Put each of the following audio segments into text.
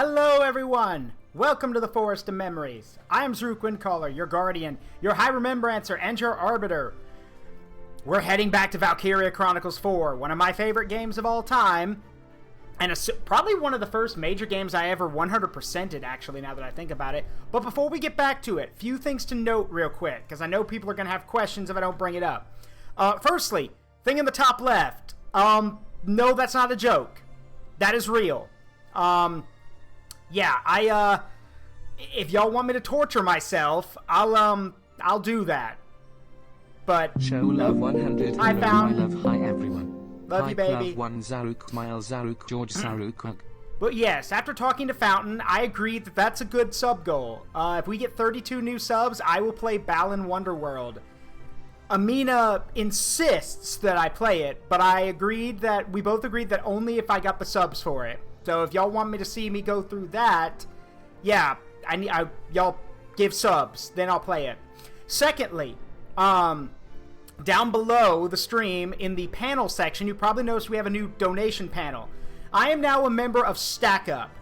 Hello everyone! Welcome to the Forest of Memories. I am Zrook Windcaller, your guardian, your High Remembrancer, and your Arbiter. We're heading back to Valkyria Chronicles 4, one of my favorite games of all time, and probably one of the first major games I ever 100%ed, actually, now that I think about it. But before we get back to it, few things to note real quick, because I know people are going to have questions if I don't bring it up. Firstly, thing in the top left, no, that's not a joke. That is real. Yeah, if y'all want me to torture myself, I'll do that. But show love 100. I found my love. Hi everyone. Love hi, you, baby. Love 1 Zaruk, Miles Zaruk, George Zaruk, hug. But yes, after talking to Fountain, I agreed that that's a good sub goal. If we get 32 new subs, I will play Balan Wonderworld. Amina insists that I play it, but we both agreed that only if I got the subs for it. So if y'all want me to see me go through that, yeah, y'all give subs, then I'll play it. Secondly, down below the stream in the panel section, you probably noticed we have a new donation panel. I am now a member of Stack Up.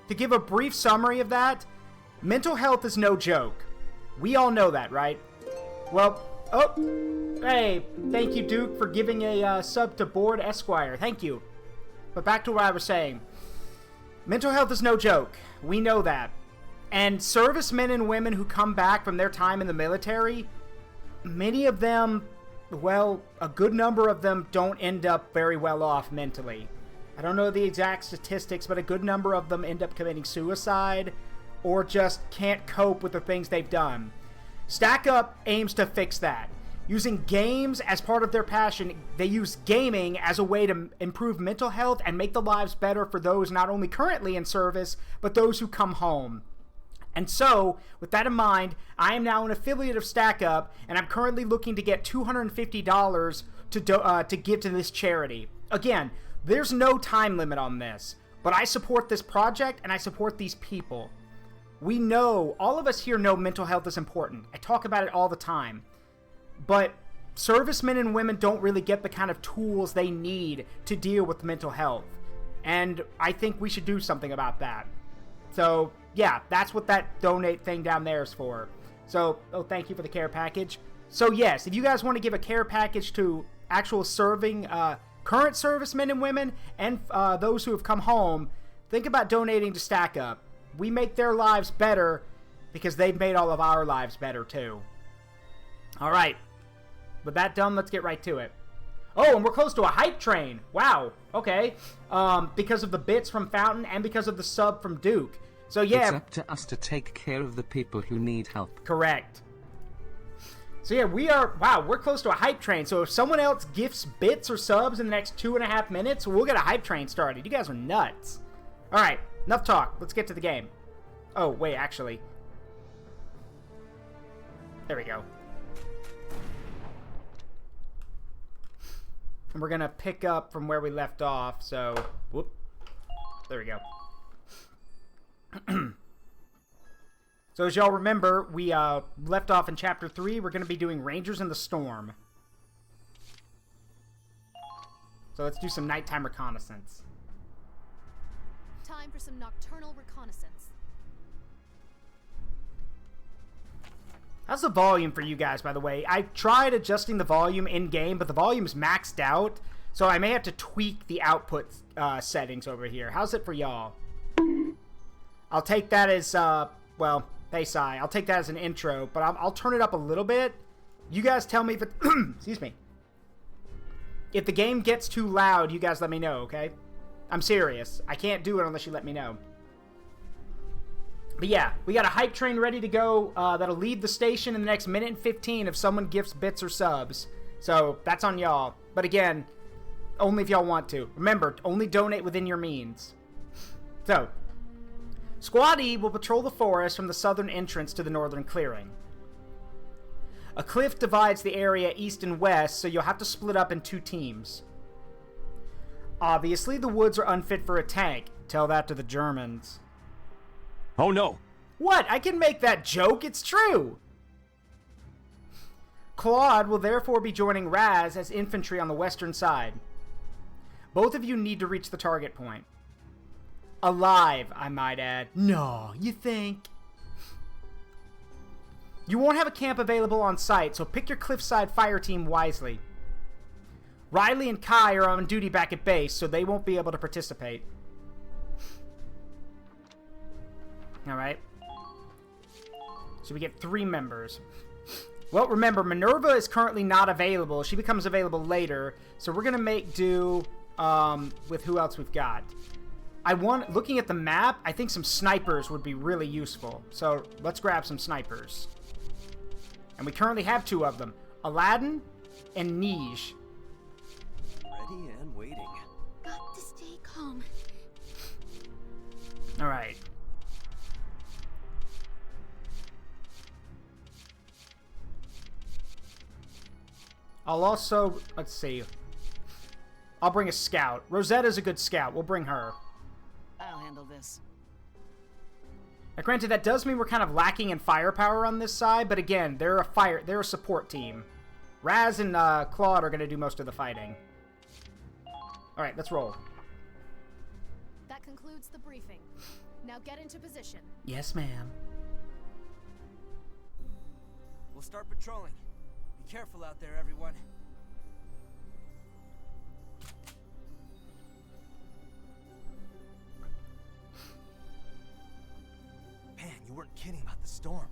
To give a brief summary of that, mental health is no joke. We all know that, right? Well, oh, hey, thank you, Duke, for giving a sub to Board Esquire. Thank you. But back to what I was saying. Mental health is no joke. We know that. And servicemen and women who come back from their time in the military, many of them, well, a good number of them don't end up very well off mentally. I don't know the exact statistics, but a good number of them end up committing suicide or just can't cope with the things they've done. Stack Up aims to fix that. Using games as part of their passion, they use gaming as a way to improve mental health and make the lives better for those not only currently in service, but those who come home. And so, with that in mind, I am now an affiliate of Stack Up, and I'm currently looking to get $250 to give to this charity. Again, there's no time limit on this, but I support this project and I support these people. We know, all of us here know mental health is important. I talk about it all the time. But servicemen and women don't really get the kind of tools they need to deal with mental health. And I think we should do something about that. So, yeah, that's what that donate thing down there is for. So, thank you for the care package. So, yes, if you guys want to give a care package to actual serving current servicemen and women and those who have come home, think about donating to Stack Up. We make their lives better because they've made all of our lives better, too. All right. With that done, let's get right to it. Oh, and we're close to a hype train. Wow. Okay. Because of the bits from Fountain and because of the sub from Duke. So yeah. It's up to us to take care of the people who need help. Correct. So yeah, we're close to a hype train. So if someone else gifts bits or subs in the next 2.5 minutes, we'll get a hype train started. You guys are nuts. All right. Enough talk. Let's get to the game. Oh, wait, actually. There we go. And we're going to pick up from where we left off, so, whoop, there we go. So as y'all remember, we left off in Chapter 3. We're going to be doing Rangers in the Storm. So let's do some nighttime reconnaissance. Time for some nocturnal reconnaissance. How's the volume for you guys, by the way? I tried adjusting the volume in-game, but the volume's maxed out, so I may have to tweak the output settings over here. How's it for y'all? I'll take that as, well, hey, Sai, I'll take that as an intro, but I'll turn it up a little bit. You guys tell me if it, excuse me. If the game gets too loud, you guys let me know, okay? I'm serious. I can't do it unless you let me know. But yeah, we got a hype train ready to go that'll leave the station in the next minute and 15 if someone gifts bits or subs. So that's on y'all. But again, only if y'all want to. Remember, only donate within your means. So, Squad E will patrol the forest from the southern entrance to the northern clearing. A cliff divides the area east and west, so you'll have to split up in 2 teams. Obviously, the woods are unfit for a tank. Tell that to the Germans. Oh no! What? I can make that joke. It's true. Claude will therefore be joining Raz as infantry on the western side. Both of you need to reach the target point. Alive, I might add. No, you think? You won't have a camp available on site, so pick your cliffside fire team wisely. Riley and Kai are on duty back at base, so they won't be able to participate. Alright. So we get 3 members. Well, remember, Minerva is currently not available. She becomes available later, so we're going to make do with who else we've got. Looking at the map, I think some snipers would be really useful. So let's grab some snipers. And we currently have 2 of them. Aladdin and Nij. Ready and waiting. Got to stay calm. Alright. I'll also, let's see. I'll bring a scout. Rosetta's a good scout. We'll bring her. I'll handle this. Now, granted, that does mean we're kind of lacking in firepower on this side, but again, they're a support team. Raz and Claude are going to do most of the fighting. Alright, let's roll. That concludes the briefing. Now get into position. Yes, ma'am. We'll start patrolling. Be careful out there, everyone. Man, you weren't kidding about the storm.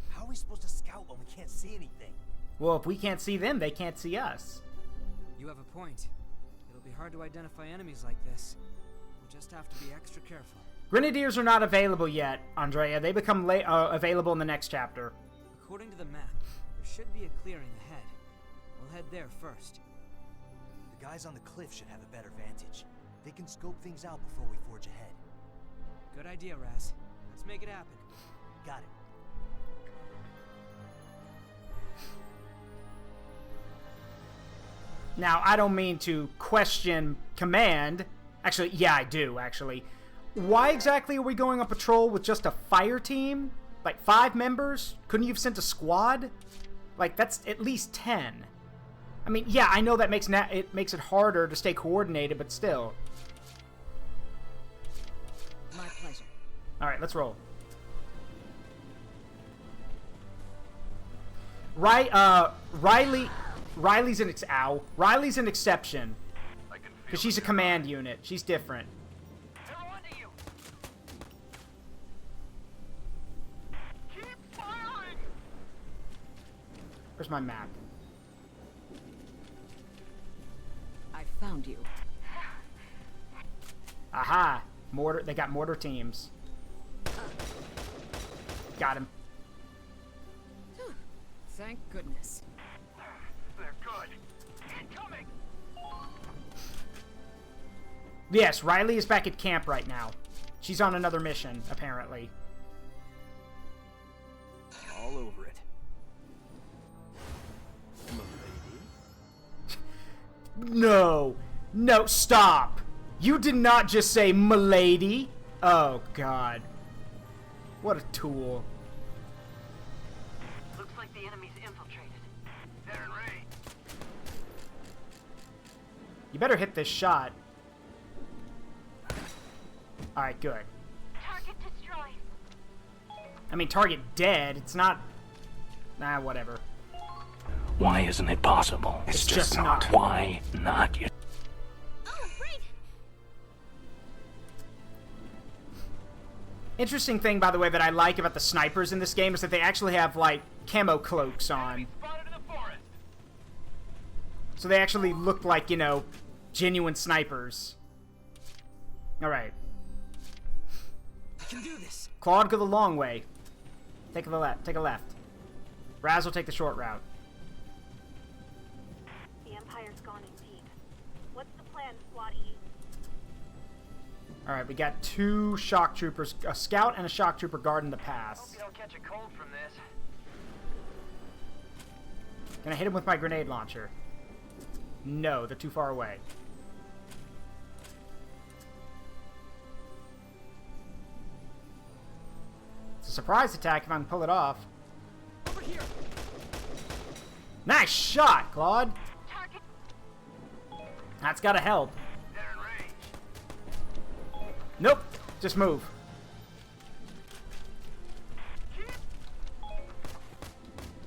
How are we supposed to scout when we can't see anything? Well, if we can't see them, they can't see us. You have a point. It'll be hard to identify enemies like this. We'll just have to be extra careful. Grenadiers are not available yet, Andrea. They become available in the next chapter. According to the map, there should be a clearing ahead. We'll head there first. The guys on the cliff should have a better vantage. They can scope things out before we forge ahead. Good idea, Raz. Let's make it happen. Got it. Now, I don't mean to question command. Actually, yeah, I do, actually. Why exactly are we going on patrol with just a fire team? Like 5 members? Couldn't you have sent a squad? Like, that's at least 10. I mean, yeah, I know that makes it harder to stay coordinated, but still. My pleasure. Alright, let's roll. Riley's an exception. Because she's a command unit. She's different. Where's my map? I found you. Aha! Mortar. They got mortar teams. Got him. Thank goodness. They're good. Incoming. Yes, Riley is back at camp right now. She's on another mission, apparently. All over it. No. No, stop. You did not just say milady. Oh, God. What a tool. Looks like the enemy's infiltrated. They're in range. You better hit this shot. Alright, good. Target destroyed. I mean, target dead. It's not... Nah, whatever. Why isn't it possible? It's just not. Why not? Oh, right. Interesting thing, by the way, that I like about the snipers in this game is that they actually have, like, camo cloaks on. Spotted in the forest. So they actually look like, you know, genuine snipers. Alright. I can do this. Claude, go the long way. Take a left. Take a left. Raz will take the short route. The Empire's gone in deep. What's the plan, Squad E? Alright, we got 2 shock troopers, a scout and a shock trooper guarding the pass. Hope you don't catch a cold from this. Can I hit him with my grenade launcher? No, they're too far away. It's a surprise attack if I can pull it off. Over here. Nice shot, Claude! Target. That's gotta help. They're in range. Nope. Just move.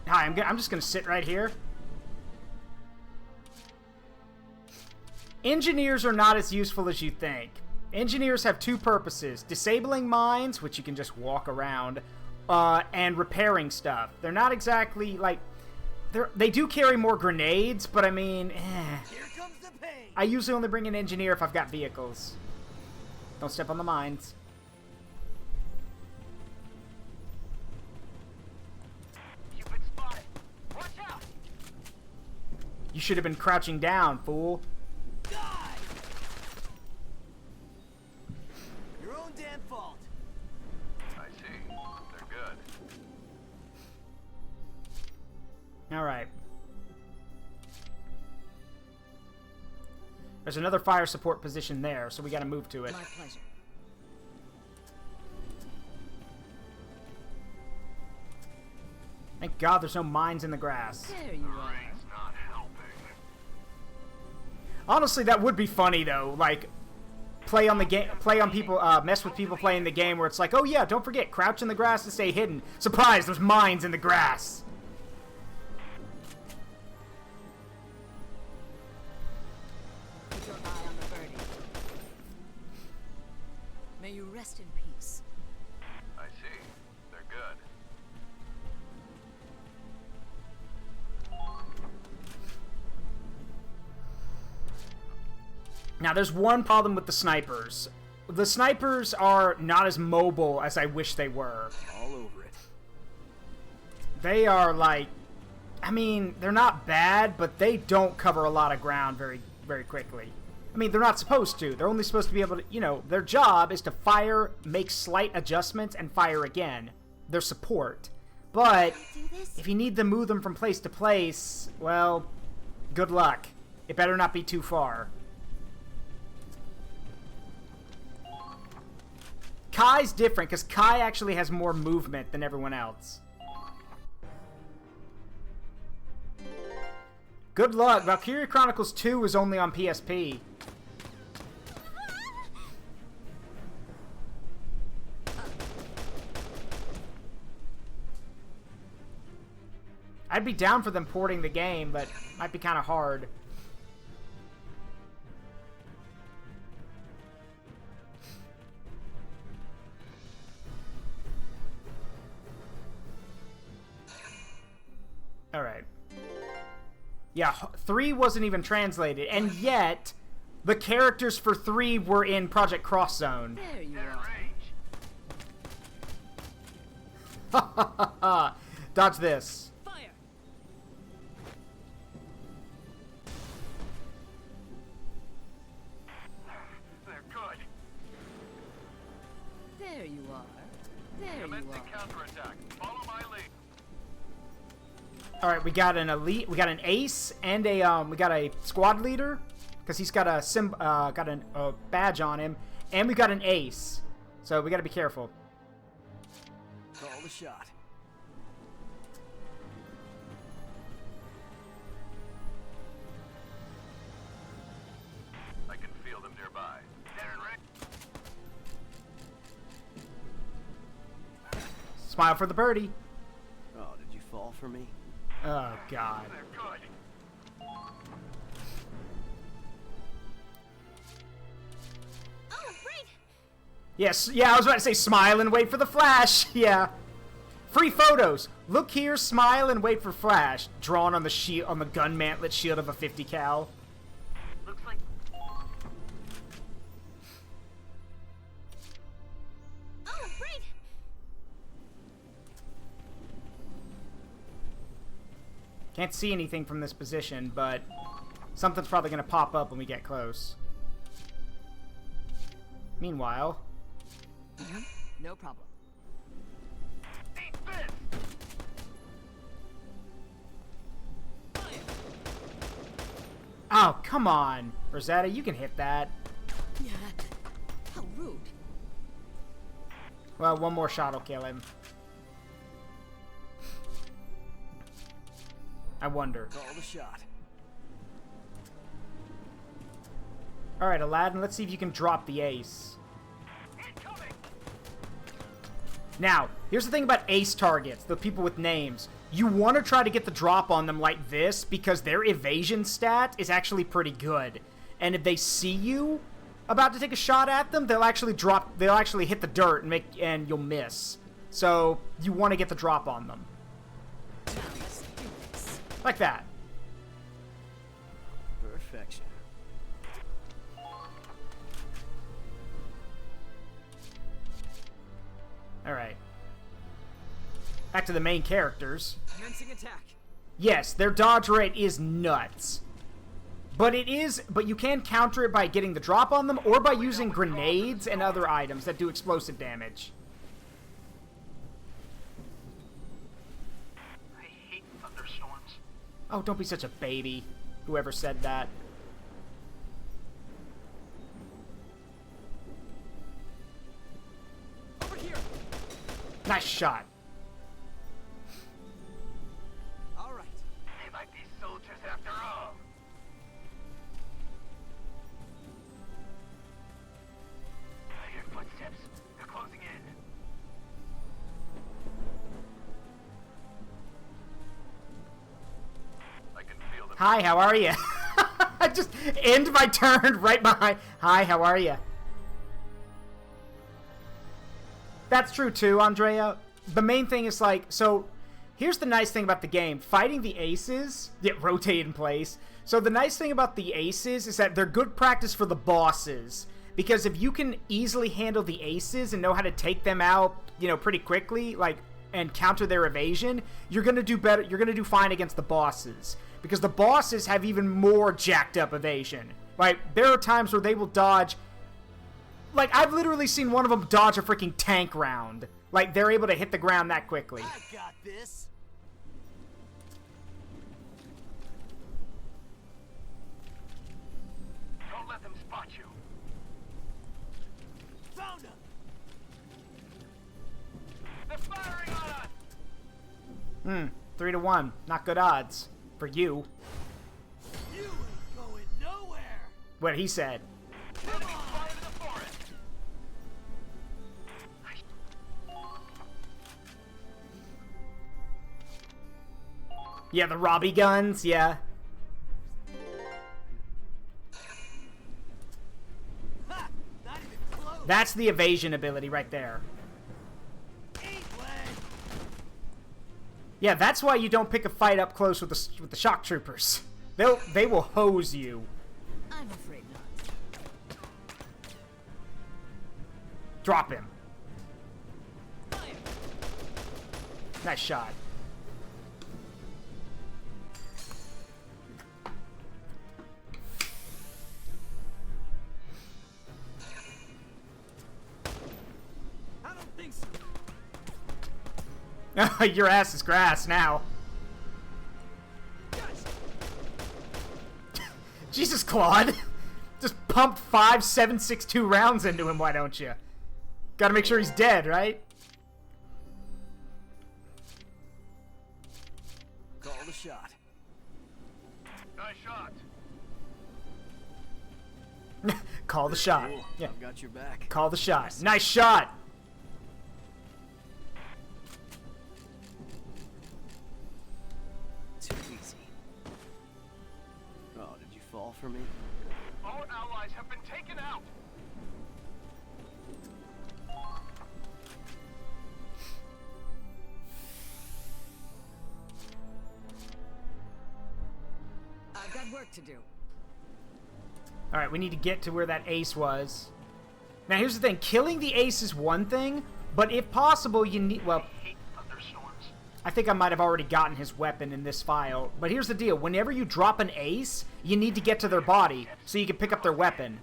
Hi, I'm just gonna sit right here. Engineers are not as useful as you think. Engineers have two purposes: disabling mines, which you can just walk around, and repairing stuff. They're not exactly like they do carry more grenades, but I mean, Here comes the pain. I usually only bring an engineer if I've got vehicles. Don't step on the mines. You've been spotted. Watch out. You should have been crouching down, fool. Die. Your own damn fault. I see. They're good. All right. There's another fire support position there, so we got to move to it. My pleasure. Thank God there's no mines in the grass. There you are. Rain's not helping. Honestly, that would be funny though. Like, play on people, mess with people playing the game where it's like, oh yeah, don't forget, crouch in the grass and stay hidden. Surprise, there's mines in the grass. Keep your eye on the birdie. May you rest in peace. I see. They're good. Now, there's one problem with the snipers. The snipers are not as mobile as I wish they were. All over it. They are like, I mean, they're not bad, but they don't cover a lot of ground very, very quickly. I mean, they're not supposed to. They're only supposed to be able to, you know, their job is to fire, make slight adjustments, and fire again. Their support. But if you need to move them from place to place, well, good luck. It better not be too far. Kai's different, because Kai actually has more movement than everyone else. Good luck. Valkyria Chronicles 2 is only on PSP. I'd be down for them porting the game, but might be kind of hard. Alright. Yeah, 3 wasn't even translated, and yet the characters for 3 were in Project Cross Zone. There you are. Dodge this. Fire. They're good. There you are. There you are. Counterattack. Follow my lead. Alright, we got an elite, we got an ace, and we got a squad leader, because he's got a badge on him, and we got an ace. So we gotta be careful. Call the shot. I can feel them nearby. Smile for the birdie. Oh, did you fall for me? Oh, God. They're good. Oh, great! Yes, yeah, I was about to say smile and wait for the flash. Yeah. Free photos. Look here, smile and wait for flash. Drawn on the shield, on the gun mantlet shield of a 50 cal. Looks like... Oh, great! Can't see anything from this position, but something's probably going to pop up when we get close. Meanwhile... No problem. Oh, come on. Rosetta, you can hit that. Yeah. How rude. Well, one more shot will kill him. I wonder. Call the shot. Alright, Aladdin, let's see if you can drop the ace. Incoming! Now, here's the thing about ace targets, the people with names. You want to try to get the drop on them like this because their evasion stat is actually pretty good. And if they see you about to take a shot at them, they'll actually hit the dirt and you'll miss. So, you want to get the drop on them. Like that. Perfection. Alright. Back to the main characters. Commencing attack. Yes, their dodge rate is nuts. But you can counter it by getting the drop on them or by using grenades and other items that do explosive damage. I hate thunderstorms. Oh, don't be such a baby. Whoever said that. Over here. Nice shot. All right. They might be soldiers after all. I hear footsteps. They're closing in. I can feel them. Hi, how are you? I just end my turn right behind. Hi, how are you? That's true too, Andrea. The main thing is like, so here's the nice thing about the game. Fighting the aces, rotate in place. So the nice thing about the aces is that they're good practice for the bosses. Because if you can easily handle the aces and know how to take them out, pretty quickly, and counter their evasion, you're gonna do better. You're gonna do fine against the bosses. Because the bosses have even more jacked up evasion. Like, there are times where they will dodge. Like, I've literally seen one of them dodge a freaking tank round. Like, they're able to hit the ground that quickly. I got this. Don't let them spot you. Found him. They're firing on us. 3-1. Not good odds. For you. You ain't going nowhere. What he said. Enemies fire in the forest. Yeah, the Robbie guns, yeah. Ha! Not even close. That's the evasion ability right there. Ain't leg. Yeah, that's why you don't pick a fight up close with the shock troopers. They will hose you. I'm afraid not. Drop him. Nice shot. I don't think so. Your ass is grass now. Jesus, Claude. Just pumped 5 7.62 rounds into him, why don't you? Gotta make sure he's dead, right? Call the shot. Nice shot. Call the shot. Cool. Yeah, I've got your back. call the shot. Nice shot! Too easy. Oh, did you fall for me? Our allies have been taken out. I've got work to do. Alright, we need to get to where that ace was. Now, here's the thing. Killing the ace is one thing, but if possible, you need... Well, Hate thunderstorms. I think I might have already gotten his weapon in this file. But here's the deal. Whenever you drop an ace, you need to get to their body so you can pick up their weapon.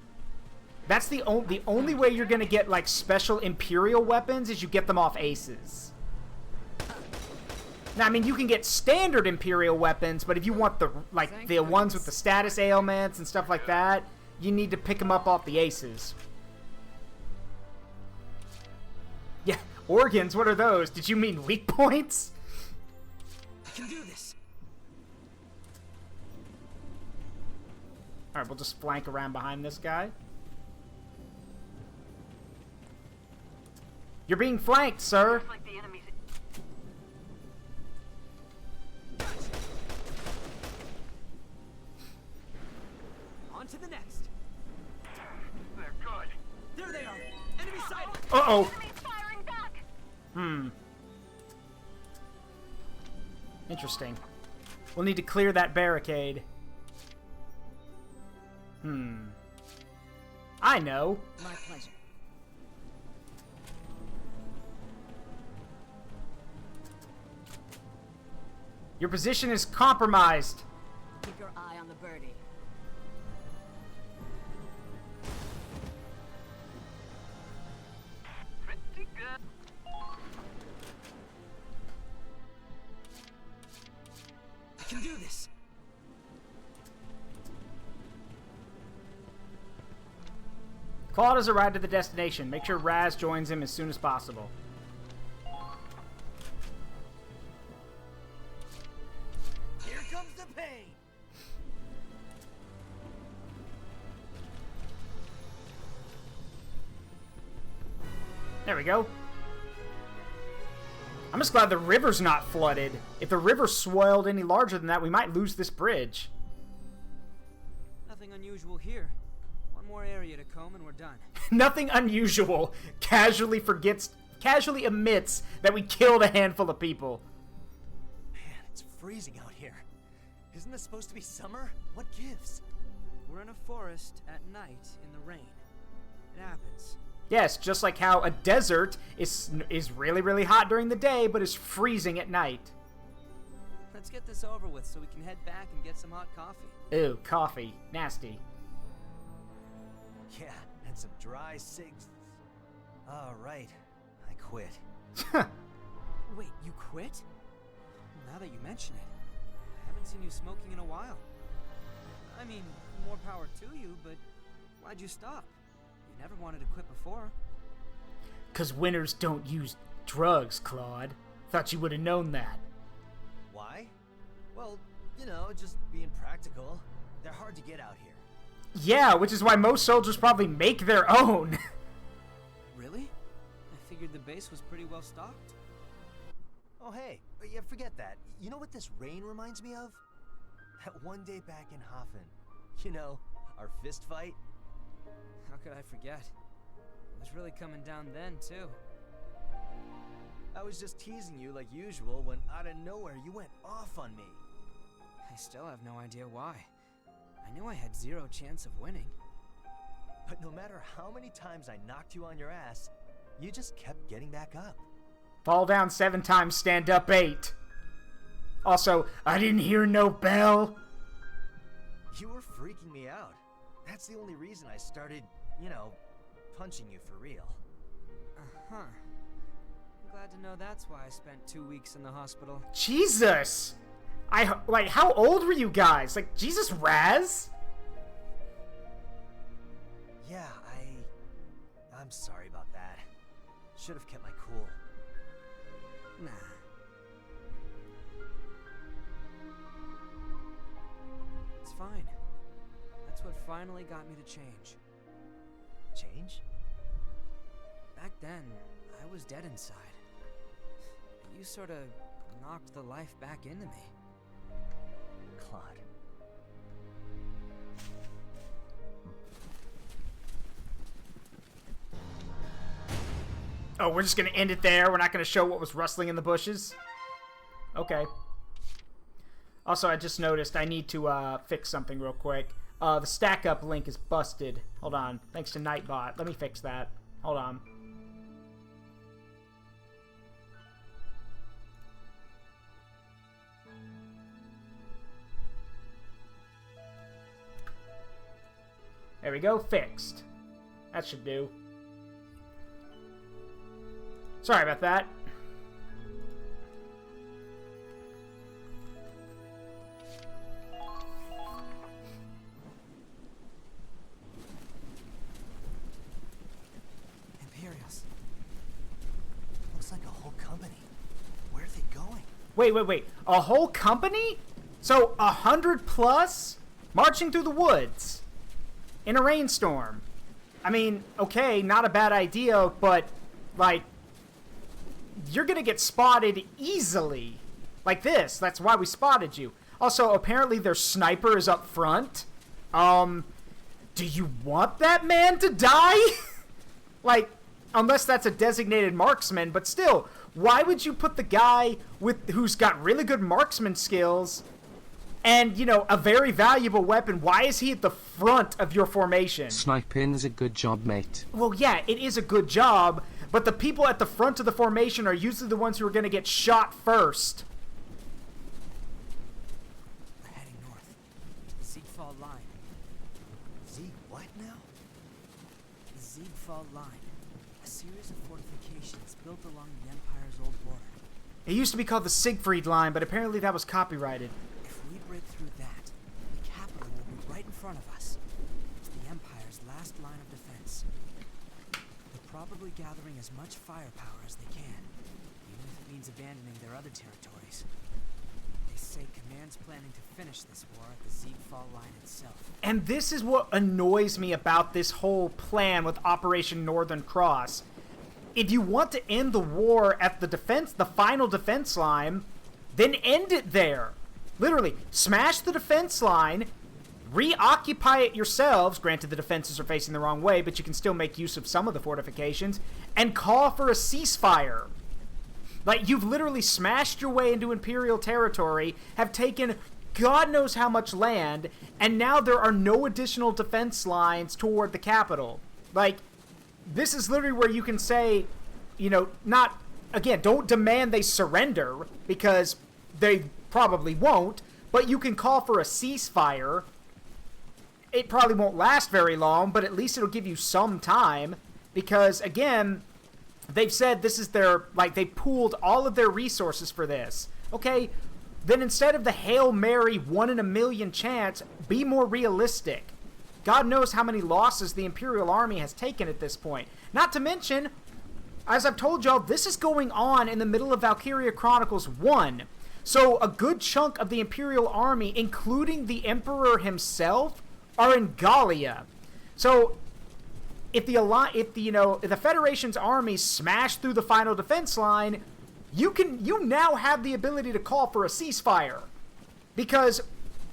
That's the only way you're going to get, like, special Imperial weapons is you get them off aces. Now, I mean, you can get standard Imperial weapons, but if you want the, like, the ones with the status ailments and stuff like that, you need to pick them up off the aces. Yeah, organs, what are those? Did you mean weak points? I can do this. Alright, we'll just flank around behind this guy. You're being flanked, sir. Looks like the enemy's... On to the next. They're good. There they are. Enemy sighted. Uh-oh. Enemies firing back! Interesting. We'll need to clear that barricade. I know. My pleasure. Your position is compromised. Keep your eye on the birdie. Pretty good. I can do this. Claude has arrived at the destination. Make sure Raz joins him as soon as possible. Here comes the pain! There we go. I'm just glad the river's not flooded. If the river swelled any larger than that, we might lose this bridge. Nothing unusual here. One more area to comb and we're done. Nothing unusual. Casually admits that we killed a handful of people. Man, it's freezing out here. Isn't this supposed to be summer? What gives? We're in a forest at night in the rain. It happens. Yes, just like how a desert is really, really hot during the day, but is freezing at night. Let's get this over with so we can head back and get some hot coffee. Ew, coffee. Nasty. Yeah, and some dry cigs. Oh, right. I quit. Wait, you quit? Now that you mention it, I haven't seen you smoking in a while. I mean, more power to you, but why'd you stop? You never wanted to quit before. 'Cause winners don't use drugs, Claude. Thought you would have known that. Why? Well, you know, just being practical. They're hard to get out here. Yeah, which is why most soldiers probably make their own. Really? I figured the base was pretty well stocked. Oh, hey, yeah, forget that. You know what this rain reminds me of? That one day back in Hafen. You know, our fist fight. How could I forget? It was really coming down then, too. I was just teasing you like usual when out of nowhere you went off on me. I still have no idea why. I knew I had zero chance of winning. But no matter how many times I knocked you on your ass, you just kept getting back up. Fall down 7 times, stand up 8. Also, I didn't hear no bell. You were freaking me out. That's the only reason I started, you know, punching you for real. Uh-huh. I'm glad to know that's why I spent 2 weeks in the hospital. Jesus! Like, how old were you guys? Like, Jesus, Raz? Yeah, I'm sorry about that. Should have kept my cool. Nah. It's fine. That's what finally got me to change. Change? Back then, I was dead inside. You sort of knocked the life back into me. Claude. Oh, we're just gonna end it there? We're not gonna show what was rustling in the bushes? Okay. Also, I just noticed I need to fix something real quick. The stack up link is busted. Hold on. Thanks to Nightbot. Let me fix that. Hold on. There we go. Fixed. That should do. Sorry about that. Imperials. Looks like a whole company. Where are they going? Wait. A whole company? So 100 plus marching through the woods in a rainstorm. I mean, okay, not a bad idea, but like you're gonna get spotted easily. Like this. That's why we spotted you. Also, apparently their sniper is up front. Do you want that man to die? Like, unless that's a designated marksman, but still, why would you put the guy who's got really good marksman skills and, you know, a very valuable weapon, why is he at the front of your formation? Sniping's a good job, mate. Well, yeah, it is a good job, but the people at the front of the formation are usually the ones who are going to get shot first. We're heading north. Ziegfall Line. Zeke, what now? The Ziegfall Line. A series of fortifications built along the Empire's old border. It used to be called the Siegfried Line, but apparently that was copyrighted. If we break through that, the capital will be right in front of us. It's the Empire's last line of defense. They're probably gathering as much firepower as they can, even if it means abandoning their other territories. They say Command's planning to finish this war at the Ziegfall Line itself. And this is what annoys me about this whole plan with Operation Northern Cross. If you want to end the war at the final defense line, then end it there. Literally, smash the defense line, reoccupy it yourselves, granted the defenses are facing the wrong way, but you can still make use of some of the fortifications, and call for a ceasefire. Like, you've literally smashed your way into Imperial territory, have taken God knows how much land, and now there are no additional defense lines toward the capital. Like, this is literally where you can say, you know, not, again, don't demand they surrender, because they probably won't, but you can call for a ceasefire. It probably won't last very long, but at least it'll give you some time, because, again, they've said this is their, like, they pooled all of their resources for this. Okay, then instead of the Hail Mary 1 in a million chance, be more realistic. God knows how many losses the Imperial Army has taken at this point. Not to mention, as I've told y'all, this is going on in the middle of Valkyria Chronicles 1. So a good chunk of the Imperial Army, including the Emperor himself, are in Gallia. So if the Federation's army smash through the final defense line, you now have the ability to call for a ceasefire. Because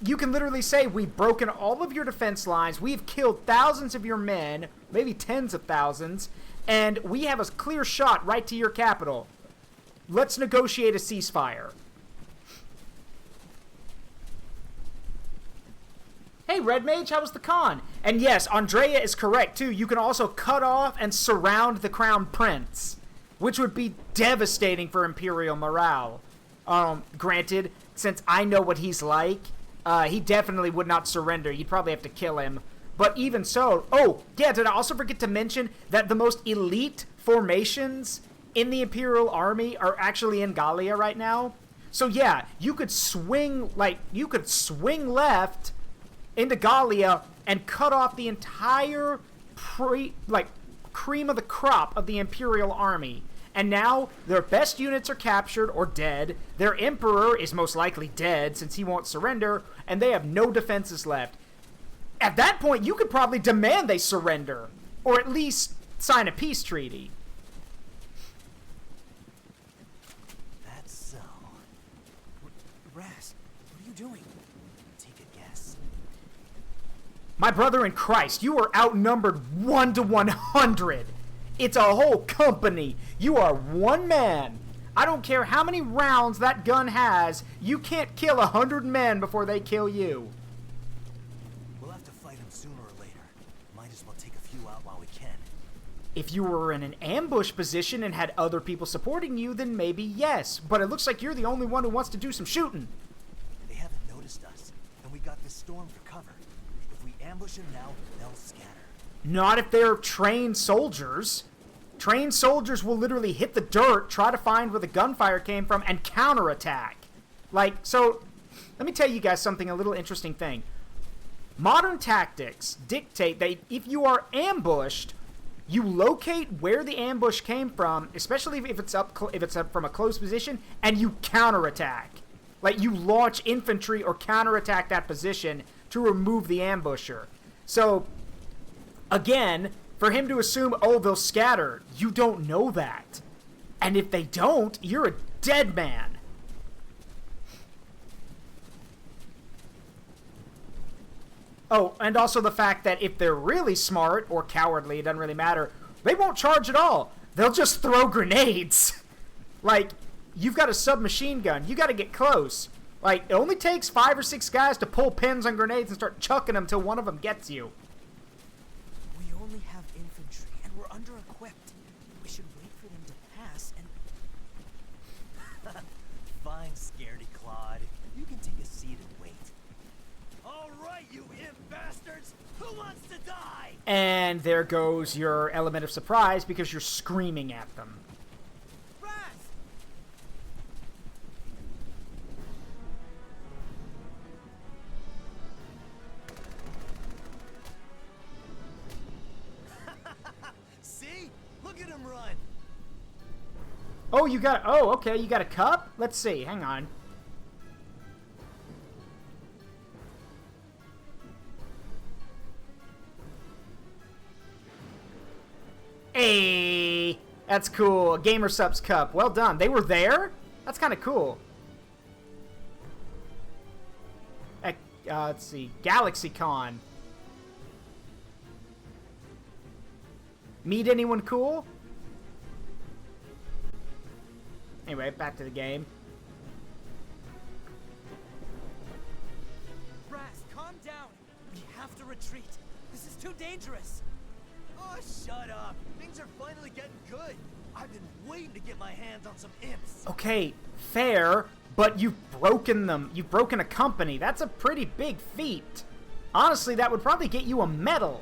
you can literally say, we've broken all of your defense lines, we've killed thousands of your men, maybe tens of thousands, and we have a clear shot right to your capital. Let's negotiate a ceasefire. Hey, Red Mage, how was the con? And yes, Andrea is correct, too. You can also cut off and surround the Crown Prince, which would be devastating for Imperial morale. Granted, since I know what he's like, he definitely would not surrender. You'd probably have to kill him. But even so... Oh, yeah, did I also forget to mention that the most elite formations in the Imperial Army are actually in Gallia right now? So yeah, you could swing left into Gallia and cut off the entire cream of the crop of the Imperial Army. And now their best units are captured or dead. Their Emperor is most likely dead since he won't surrender, and they have no defenses left. At that point, you could probably demand they surrender, or at least sign a peace treaty. That's so. Raz, what are you doing? Take a guess. My brother in Christ, you are outnumbered 1 to 100. It's a whole company. You are one man. I don't care how many rounds that gun has, you can't kill 100 men before they kill you. We'll have to fight him sooner or later. Might as well take a few out while we can. If you were in an ambush position and had other people supporting you, then maybe yes. But it looks like you're the only one who wants to do some shooting. They haven't noticed us, and we got this storm for cover. If we ambush them now, they'll scatter. Not if they're trained soldiers. Trained soldiers will literally hit the dirt, try to find where the gunfire came from, and counterattack. So, let me tell you guys something, a little interesting thing. Modern tactics dictate that if you are ambushed, you locate where the ambush came from, especially if it's up from a close position, and you counterattack. Like, you launch infantry or counterattack that position to remove the ambusher. So, again, for him to assume, oh, they'll scatter, you don't know that. And if they don't, you're a dead man. Oh, and also the fact that if they're really smart or cowardly, it doesn't really matter, they won't charge at all. They'll just throw grenades. Like, you've got a submachine gun. You got to get close. Like, it only takes 5 or 6 guys to pull pins on grenades and start chucking them until one of them gets you. We only have infantry, and we're under-equipped. We should wait for them to pass and... Fine, scaredy Claude. You can take a seat and wait. All right, you imp bastards! Who wants to die? And there goes your element of surprise because you're screaming at them. See? Look at him run! Oh, you got... Oh, okay, you got a cup? Let's see, hang on. Hey, that's cool. A Gamer Subs cup. Well done. They were there? That's kind of cool. Let's see. GalaxyCon. Meet anyone cool? Anyway, back to the game. Raz, calm down. We have to retreat. This is too dangerous. Oh, shut up. Things are finally getting good. I've been waiting to get my hands on some imps. Okay, fair, but you've broken them. You've broken a company. That's a pretty big feat. Honestly, that would probably get you a medal.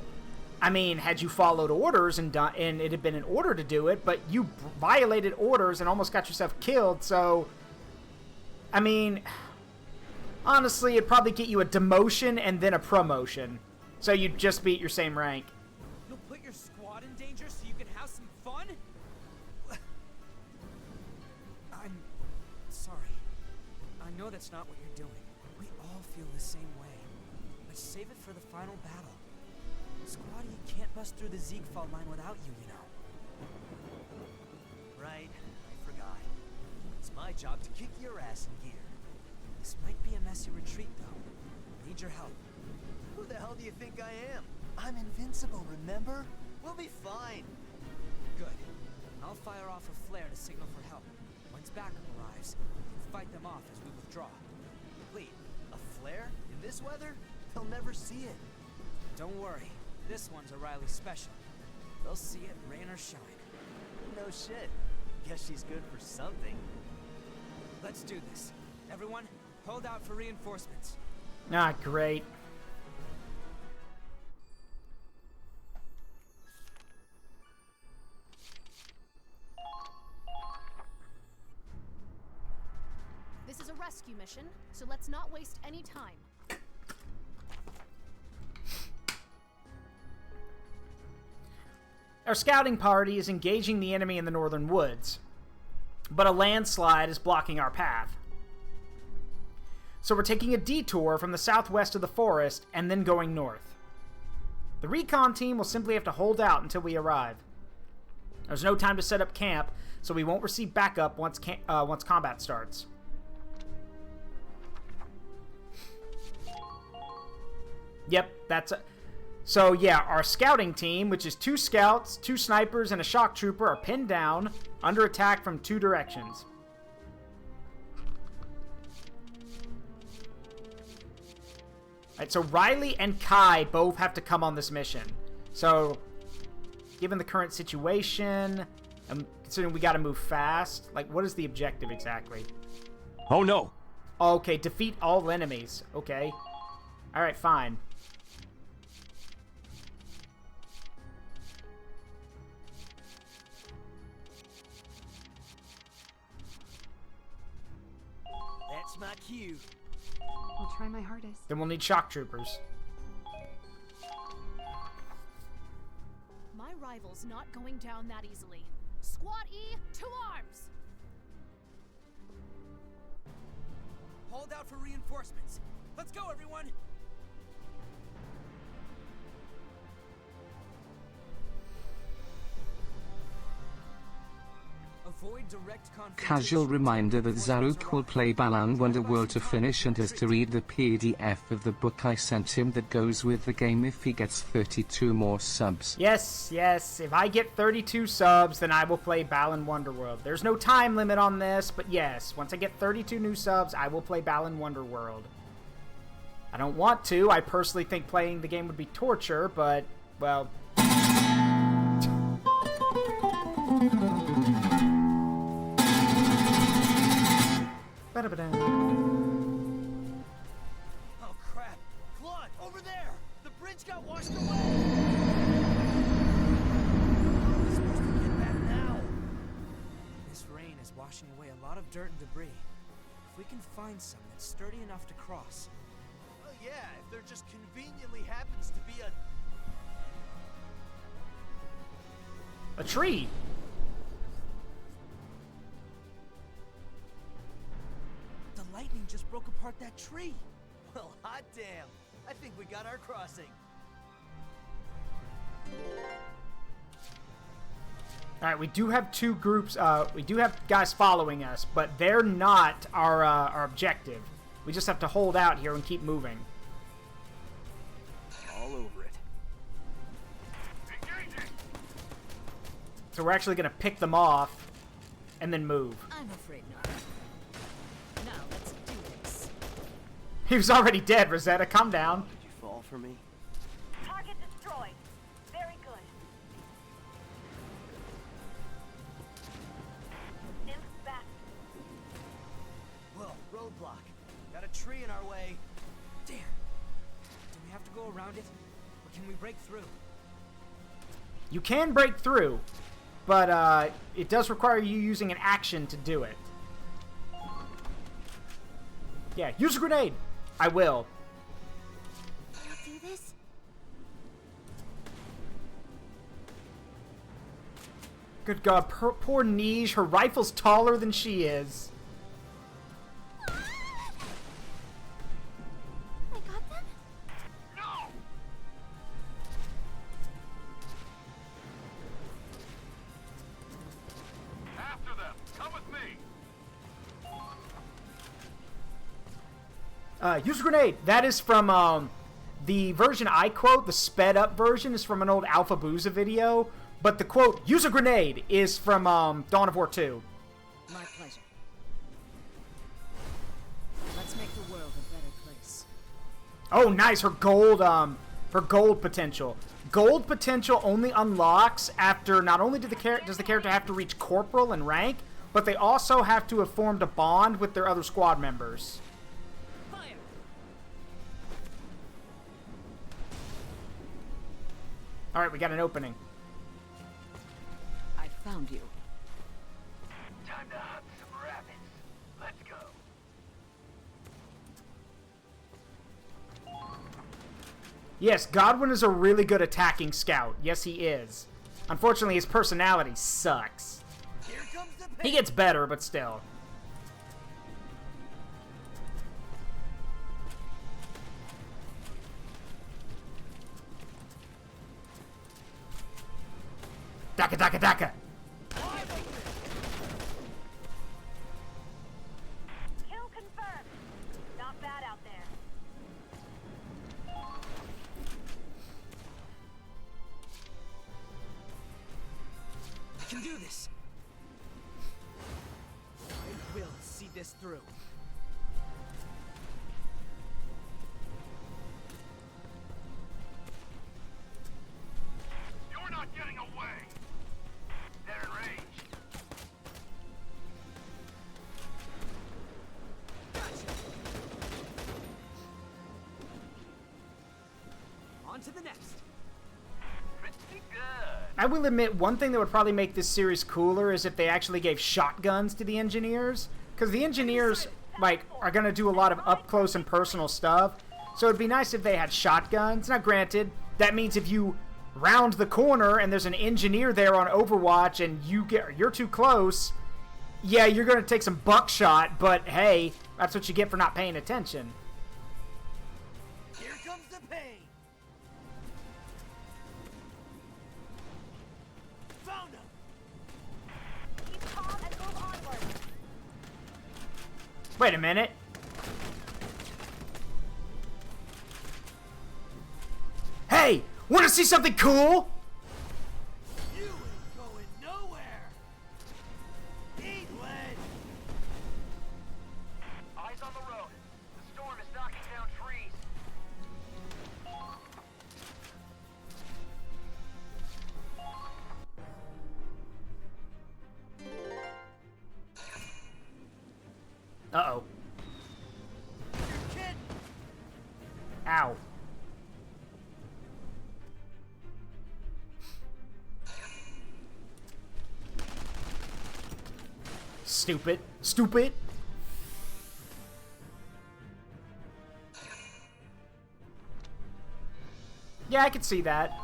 I mean, had you followed orders and it had been an order to do it, but you violated orders and almost got yourself killed, so... I mean, honestly, it'd probably get you a demotion and then a promotion. So you'd just be at your same rank. You'll put your squad in danger so you can have some fun? I'm sorry. I know that's not what you're doing. We all feel the same way. But save it for the final battle. Squatty can't bust through the Ziegfeld line without you, you know. Right, I forgot. It's my job to kick your ass in gear. This might be a messy retreat, though. Need your help. Who the hell do you think I am? I'm invincible, remember? We'll be fine. Good. I'll fire off a flare to signal for help. Once backup arrives, we can fight them off as we withdraw. Wait, a flare? In this weather? They'll never see it. Don't worry. This one's a Riley special. They'll see it rain or shine. No shit. Guess she's good for something. Let's do this. Everyone, hold out for reinforcements. Ah, great. This is a rescue mission, so let's not waste any time. Our scouting party is engaging the enemy in the northern woods, but a landslide is blocking our path. So we're taking a detour from the southwest of the forest and then going north. The recon team will simply have to hold out until we arrive. There's no time to set up camp, so we won't receive backup once combat starts. Yep, that's a... So yeah, our scouting team, which is 2 scouts, 2 snipers, and a shock trooper, are pinned down, under attack from 2 directions. Alright, so Riley and Kai both have to come on this mission. So, given the current situation, and considering we gotta move fast, like, what is the objective exactly? Oh no! Okay, defeat all enemies. Okay. Alright, fine. That's my cue. I'll try my hardest. Then we'll need shock troopers. My rival's not going down that easily. Squad E, to arms! Hold out for reinforcements. Let's go, everyone! avoid direct confrontation. Casual reminder that Zaruk will play Balan Wonderworld to finish and has to read the PDF of the book I sent him that goes with the game if he gets 32 more subs. Yes, yes. If I get 32 subs, then I will play Balan Wonderworld. There's no time limit on this, but yes, once I get 32 new subs, I will play Balan Wonderworld. I don't want to. I personally think playing the game would be torture, but, well... Oh crap! Claude, over there! The bridge got washed away! How are we supposed to get back now? This rain is washing away a lot of dirt and debris. If we can find some that's sturdy enough to cross. Well, yeah, if there just conveniently happens to be A tree! The lightning just broke apart that tree. Well, hot damn! I think we got our crossing. Alright, we do have two groups, we do have guys following us, but they're not our objective. We just have to hold out here and keep moving. All over it. So we're actually going to pick them off and then move. I'm afraid not. Now let's do this. He was already dead, Rosetta. Calm down. Did you fall for me? Target destroyed. Very good. Imp back. Whoa, roadblock. Got a tree in our way. Damn. Do we have to go around it? Or can we break through? You can break through, but it does require you using an action to do it. Yeah, use a grenade. I will. Can I do this? Good God, poor Nige. Her rifle's taller than she is. I got them? After them! Come with me! Use a grenade. That is from the version I quote. The sped up version is from an old Alpha Booza video. But the quote, use a grenade, is from Dawn of War 2. My pleasure. Let's make the world a better place. Oh, nice. Her gold potential. Gold potential only unlocks after not only does the character have to reach corporal and rank, but they also have to have formed a bond with their other squad members. Fire! All right, we got an opening. I found you. Time to hunt some rabbits. Let's go. Yes, Godwin is a really good attacking scout. Yes, he is. Unfortunately, his personality sucks. Here comes the He gets better, but still. Daka, daka, daka. Kill confirmed. Not bad out there. I can do this. I will see this through. You're not getting away! They're in range. On to the next. Pretty good. I will admit, one thing that would probably make this series cooler is if they actually gave shotguns to the engineers. Because the engineers, like, are going to do a lot of up-close and personal stuff. So it'd be nice if they had shotguns. Now, granted, that means if you round the corner and there's an engineer there on Overwatch and you're too close, yeah, you're going to take some buckshot, but hey, that's what you get for not paying attention. Here comes the pain. Found him. Keep calm and Wait a minute. Hey! Wanna see something cool? You ain't going nowhere. Eat lead. Eyes on the road. The storm is knocking down trees. Uh-oh. Kid. Ow. Stupid. Stupid. Yeah, I could see that.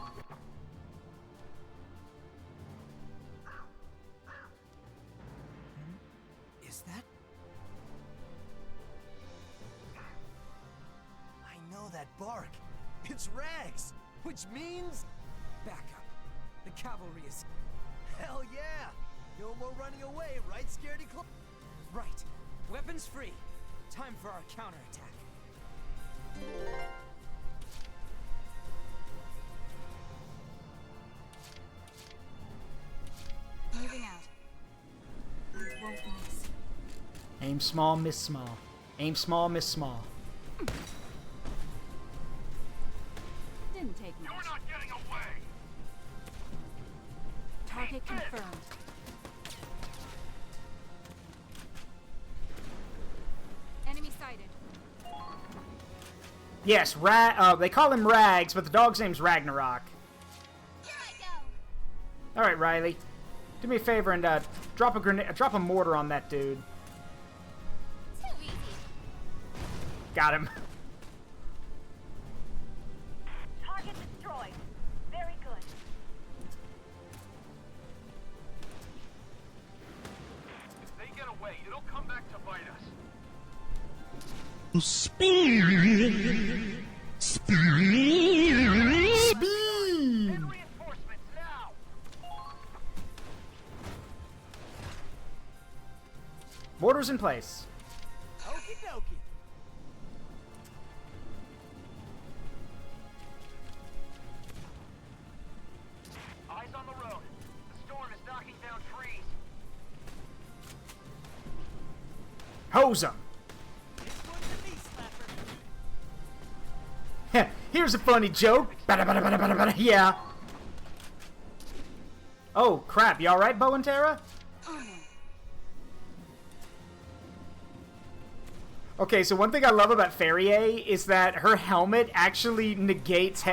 Is that? I know that bark. It's Rags, which means Back up. The cavalry is... hell yeah. No more running away, right, Scaredy Claude? Right. Weapons free. Time for our counterattack. Moving out. Won't miss. Aim small, miss small. Aim small, miss small. Didn't take You're much. not getting away. Target confirmed. Enemy sighted. Yes, they call him Rags, but the dog's name's Ragnarok. Here I go. Alright, Riley. Do me a favor and drop a mortar on that dude. Too easy. Got him. Target destroyed. Very good. If they get away, it'll come back to bite us. Speed! Send reinforcements now. Mortar's in place. Okie dokie. Eyes on the road. The storm is knocking down trees. Hose him. This one's a knee slapper. Here's a funny joke. Bada, bada, bada, bada, bada. Yeah. Oh, crap. You alright, Bo and Tara? Okay, so one thing I love about Ferrier is that her helmet actually negates,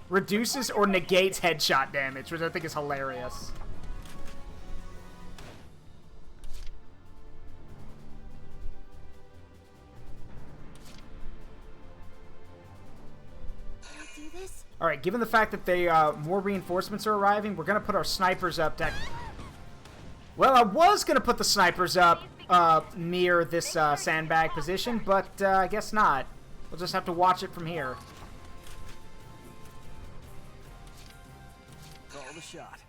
reduces or negates headshot damage, which I think is hilarious. Do this? Alright, given the fact that they, more reinforcements are arriving, we're gonna put our snipers up to... Well, I was gonna put the snipers up, near this, sandbag position, but, I guess not. We'll just have to watch it from here. Call the shot.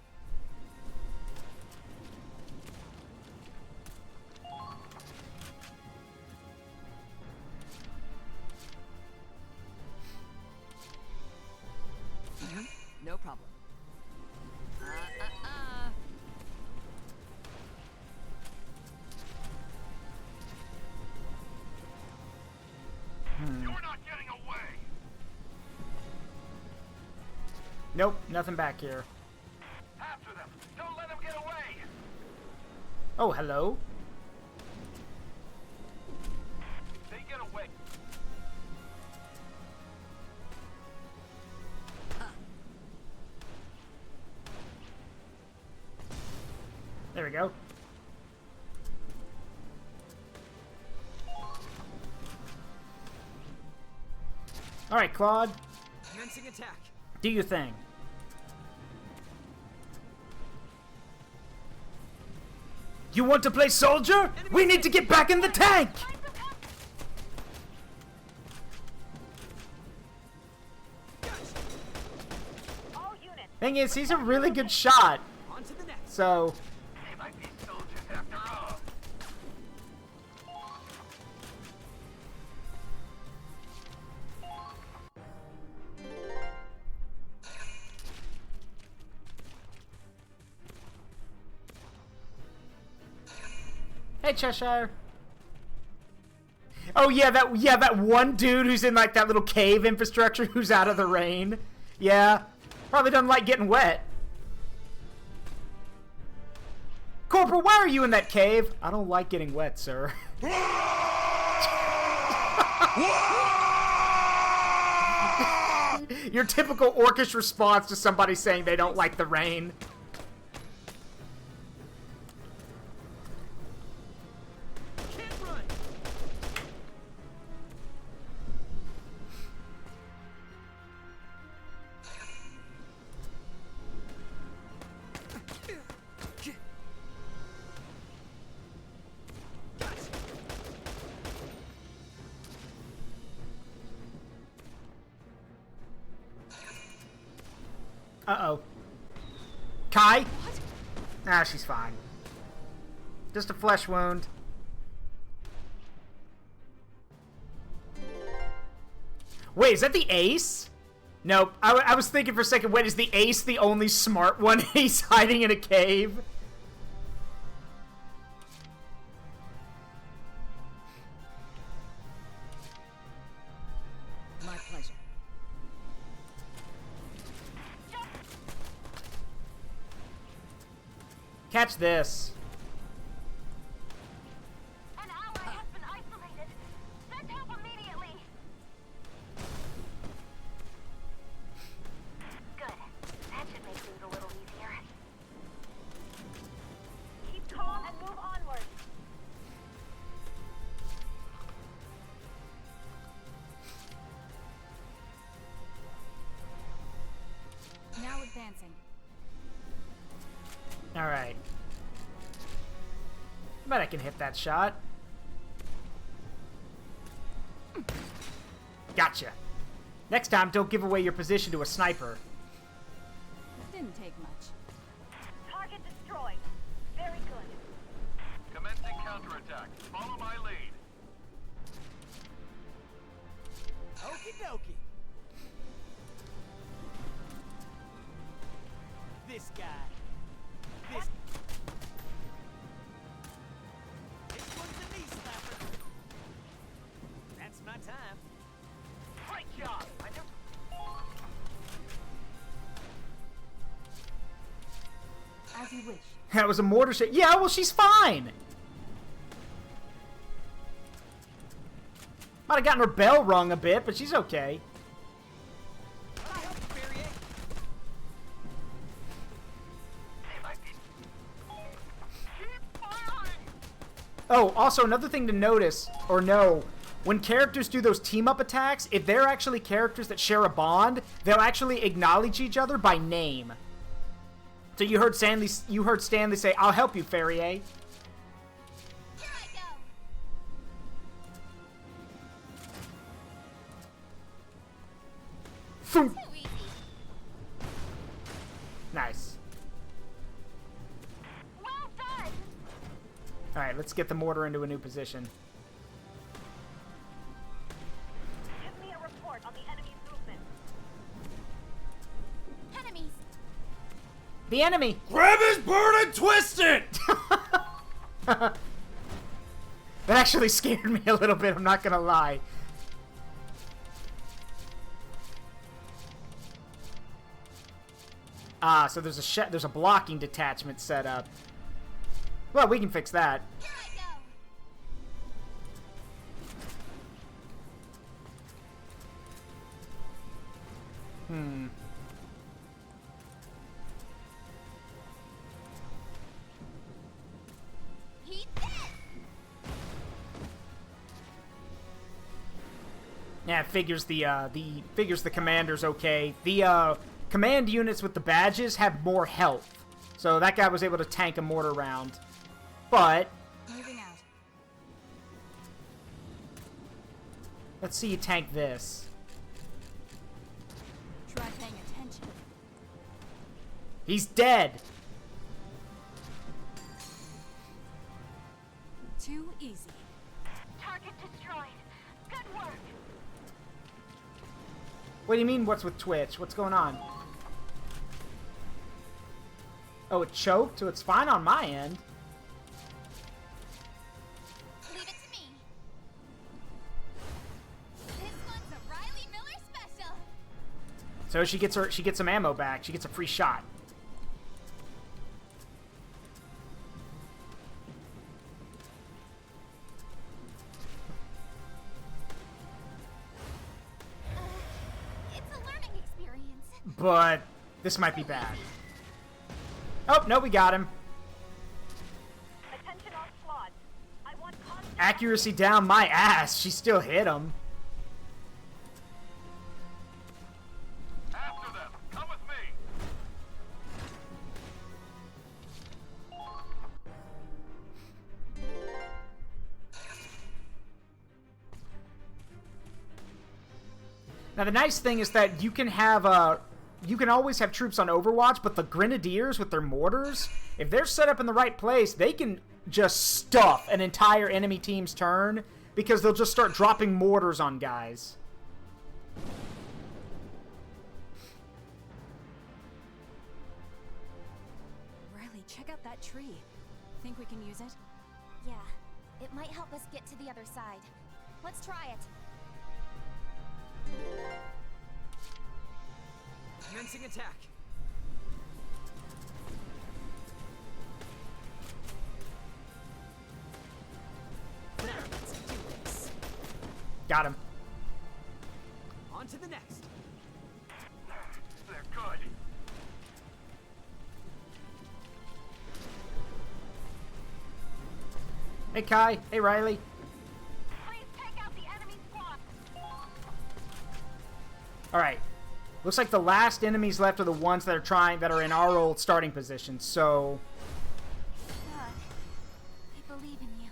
No problem. You're not getting away. Nope, nothing back here. After them. Don't let them get away. Oh, hello. They get away. There we go. Alright, Claude. Commencing attack. Do your thing. You want to play soldier? We need to get back in the tank! All units. Thing is, he's a really good shot. On to the next. So, They might be soldiers after all. Hey, Cheshire. Oh, yeah, that one dude who's in, like, that little cave infrastructure who's out of the rain. Yeah. Probably doesn't like getting wet. Corporal, why are you in that cave? I don't like getting wet, sir. Your typical orcish response to somebody saying they don't like the rain. Uh-oh. Kai? What? Nah, she's fine. Just a flesh wound. Wait, is that the ace? Nope. I was thinking for a second, wait, is the ace the only smart one? He's hiding in a cave. My pleasure. Catch this. An ally has been isolated. Send help immediately. Good. That should make things a little easier. Keep calm and move onward. Now advancing. Alright. I bet I can hit that shot. Gotcha. Next time, don't give away your position to a sniper. Didn't take much. Target destroyed. Very good. Commencing counterattack. Follow my lead. Okie dokie. This guy. This one's a knee slapper. That's my time. Great job. I knew. As you wish. That was a mortar shot. Yeah, well, she's fine. Might have gotten her bell rung a bit, but she's okay. I help you, Barry. Keep firing! Oh, also, another thing to notice, or know, when characters do those team-up attacks, if they're actually characters that share a bond, they'll actually acknowledge each other by name. So you heard Stanley say, "I'll help you, Ferrier." Here I go. Phoom. Too easy. Nice. Well done. Alright, let's get the mortar into a new position. Give me a report on the enemy's movement. Enemies. The enemy! Grab his bird and twist it! That actually scared me a little bit, I'm not gonna lie. Ah, so there's a blocking detachment set up. Well, we can fix that. Here I go. Eat this. Yeah, it figures the commander's okay. The command units with the badges have more health, so that guy was able to tank a mortar round. But Moving out. let's see you tank this. Try paying attention. He's dead. Too easy. Target destroyed. Good work. What do you mean, what's with Twitch? What's going on? Oh, it choked, so it's fine on my end. So she gets some ammo back. She gets a free shot. It's a learning experience. But this might be bad. Oh, no, we got him. Attention all squads. I want constant Accuracy down my ass. She still hit him. After them. Come with me. Now the nice thing is that you can have you can always have troops on Overwatch, but the Grenadiers with their mortars, if they're set up in the right place, they can just stuff an entire enemy team's turn because they'll just start dropping mortars on guys. Riley, check out that tree. Think we can use it? Yeah, it might help us get to the other side. Let's try it. Commencing attack. Now, let's do this. Got him. On to the next. They're good. Hey Kai. Hey Riley. Please take out the enemy squad. Alright. Looks like the last enemies left are the ones that are in our old starting position, so God, I believe in you.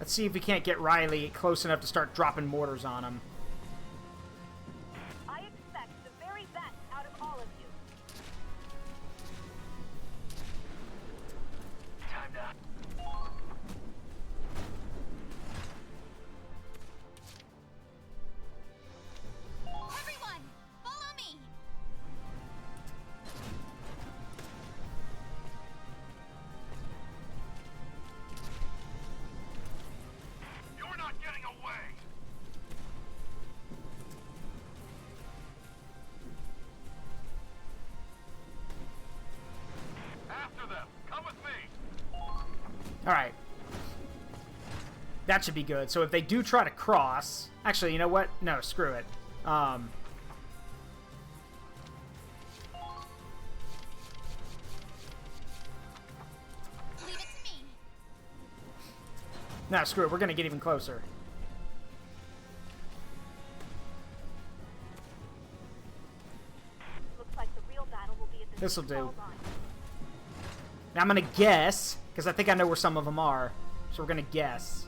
let's see if we can't get Riley close enough to start dropping mortars on him. I expect the very best out of all of you. Time to... Everyone, follow me. You're not getting away. After them. Come with me. Alright. That should be good. So if they do try to cross... Actually, you know what? No, screw it. Leave it to me. No, screw it. We're going to get even closer. Looks like the real battle will be at the This'll do. Seawall line. Now I'm going to guess, because I think I know where some of them are. So we're going to guess.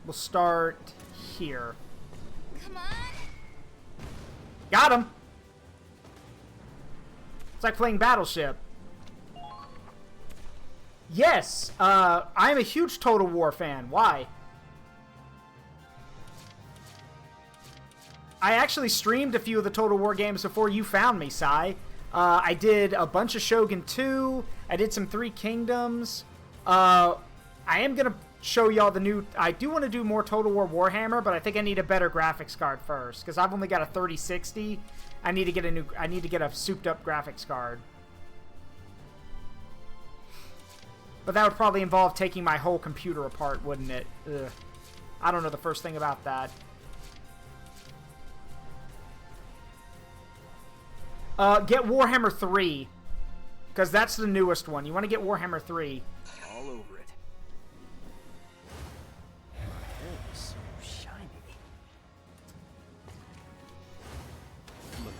We'll start here. Come on. Got him! It's like playing Battleship. Yes! I'm a huge Total War fan. Why? I actually streamed a few of the Total War games before you found me, Sai. I did a bunch of Shogun 2. I did some Three Kingdoms. I am going to show y'all the new... I do want to do more Total War Warhammer, but I think I need a better graphics card first, because I've only got a 3060. I need to get a souped-up graphics card. But that would probably involve taking my whole computer apart, wouldn't it? Ugh. I don't know the first thing about that. Get Warhammer 3. Because that's the newest one. You want to get Warhammer 3. All over it. Oh, so shiny. Look,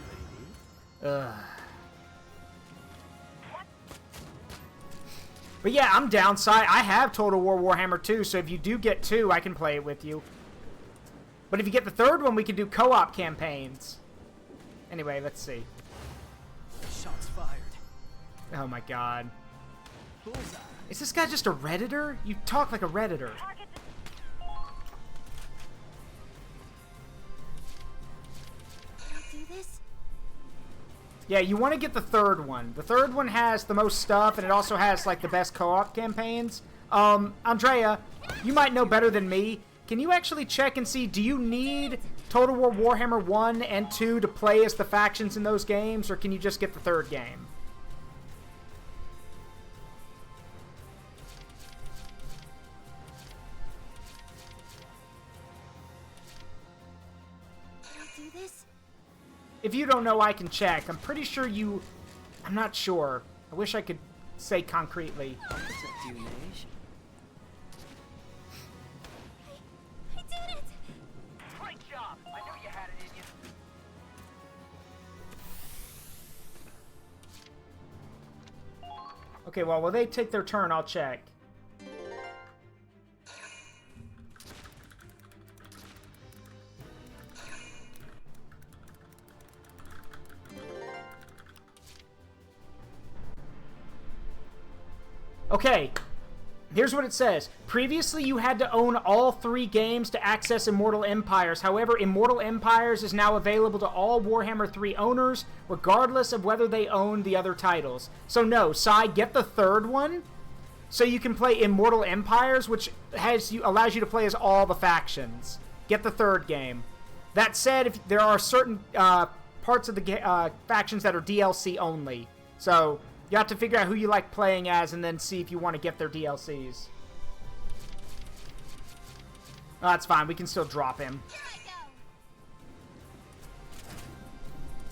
lady. Ugh. But yeah, I'm downside. I have Total War Warhammer 2, so if you do get 2, I can play it with you. But if you get the third one, we can do co-op campaigns. Anyway, let's see. Shots fired. Oh my god. Bullseye. Is this guy just a Redditor? You talk like a Redditor. Target the Can I do this? Yeah, you want to get the third one. The third one has the most stuff, and it also has, like, the best co-op campaigns. Andrea, you might know better than me. can you actually check and see, do you need Total War Warhammer 1 and 2 to play as the factions in those games, or can you just get the third game? Can I do this? If you don't know, I can check. I'm pretty sure you... I'm not sure. I wish I could say concretely. It's up to you, Mage. I did it! Great job! I knew you had it in you. Okay, well, while they take their turn, I'll check. Okay, here's what it says. Previously, you had to own all 3 games to access Immortal Empires. However, Immortal Empires is now available to all Warhammer 3 owners, regardless of whether they own the other titles. So no, Sai, get the third one, so you can play Immortal Empires, which allows you to play as all the factions. Get the third game. That said, if there are certain parts of the factions that are DLC only. So... you have to figure out who you like playing as and then see if you want to get their DLCs. Oh, that's fine. We can still drop him.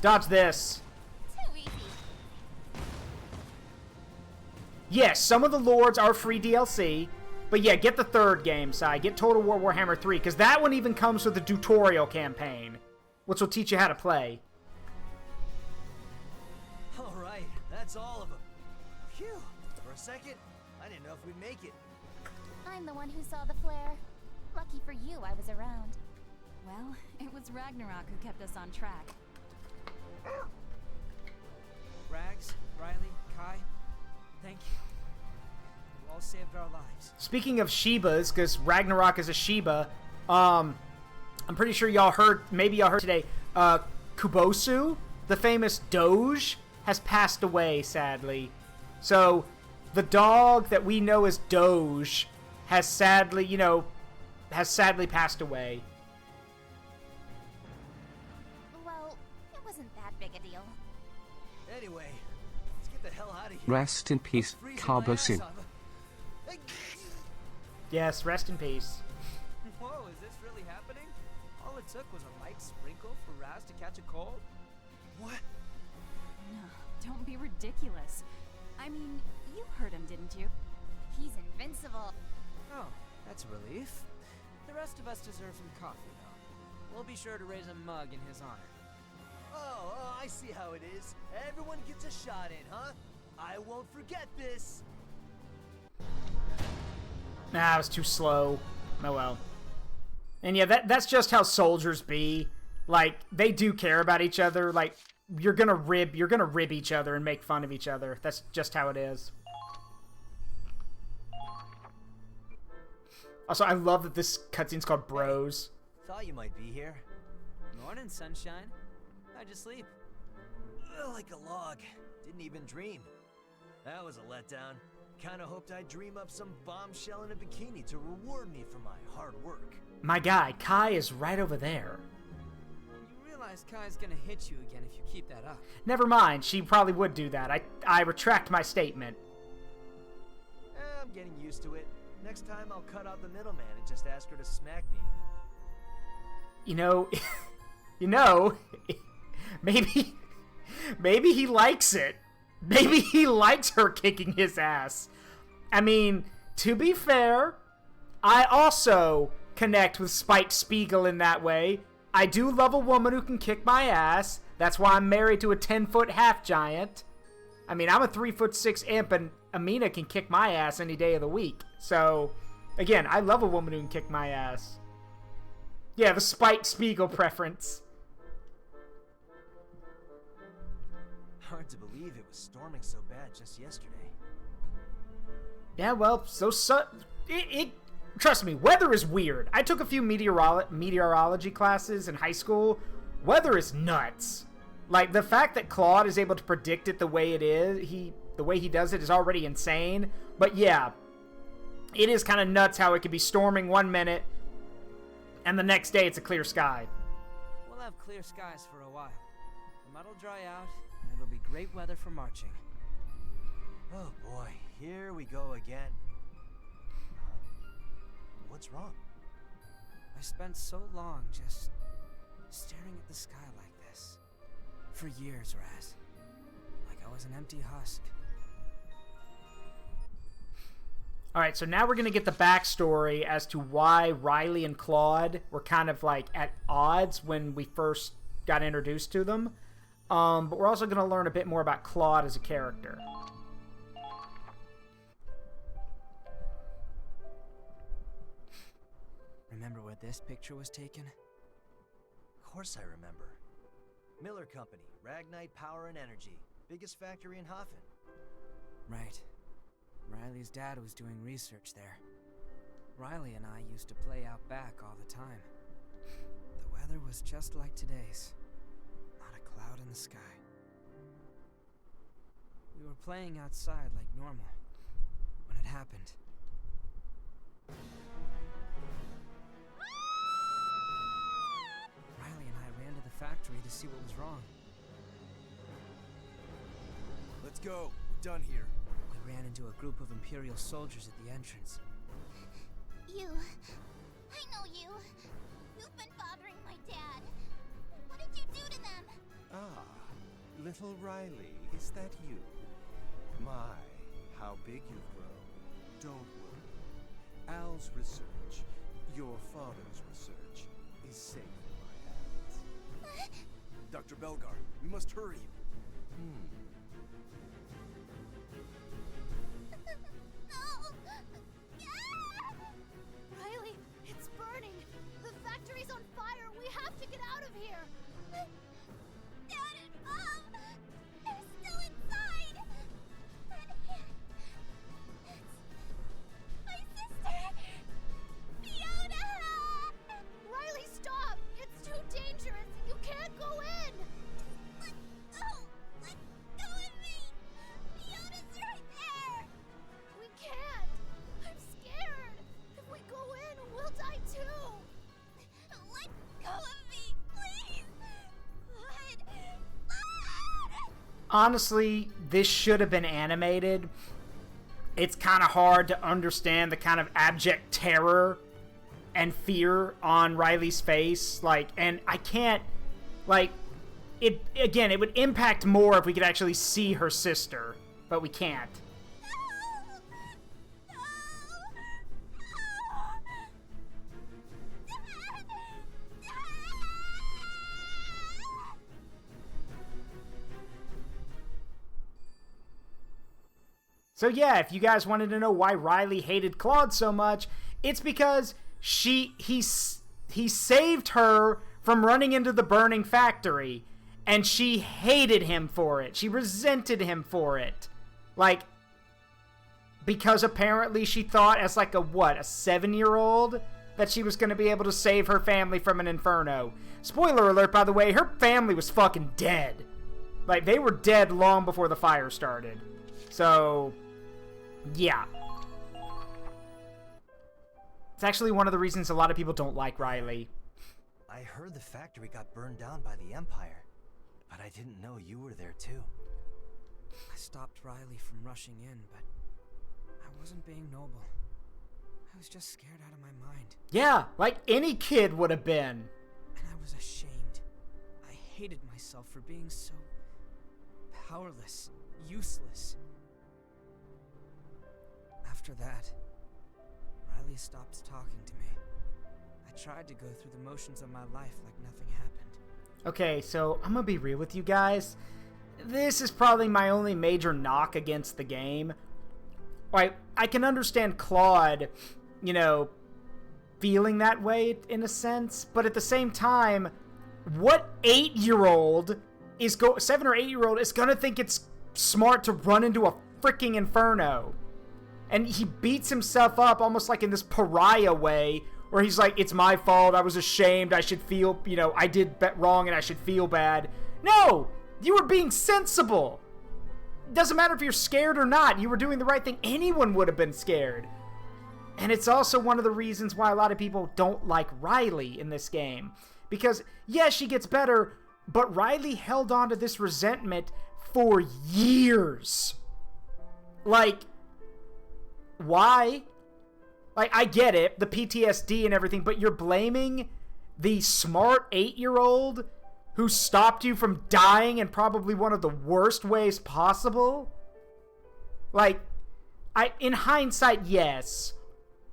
Dodge this. Too easy. Yes, some of the lords are free DLC. But yeah, get the third game, Sai. Get Total War Warhammer 3. Because that one even comes with a tutorial campaign. Which will teach you how to play. Alright, that's all of them. Phew! For a second, I didn't know if we'd make it. I'm the one who saw the flare. Lucky for you, I was around. Well, it was Ragnarok who kept us on track. Rags, Riley, Kai, thank you. You all saved our lives. Speaking of Shibas, because Ragnarok is a Shiba, I'm pretty sure y'all heard, maybe y'all heard today, Kubosu, the famous Doge, has passed away, sadly. So, the dog that we know as Doge has sadly, passed away. Well, it wasn't that big a deal. Anyway, let's get the hell out of here. Rest in peace, Carbosin. Yes, rest in peace. Whoa, is this really happening? All it took was a light sprinkle for Raz to catch a cold? What? No, don't be ridiculous. I mean, you heard him, didn't you? He's invincible. Oh, that's a relief. The rest of us deserve some coffee, though. We'll be sure to raise a mug in his honor. Oh, I see how it is. Everyone gets a shot in, huh? I won't forget this. Nah, it was too slow. Oh well. And yeah, that's just how soldiers be. Like, they do care about each other. Like, you're gonna rib each other and make fun of each other. That's just how it is. Also, I love that this cutscene's called Bros. Thought you might be here. Morning, sunshine. How'd you sleep? Like a log. Didn't even dream. That was a letdown. Kinda hoped I'd dream up some bombshell in a bikini to reward me for my hard work. My guy, Kai is right over there. You realize Kai's gonna hit you again if you keep that up. Never mind, she probably would do that. I retract my statement. I'm getting used to it. Next time I'll cut out the middleman and just ask her to smack me. Maybe he likes it. Maybe he likes her kicking his ass. I mean, to be fair, I also connect with Spike Spiegel in that way. I do love a woman who can kick my ass. That's why I'm married to a 10-foot half giant. I mean, I'm a 3'6" imp, and Amina can kick my ass any day of the week. So, again, I love a woman who can kick my ass. Yeah, the Spike Spiegel preference. Hard to believe it was storming so bad just yesterday. Yeah, well, trust me, weather is weird. I took a few meteorology classes in high school. Weather is nuts. Like, the fact that Claude is able to predict it the way it is, the way he does it is already insane. But yeah, it is kind of nuts how it could be storming one minute, and the next day it's a clear sky. We'll have clear skies for a while. The mud'll dry out, and it'll be great weather for marching. Oh boy, here we go again. What's wrong? I spent so long just staring at the sky like this. For years, Raz. Like I was an empty husk. Alright, so now we're going to get the backstory as to why Riley and Claude were kind of like at odds when we first got introduced to them. But we're also going to learn a bit more about Claude as a character. Remember where this picture was taken? Of course I remember. Miller Company, Ragnite Power and Energy. Biggest factory in Hafen. Right. Riley's dad was doing research there. Riley and I used to play out back all the time. The weather was just like today's. Not a cloud in the sky. We were playing outside like normal when it happened. Riley and I ran to the factory to see what was wrong. Let's go. We're done here. We ran into a group of Imperial soldiers at the entrance. You. I know you. You've been bothering my dad. What did you do to them? Ah, little Riley, is that you? My, how big you've grown. Don't worry. Al's research, your father's research, is safe in my hands. Dr. Belgar, we must hurry. Riley, it's burning. The factory's on fire. We have to get out of here. Dad and Mom! They're still inside! It's my sister! Fiona! Riley, stop! It's too dangerous. You can't go in. Let go! Let go of me! Fiona's right there! We can't. I'm scared. If we go in, we'll die too. Let go of me, please! Blood! Honestly, this should have been animated. It's kind of hard to understand the kind of abject terror and fear on Riley's face. Like, and I can't, like, it would impact more if we could actually see her sister, but we can't. So yeah, if you guys wanted to know why Riley hated Claude so much, it's because he saved her from running into the burning factory, and she hated him for it. She resented him for it. Like, because apparently she thought as like a 7-year-old that she was going to be able to save her family from an inferno. Spoiler alert, by the way, her family was fucking dead. Like, they were dead long before the fire started. So, yeah. It's actually one of the reasons a lot of people don't like Riley. I heard the factory got burned down by the Empire, but I didn't know you were there too. I stopped Riley from rushing in, but I wasn't being noble. I was just scared out of my mind. Yeah, like any kid would have been. And I was ashamed. I hated myself for being so powerless, useless. After that, Riley stopped talking to me. I tried to go through the motions of my life like nothing happened. Okay, so I'm gonna be real with you guys. This is probably my only major knock against the game. Right, I can understand Claude, you know, feeling that way in a sense, but at the same time, what 7 or 8-year-old is gonna think it's smart to run into a freaking inferno? And he beats himself up almost like in this pariah way, where he's like, it's my fault, I was ashamed, I should feel, you know, I did wrong and I should feel bad. No! You were being sensible! It doesn't matter if you're scared or not, you were doing the right thing. Anyone would have been scared. And it's also one of the reasons why a lot of people don't like Riley in this game. Because, yeah, she gets better, but Riley held on to this resentment for years. Like, why? Like, I get it, the PTSD and everything, but you're blaming the smart 8-year-old who stopped you from dying in probably one of the worst ways possible? Like, in hindsight, yes.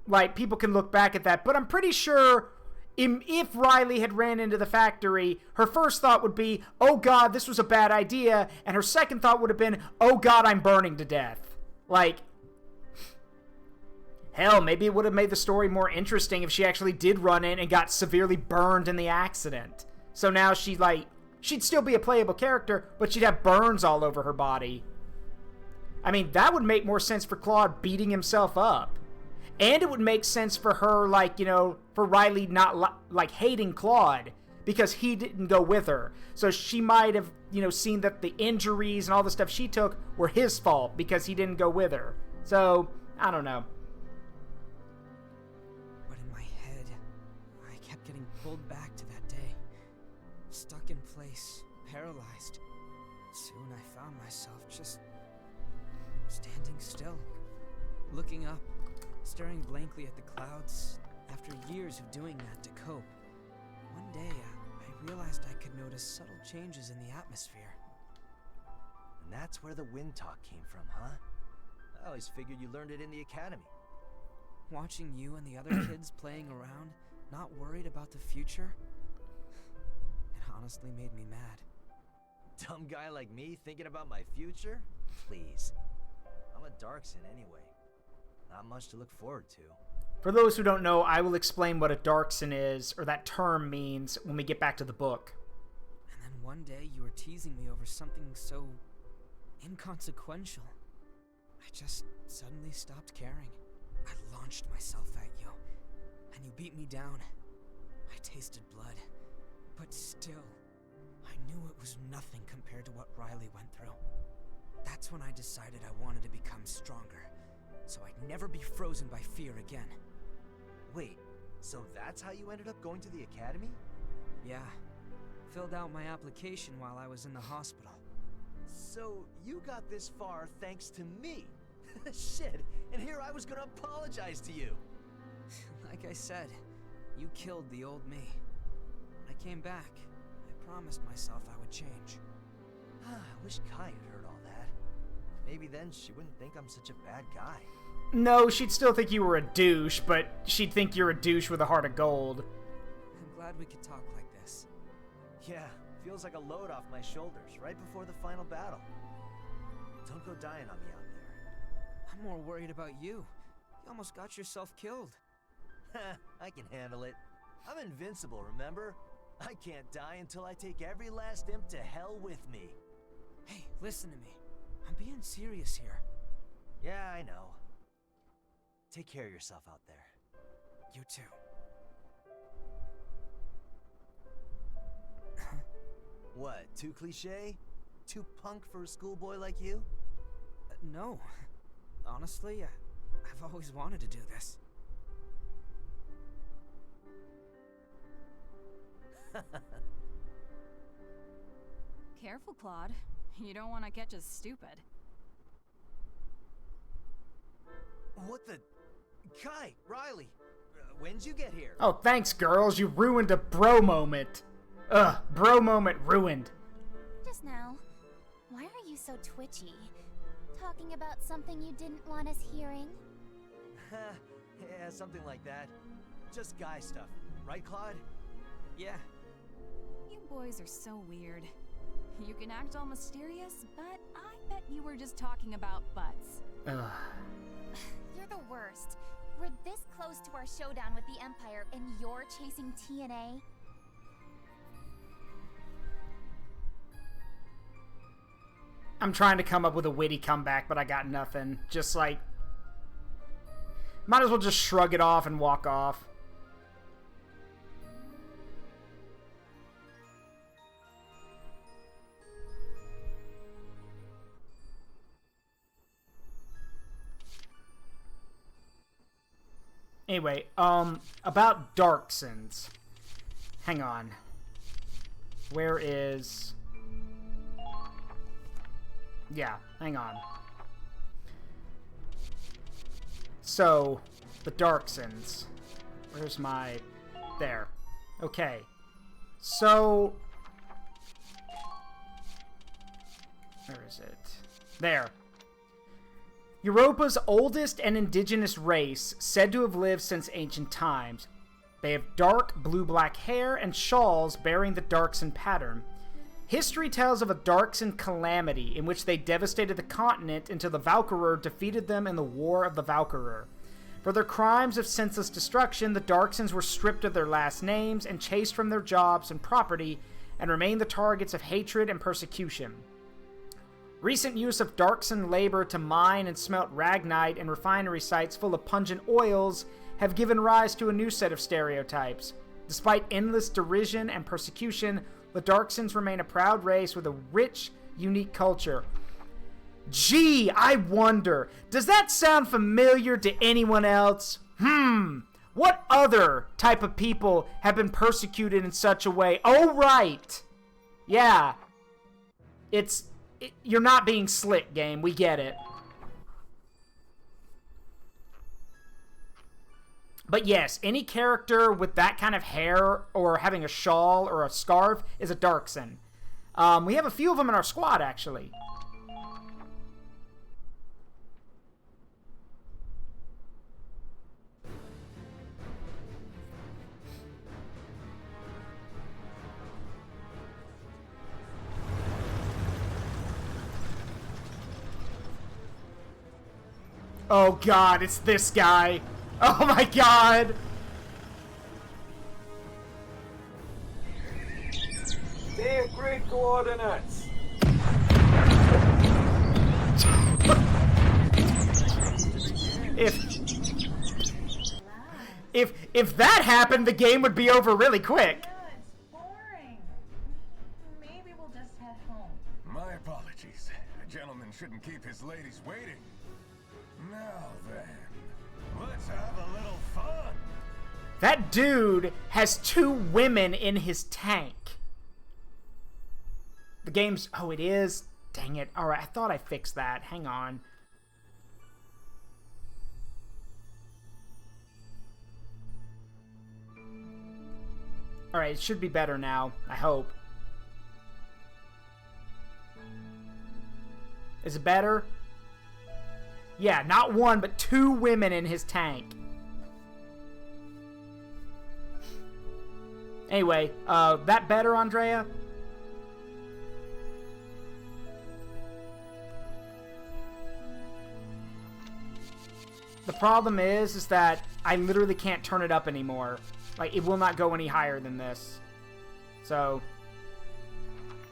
Like, people can look back at that, but I'm pretty sure if Riley had ran into the factory, her first thought would be, oh god, this was a bad idea, and her second thought would have been, oh god, I'm burning to death. Like, hell, maybe it would have made the story more interesting if she actually did run in and got severely burned in the accident. So now she'd still be a playable character, but she'd have burns all over her body. I mean, that would make more sense for Claude beating himself up. And it would make sense for her, like, you know, for Riley not, like, hating Claude because he didn't go with her. So she might have, you know, seen that the injuries and all the stuff she took were his fault because he didn't go with her. So, I don't know. But in my head, I kept getting pulled back to that day. Stuck in place, paralyzed. Soon I found myself just standing still, looking up, staring blankly at the clouds after years of doing that to cope. One day, I realized I could notice subtle changes in the atmosphere. And that's where the wind talk came from, huh? I always figured you learned it in the academy. Watching you and the other kids playing around, not worried about the future, it honestly made me mad. Dumb guy like me thinking about my future? Please. I'm a Darkson anyway. Not much to look forward to. For those who don't know, I will explain what a Darkson is, or that term means, when we get back to the book. And then one day you were teasing me over something so inconsequential. I just suddenly stopped caring. I launched myself at you, and you beat me down. I tasted blood, but still, I knew it was nothing compared to what Riley went through. That's when I decided I wanted to become stronger, so I'd never be frozen by fear again. Wait, so that's how you ended up going to the academy? Yeah. Filled out my application while I was in the hospital. So you got this far thanks to me? Shit, and here I was gonna apologize to you. Like I said, you killed the old me. When I came back, I promised myself I would change. I wish Kai had heard all that. Maybe then she wouldn't think I'm such a bad guy. No, she'd still think you were a douche, but she'd think you're a douche with a heart of gold. I'm glad we could talk like this. Yeah, feels like a load off my shoulders right before the final battle. Don't go dying on me out there. I'm more worried about you. You almost got yourself killed. I can handle it. I'm invincible, remember? I can't die until I take every last imp to hell with me. Hey, listen to me. I'm being serious here. Yeah, I know. Take care of yourself out there. You too. What, too cliche? Too punk for a schoolboy like you? No. Honestly, I've always wanted to do this. Careful, Claude. You don't want to catch us stupid. What the... Kai, Riley, when'd you get here? Oh, thanks, girls. You ruined a bro moment. Ugh, bro moment ruined. Just now. Why are you so twitchy? Talking about something you didn't want us hearing? Yeah, something like that. Just guy stuff. Right, Claude? Yeah. You boys are so weird. You can act all mysterious, but I bet you were just talking about butts. Ugh. You're the worst. We're this close to our showdown with the Empire, and you're chasing TNA? I'm trying to come up with a witty comeback, but I got nothing. Just like... Might as well just shrug it off and walk off. Anyway, about Darksons. Hang on. Where is... Yeah, hang on. So, the Darksons. Where's my... There. Okay. So... Where is it? There. Europa's oldest and indigenous race, said to have lived since ancient times. They have dark blue-black hair and shawls bearing the Darkson pattern. History tells of a Darkson calamity in which they devastated the continent until the Valkyria defeated them in the War of the Valkyria. For their crimes of senseless destruction, the Darksons were stripped of their last names and chased from their jobs and property and remained the targets of hatred and persecution. Recent use of Darkson labor to mine and smelt ragnite in refinery sites full of pungent oils have given rise to a new set of stereotypes. Despite endless derision and persecution, the Darksons remain a proud race with a rich, unique culture. Gee, I wonder, does that sound familiar to anyone else? What other type of people have been persecuted in such a way? Oh, right. Yeah. You're not being slick, game. We get it. But yes, any character with that kind of hair or having a shawl or a scarf is a Darkson. We have a few of them in our squad, actually. Oh god, it's this guy. Oh my god. They're great coordinates. If that happened, the game would be over really quick. No, it's boring. Maybe we'll just head home. My apologies. A gentleman shouldn't keep his ladies waiting. Now then, let's have a little fun. That dude has 2 women in his tank. The game's... Oh, it is? Dang it. Alright, I thought I fixed that. Hang on. Alright, it should be better now. I hope. Is it better? Yeah, not 1, but 2 women in his tank. Anyway, that better, Andrea? The problem is that I literally can't turn it up anymore. Like, it will not go any higher than this. So,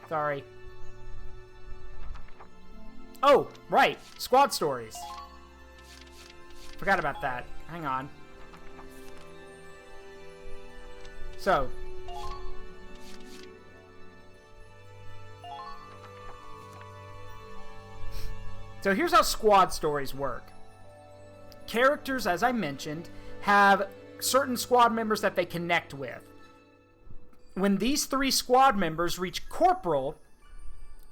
sorry. Oh, right. Squad stories. Forgot about that. Hang on. So. So here's how squad stories work. Characters, as I mentioned, have certain squad members that they connect with. When these 3 squad members reach corporal,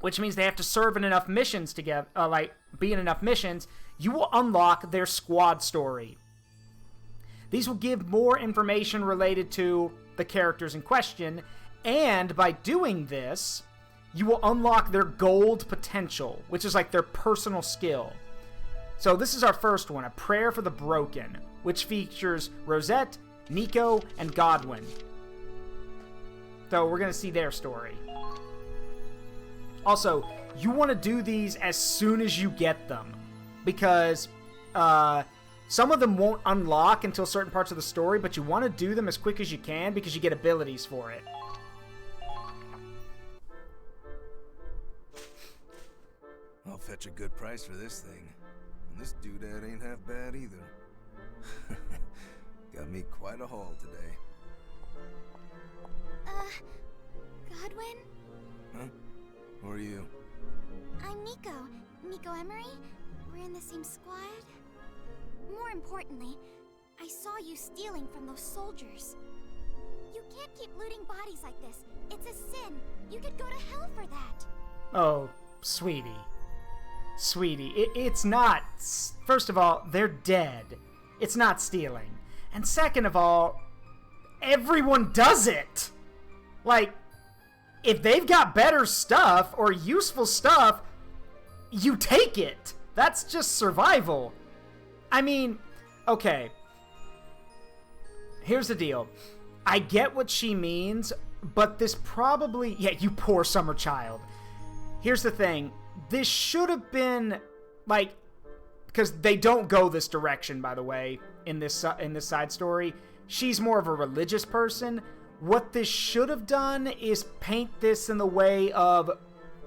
which means they have to serve in enough missions together, be in enough missions, you will unlock their squad story. These will give more information related to the characters in question, and by doing this, you will unlock their gold potential, which is like their personal skill. So this is our first one, A Prayer for the Broken, which features Rosette, Nico, and Godwin. So we're going to see their story. Also, you want to do these as soon as you get them, because some of them won't unlock until certain parts of the story, but you want to do them as quick as you can because you get abilities for it. I'll fetch a good price for this thing. And this doodad ain't half bad either. Got me quite a haul today. Godwin? Huh? Who are you? I'm Nico. Nico Emery. We're in the same squad. More importantly, I I saw you stealing from those soldiers. You can't keep looting bodies like this. It's a sin. You could go to hell for that. Oh, sweetie. Sweetie, it's not... First of all, they're dead. It's not stealing. And second of all, everyone does it! Like, if they've got better stuff or useful stuff, you take it. That's just survival. I mean, okay. Here's the deal. I get what she means, but this probably... Yeah, you poor summer child. Here's the thing. This should have been, like... Because they don't go this direction, by the way, in this side story. She's more of a religious person. What this should have done is paint this in the way of,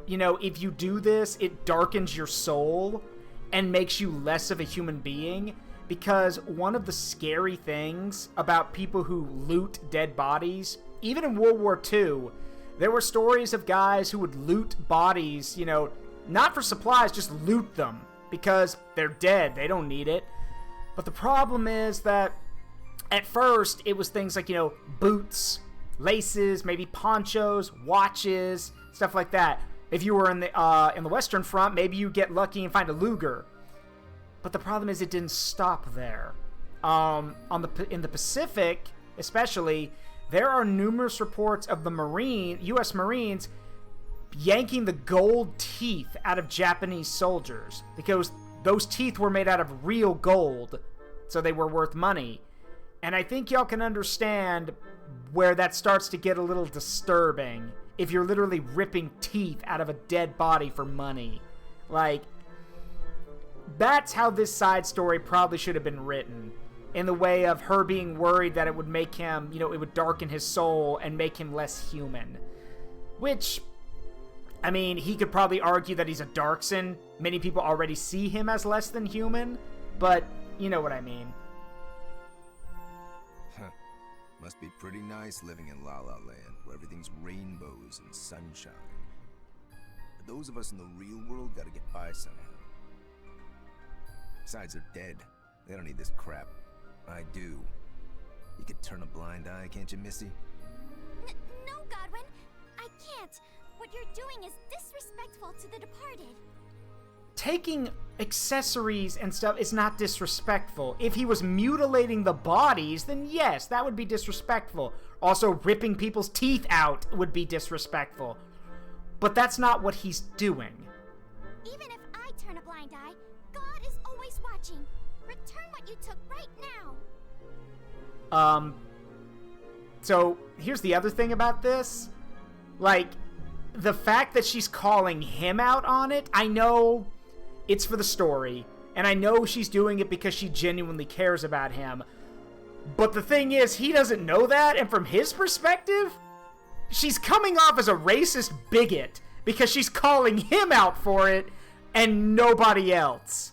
you know, if you do this, it darkens your soul and makes you less of a human being. Because one of the scary things about people who loot dead bodies, even in World War II, there were stories of guys who would loot bodies, you know, not for supplies, just loot them. Because they're dead, they don't need it. But the problem is that at first it was things like, you know, boots, laces, maybe ponchos, watches, stuff like that. If you were in the Western Front, maybe you get lucky and find a Luger. But the problem is it didn't stop there. In the Pacific, especially, there are numerous reports of the U.S. Marines yanking the gold teeth out of Japanese soldiers because those teeth were made out of real gold, so they were worth money. And I think y'all can understand where that starts to get a little disturbing if you're literally ripping teeth out of a dead body for money. Like, that's how this side story probably should have been written, in the way of her being worried that it would make him, you know, it would darken his soul and make him less human. Which, I mean, he could probably argue that he's a Darkson. Many people already see him as less than human, but you know what I mean. Huh. Must be pretty nice living in La La Land, where everything's rainbows and sunshine. But those of us in the real world gotta get by somehow. Besides, they're dead. They don't need this crap. I do. You could turn a blind eye, can't you, Missy? No, Godwin. I can't. What you're doing is disrespectful to the departed. Taking accessories and stuff is not disrespectful. If he was mutilating the bodies, then yes, that would be disrespectful. Also, ripping people's teeth out would be disrespectful. But that's not what he's doing. Even if I turn a blind eye, God is always watching. Return what you took right now. So, here's the other thing about this. Like, the fact that she's calling him out on it, I know it's for the story, and I know she's doing it because she genuinely cares about him. But the thing is, he doesn't know that, and from his perspective, she's coming off as a racist bigot because she's calling him out for it and nobody else.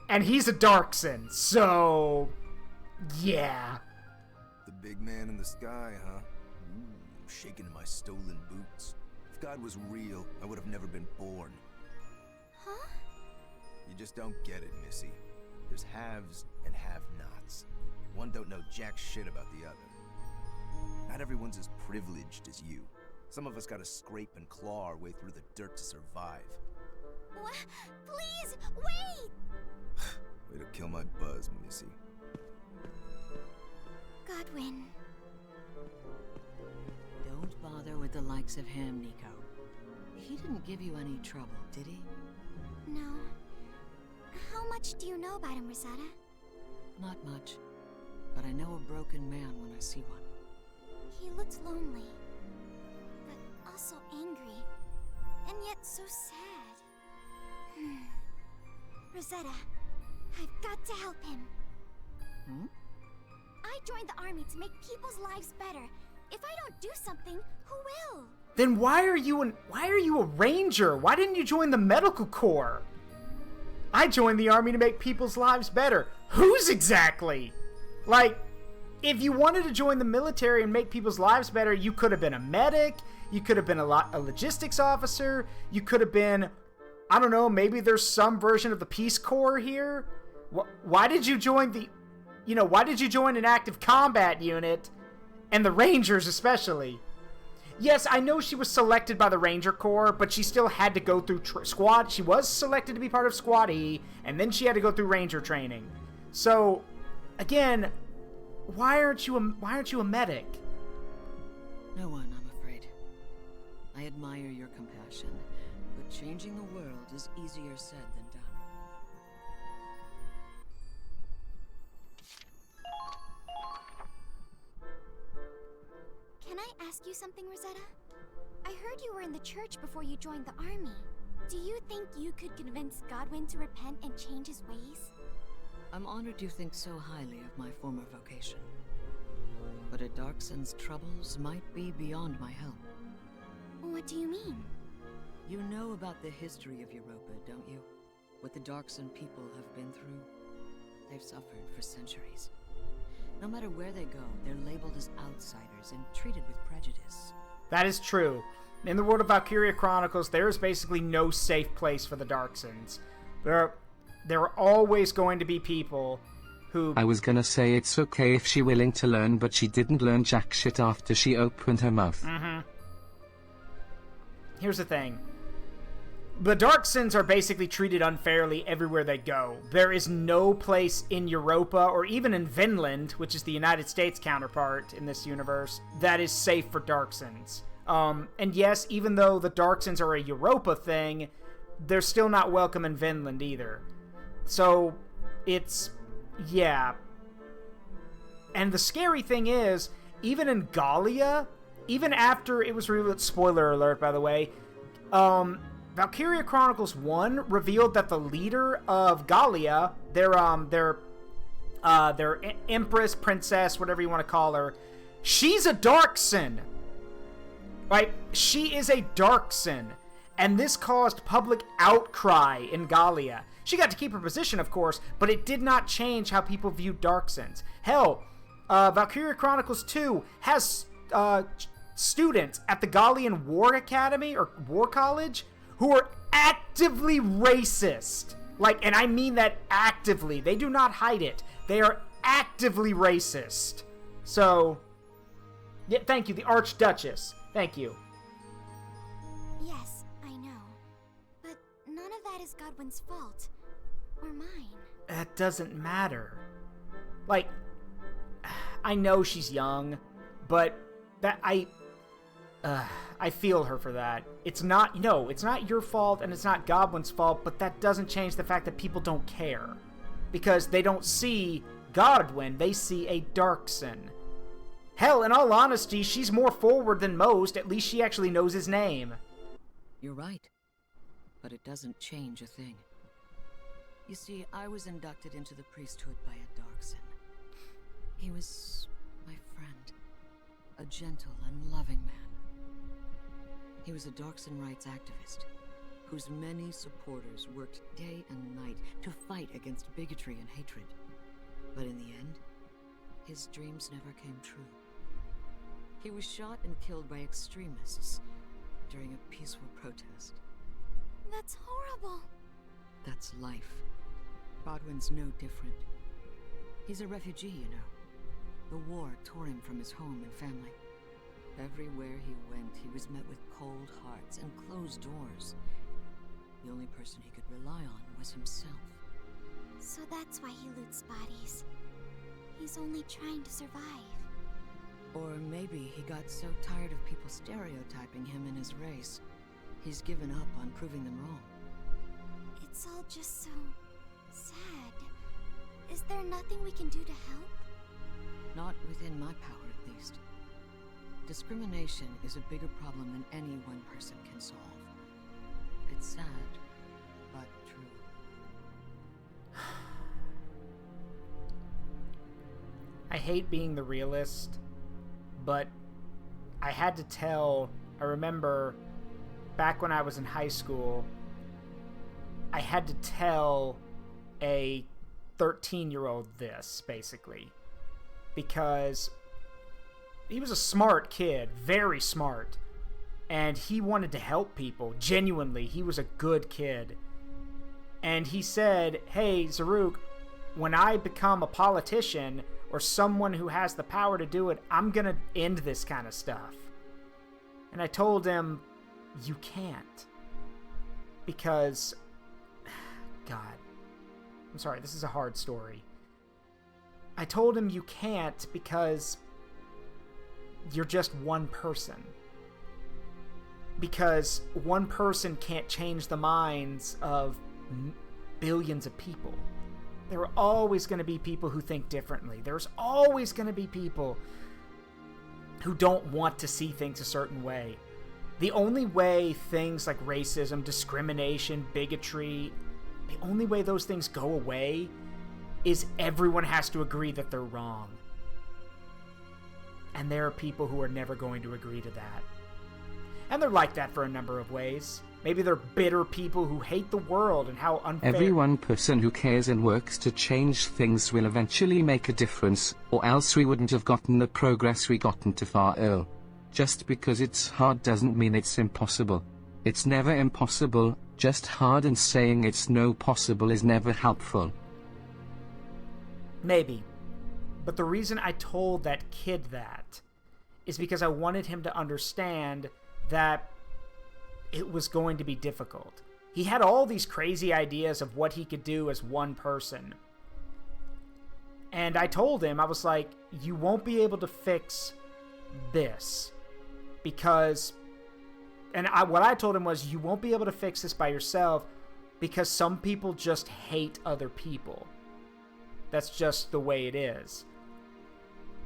And he's a Darkson, so yeah. The big man in the sky, huh? Ooh, I'm shaking in my stolen boots. If God was real, I would have never been born. Huh? You just don't get it, Missy. There's haves and have-nots. One don't know jack shit about the other. Not everyone's as privileged as you. Some of us gotta scrape and claw our way through the dirt to survive. What? Please, wait! Way to kill my buzz, Missy. Godwin. Don't bother with the likes of him, Nico. He didn't give you any trouble, did he? No. How much do you know about him, Rosetta? Not much. But I know a broken man when I see one. He looks lonely. But also angry. And yet so sad. Rosetta, I've got to help him. Hmm? I joined the army to make people's lives better. If I don't do something, who will? Then why are you a ranger? Why didn't you join the medical corps? I joined the army to make people's lives better. Whose exactly? Like, if you wanted to join the military and make people's lives better, you could have been a medic, you could have been a logistics officer, you could have been, I don't know, maybe there's some version of the Peace Corps here. Why did you join the... you know, why did you join an active combat unit? And the Rangers especially. Yes, I know she was selected by the Ranger Corps, but she still had to go through squad. She was selected to be part of Squad E, and then she had to go through Ranger training. So, again, why aren't you a medic? No one, I'm afraid. I admire your compassion, but changing the world is easier said than done. Can I ask you something, Rosetta? I heard you were in the church before you joined the army. Do you think you could convince Godwin to repent and change his ways? I'm honored you think so highly of my former vocation. But a Darkson's troubles might be beyond my help. What do you mean? You know about the history of Europa, don't you? What the Darkson people have been through? They've suffered for centuries. No matter where they go, they're labeled as outsiders and treated with prejudice. That is true. In the world of Valkyria Chronicles, there is basically no safe place for the Darksons. There are always going to be people who... I was gonna say it's okay if she willing to learn, but she didn't learn jack shit after she opened her mouth. Mm-hmm. Here's the thing. The Darksons are basically treated unfairly everywhere they go. There is no place in Europa, or even in Vinland, which is the United States counterpart in this universe, that is safe for Darksons. And yes, even though the Darksons are a Europa thing, they're still not welcome in Vinland either. So, it's... yeah. And the scary thing is, even in Gallia, even after it was revealed... spoiler alert, by the way, Valkyria Chronicles 1 revealed that the leader of Gallia, their empress, princess, whatever you want to call her, she's a Darkson. Right? She is a Darkson. And this caused public outcry in Gallia. She got to keep her position, of course, but it did not change how people viewed Darksons. Hell, Valkyria Chronicles 2 has students at the Gallian War Academy, or War College, who are actively racist. Like, and I mean that actively. They do not hide it. They are actively racist. So, yeah, thank you, the Archduchess. Thank you. Yes, I know. But none of that is Godwin's fault. Or mine. That doesn't matter. Like, I know she's young, but that I feel her for that. It's not your fault and it's not Godwin's fault, but that doesn't change the fact that people don't care. Because they don't see Godwin, they see a Darkson. Hell, in all honesty, she's more forward than most. At least she actually knows his name. You're right. But it doesn't change a thing. You see, I was inducted into the priesthood by a Darkson. He was my friend. A gentle and loving man. He was a Darkson rights activist, whose many supporters worked day and night to fight against bigotry and hatred. But in the end, his dreams never came true. He was shot and killed by extremists during a peaceful protest. That's horrible. That's life. Godwin's no different. He's a refugee, you know. The war tore him from his home and family. Everywhere he went, he was met with cold hearts and closed doors. The only person he could rely on was himself. So that's why he loots bodies. He's only trying to survive. Or maybe he got so tired of people stereotyping him and his race, he's given up on proving them wrong. It's all just so sad. Is there nothing we can do to help? Not within my power, at least. Discrimination is a bigger problem than any one person can solve. It's sad, but true. I hate being the realist, but I had to tell... I remember back when I was in high school, I had to tell a 13-year-old this, basically. Because he was a smart kid, very smart. And he wanted to help people, genuinely. He was a good kid. And he said, hey, Zaruk, when I become a politician or someone who has the power to do it, I'm going to end this kind of stuff. And I told him, you can't. Because, God, I'm sorry, this is a hard story. I told him you can't because you're just one person. Because one person can't change the minds of billions of people. There are always going to be people who think differently. There's always going to be people who don't want to see things a certain way. The only way things like racism, discrimination, bigotry, the only way those things go away is everyone has to agree that they're wrong. And there are people who are never going to agree to that. And they're like that for a number of ways. Maybe they're bitter people who hate the world and how unfair... Every one person who cares and works to change things will eventually make a difference, or else we wouldn't have gotten the progress we gotten to far early. Just because it's hard doesn't mean it's impossible. It's never impossible, just hard, and saying it's no possible is never helpful. Maybe. But the reason I told that kid that is because I wanted him to understand that it was going to be difficult. He had all these crazy ideas of what he could do as one person. And I told him, I was like, you won't be able to fix this. Because, what I told him was, you won't be able to fix this by yourself because some people just hate other people. That's just the way it is.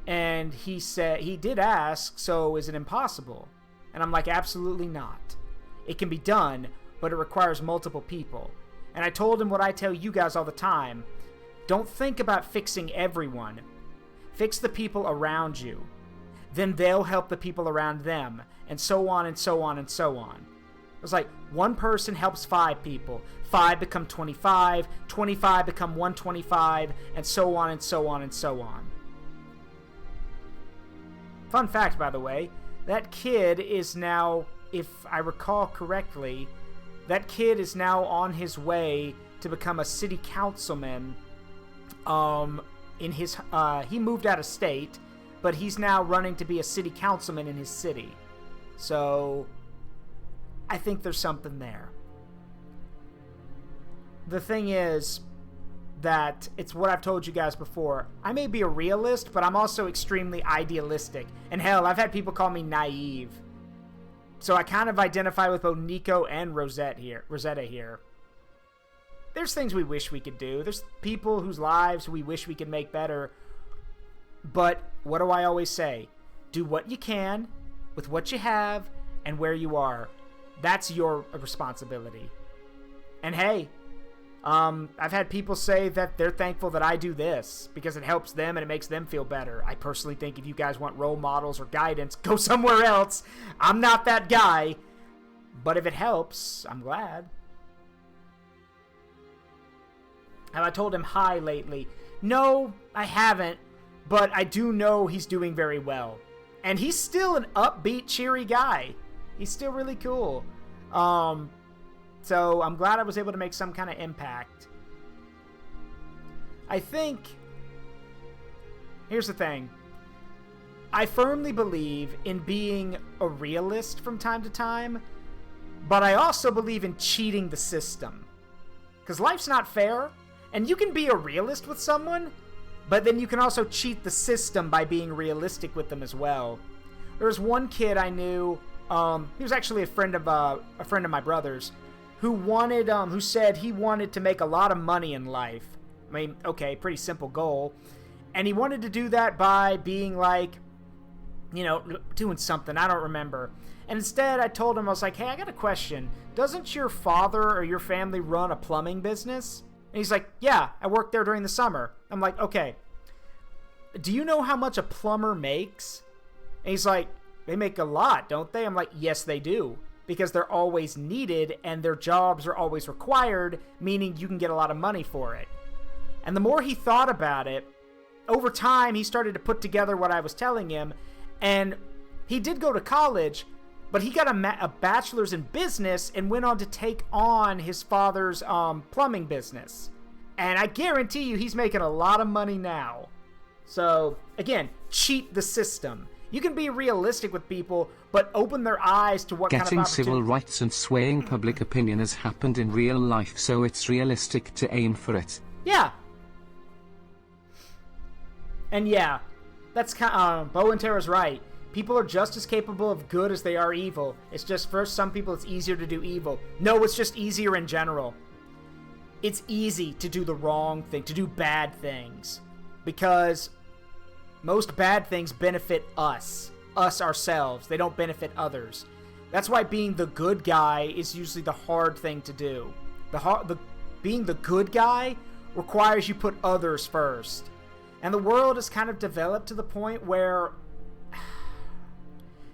And he said, he did ask, so is it impossible? And I'm like, absolutely not. It can be done, but it requires multiple people. And I told him what I tell you guys all the time. Don't think about fixing everyone. Fix the people around you. Then they'll help the people around them, and so on and so on and so on. It was like, one person helps 5 people. 5 become 25, 25 become 125, and so on and so on and so on. Fun fact, by the way, that kid is now, if I recall correctly, that kid is now on his way to become a city councilman. He moved out of state, but he's now running to be a city councilman in his city. So, I think there's something there. The thing is that it's what I've told you guys before. I may be a realist, but I'm also extremely idealistic. And hell, I've had people call me naive. So I kind of identify with both Nico and Rosetta here. There's things we wish we could do. There's people whose lives we wish we could make better. But what do I always say? Do what you can, with what you have, and where you are. That's your responsibility. And hey, I've had people say that they're thankful that I do this because it helps them and it makes them feel better. I personally think if you guys want role models or guidance, go somewhere else. I'm not that guy. But if it helps, I'm glad. Have I told him hi lately? No, I haven't. But I do know he's doing very well. And he's still an upbeat, cheery guy. He's still really cool. So I'm glad I was able to make some kind of impact. I think... Here's the thing. I firmly believe in being a realist from time to time. But I also believe in cheating the system. Because life's not fair. And you can be a realist with someone, but then you can also cheat the system by being realistic with them as well. There was one kid I knew, he was actually a friend of my brother's, who said he wanted to make a lot of money in life. I mean, okay, pretty simple goal. And he wanted to do that by being like, doing something, I don't remember. And instead I told him, I was like, hey, I got a question. Doesn't your father or your family run a plumbing business? And he's like, yeah, I work there during the summer. I'm like, okay, do you know how much a plumber makes? And he's like, they make a lot, don't they? I'm like, yes, they do. Because they're always needed and their jobs are always required, meaning you can get a lot of money for it. And the more he thought about it, over time, he started to put together what I was telling him. And he did go to college, but he got a bachelor's in business and went on to take on his father's plumbing business. And I guarantee you he's making a lot of money now. So, again, cheat the system. You can be realistic with people, but open their eyes to what kind of Getting opportunity... civil rights and swaying public opinion has happened in real life, so it's realistic to aim for it. Yeah. And yeah, that's kind of... Bo and Tara's right. People are just as capable of good as they are evil. It's just for some people it's easier to do evil. No, it's just easier in general. It's easy to do the wrong thing, to do bad things. Because most bad things benefit us ourselves. They don't benefit others. That's why being the good guy is usually the hard thing to do. Being the good guy requires you put others first. And the world has kind of developed to the point where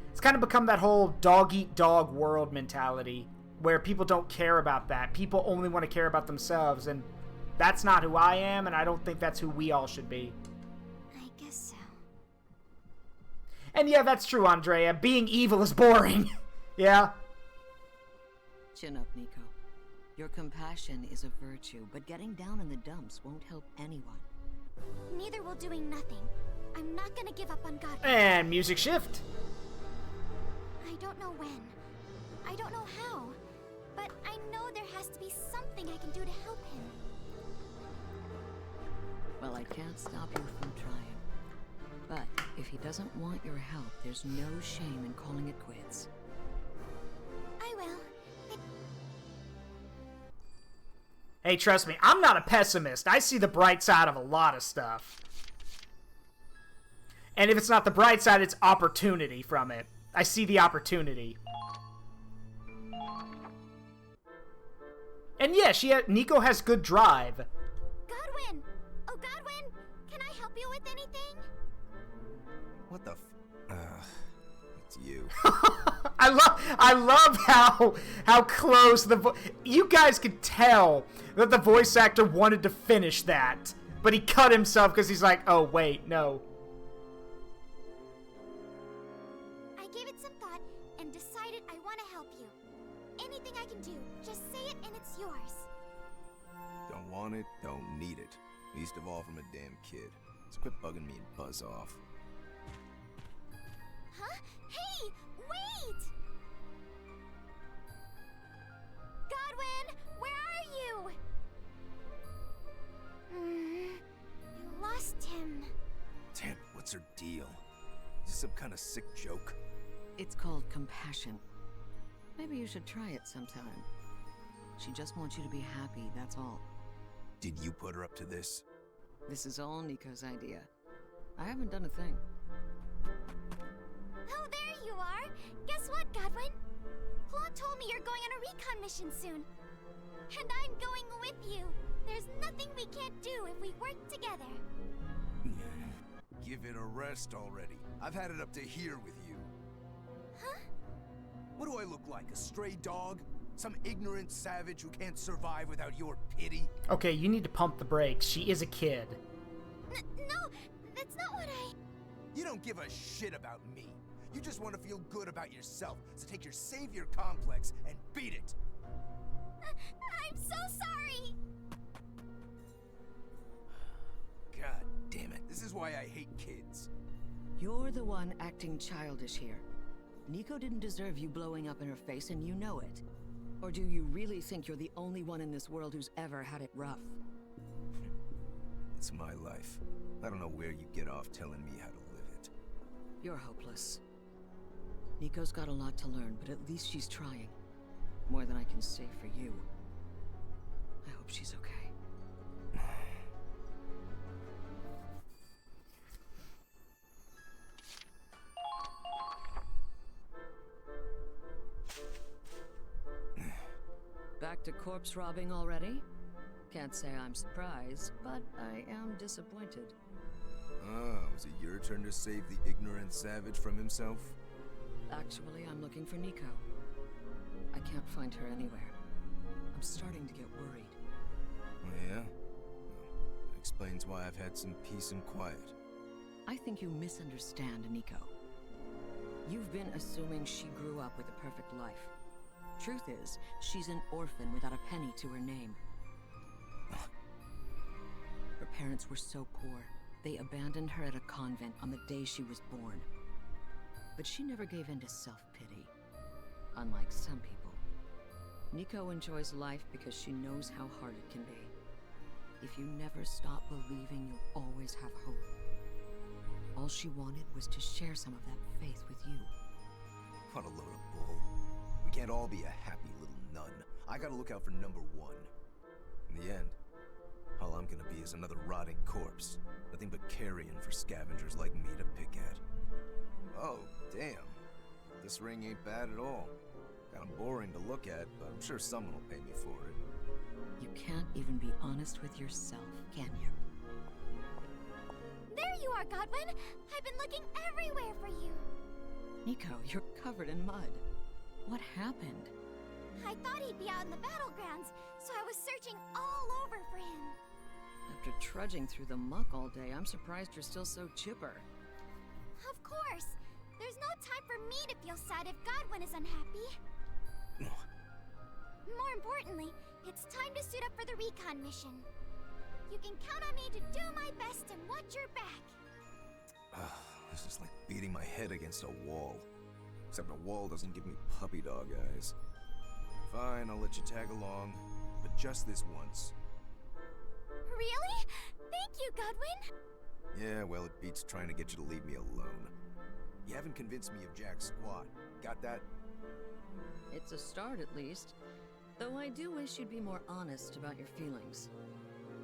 it's kind of become that whole dog-eat-dog world mentality where people don't care about that. People only want to care about themselves, and that's not who I am, and I don't think that's who we all should be. I guess so. And yeah, that's true, Andrea. Being evil is boring. Yeah? Chin up, Nico. Your compassion is a virtue, but getting down in the dumps won't help anyone. Neither will doing nothing. I'm not gonna give up on God. And music shift. I don't know when. I don't know how. But I know there has to be something I can do to help him. Well, I can't stop you from trying. But if he doesn't want your help, there's no shame in calling it quits. I will. Hey, trust me, I'm not a pessimist. I see the bright side of a lot of stuff. And if it's not the bright side, it's opportunity from it. I see the opportunity. And yeah, Nico has good drive. Godwin! Oh, Godwin! Can I help you with anything? What the it's you. I love how close you guys could tell that the voice actor wanted to finish that, but he cut himself because he's like, oh wait, no. I gave it some thought and decided I want to help you. Anything I can do, just say it and it's yours. Don't want it, don't need it. Least of all from a damn kid. So quit bugging me and buzz off. Huh? Hey! Wait! Godwin! Where are you? I lost him. Damn it, what's her deal? Is this some kind of sick joke? It's called compassion. Maybe you should try it sometime. She just wants you to be happy, that's all. Did you put her up to this? This is all Nico's idea. I haven't done a thing. Oh, there you are! Guess what, Godwin? Claude told me you're going on a recon mission soon. And I'm going with you. There's nothing we can't do if we work together. Give it a rest already. I've had it up to here with you. Huh? What do I look like, a stray dog? Some ignorant savage who can't survive without your pity? Okay, you need to pump the brakes. She is a kid. No, that's not what I... You don't give a shit about me. You just want to feel good about yourself, so take your savior complex and beat it. I'm so sorry! God damn it. This is why I hate kids. You're the one acting childish here. Nico didn't deserve you blowing up in her face, and you know it. Or do you really think you're the only one in this world who's ever had it rough? It's my life. I don't know where you get off telling me how to live it. You're hopeless. Nico's got a lot to learn, but at least she's trying. More than I can say for you. I hope she's okay. Back to corpse robbing already? Can't say I'm surprised, but I am disappointed. Ah, was it your turn to save the ignorant savage from himself? Actually, I'm looking for Nico. I can't find her anywhere. I'm starting to get worried. Oh, yeah? Well, that explains why I've had some peace and quiet. I think you misunderstand Nico. You've been assuming she grew up with a perfect life. Truth is, she's an orphan without a penny to her name. parents were so poor, they abandoned her at a convent on the day she was born. But she never gave in to self-pity, unlike some people. Nico enjoys life because she knows how hard it can be. If you never stop believing, you'll always have hope. All she wanted was to share some of that faith with you. What a load of bull. We can't all be a happy little nun. I gotta look out for number one. In the end, all I'm gonna be is another rotting corpse. Nothing but carrion for scavengers like me to pick at. Oh, damn. This ring ain't bad at all. Kinda boring to look at, but I'm sure someone will pay me for it. You can't even be honest with yourself, can you? There you are, Godwin! I've been looking everywhere for you! Nico, you're covered in mud. What happened? I thought he'd be out in the battlegrounds, so I was searching all over for him. After trudging through the muck all day, I'm surprised you're still so chipper. Of course! There's no time for me to feel sad if Godwin is unhappy. More importantly, it's time to suit up for the recon mission. You can count on me to do my best and watch your back. This is like beating my head against a wall. Except a wall doesn't give me puppy dog eyes. Fine, I'll let you tag along, but just this once. Really? Thank you, Godwin! Yeah, well, it beats trying to get you to leave me alone. You haven't convinced me of Jack's squad. Got that? It's a start, at least. Though I do wish you'd be more honest about your feelings.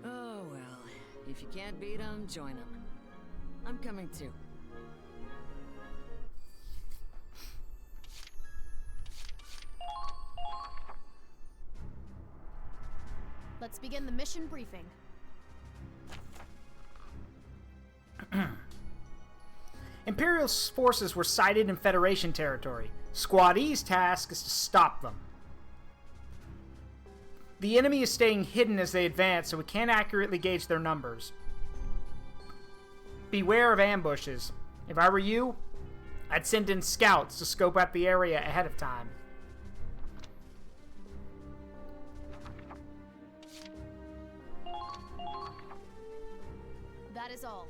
Oh, well. If you can't beat them, join them. I'm coming too. Let's begin the mission briefing. Imperial forces were sighted in Federation territory. Squad E's task is to stop them. The enemy is staying hidden as they advance, so we can't accurately gauge their numbers. Beware of ambushes. If I were you, I'd send in scouts to scope out the area ahead of time. That is all.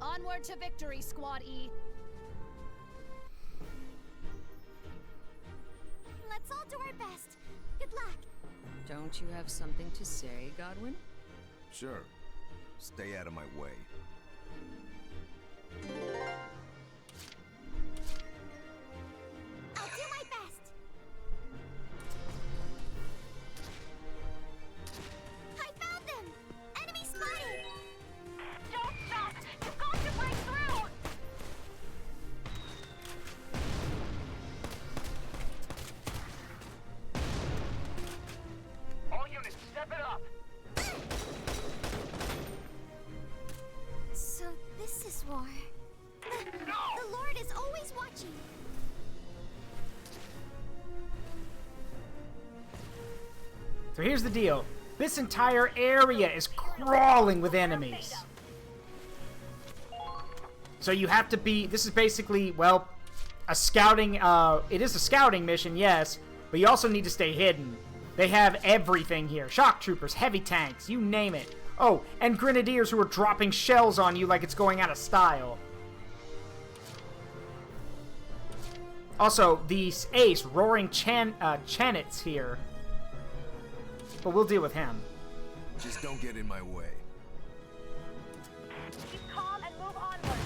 Onward to victory, Squad E. Let's all do our best. Good luck. Don't you have something to say, Godwin? Sure. Stay out of my way. I'll do my best. I found them! Enemy spotted! Don't stop! You've got to break through! All units, step it up! So this is war. The Lord is always watching. So here's the deal. This entire area is crawling with enemies. So you have to be... This is basically, well, a scouting... it is a scouting mission, yes, but you also need to stay hidden. They have everything here. Shock troopers, heavy tanks, you name it. Oh, and grenadiers who are dropping shells on you like it's going out of style. Also, the ace, Roaring Chanit's here. But we'll deal with him. Just don't get in my way. Keep calm and move onward.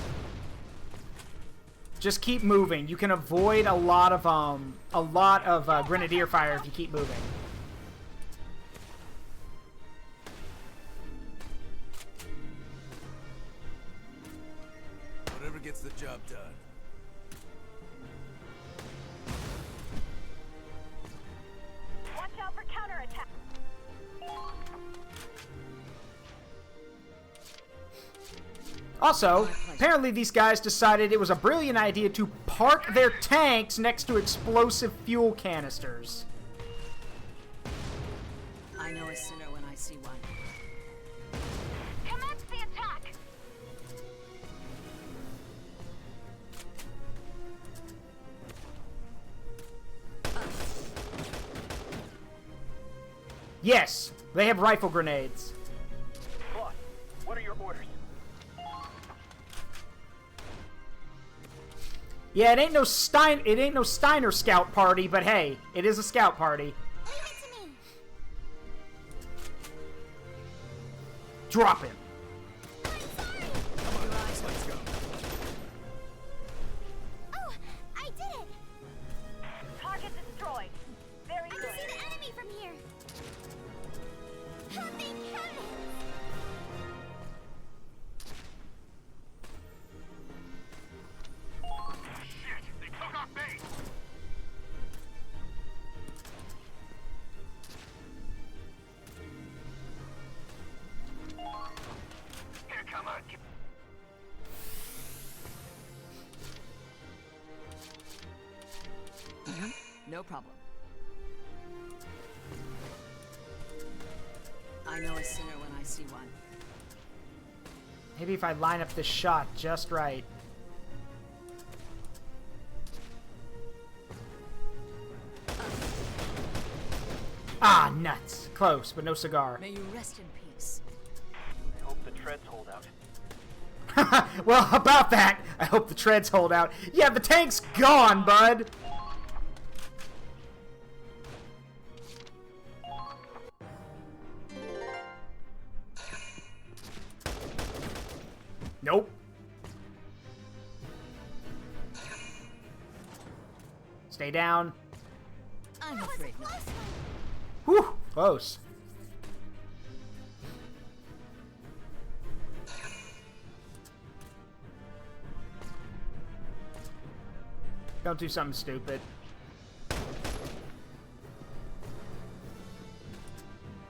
Just keep moving. You can avoid a lot of grenadier fire if you keep moving. Whatever gets the job done. Watch out for counterattack. Also, apparently these guys decided it was a brilliant idea to park their tanks next to explosive fuel canisters. I know a sinner when I see one. Commence the attack. Yes, they have rifle grenades. Claude, what are your orders? Yeah, it ain't no Steiner scout party, but hey, it is a scout party. Leave it to me. Drop him. Let's go. Oh, I did it. Target destroyed. Very I good. can see the enemy from here. Oh, thank heavens. Shit, they took our base! Here, come on. No problem. I know a sinner when I see one. Maybe if I line up this shot just right. Ah, nuts. Close, but no cigar. May you rest in peace. I hope the treads hold out. Well, about that, I hope the treads hold out. Yeah, the tank's gone, bud. Nope. Stay down. I'm afraid not. Whew, close. Don't do something stupid.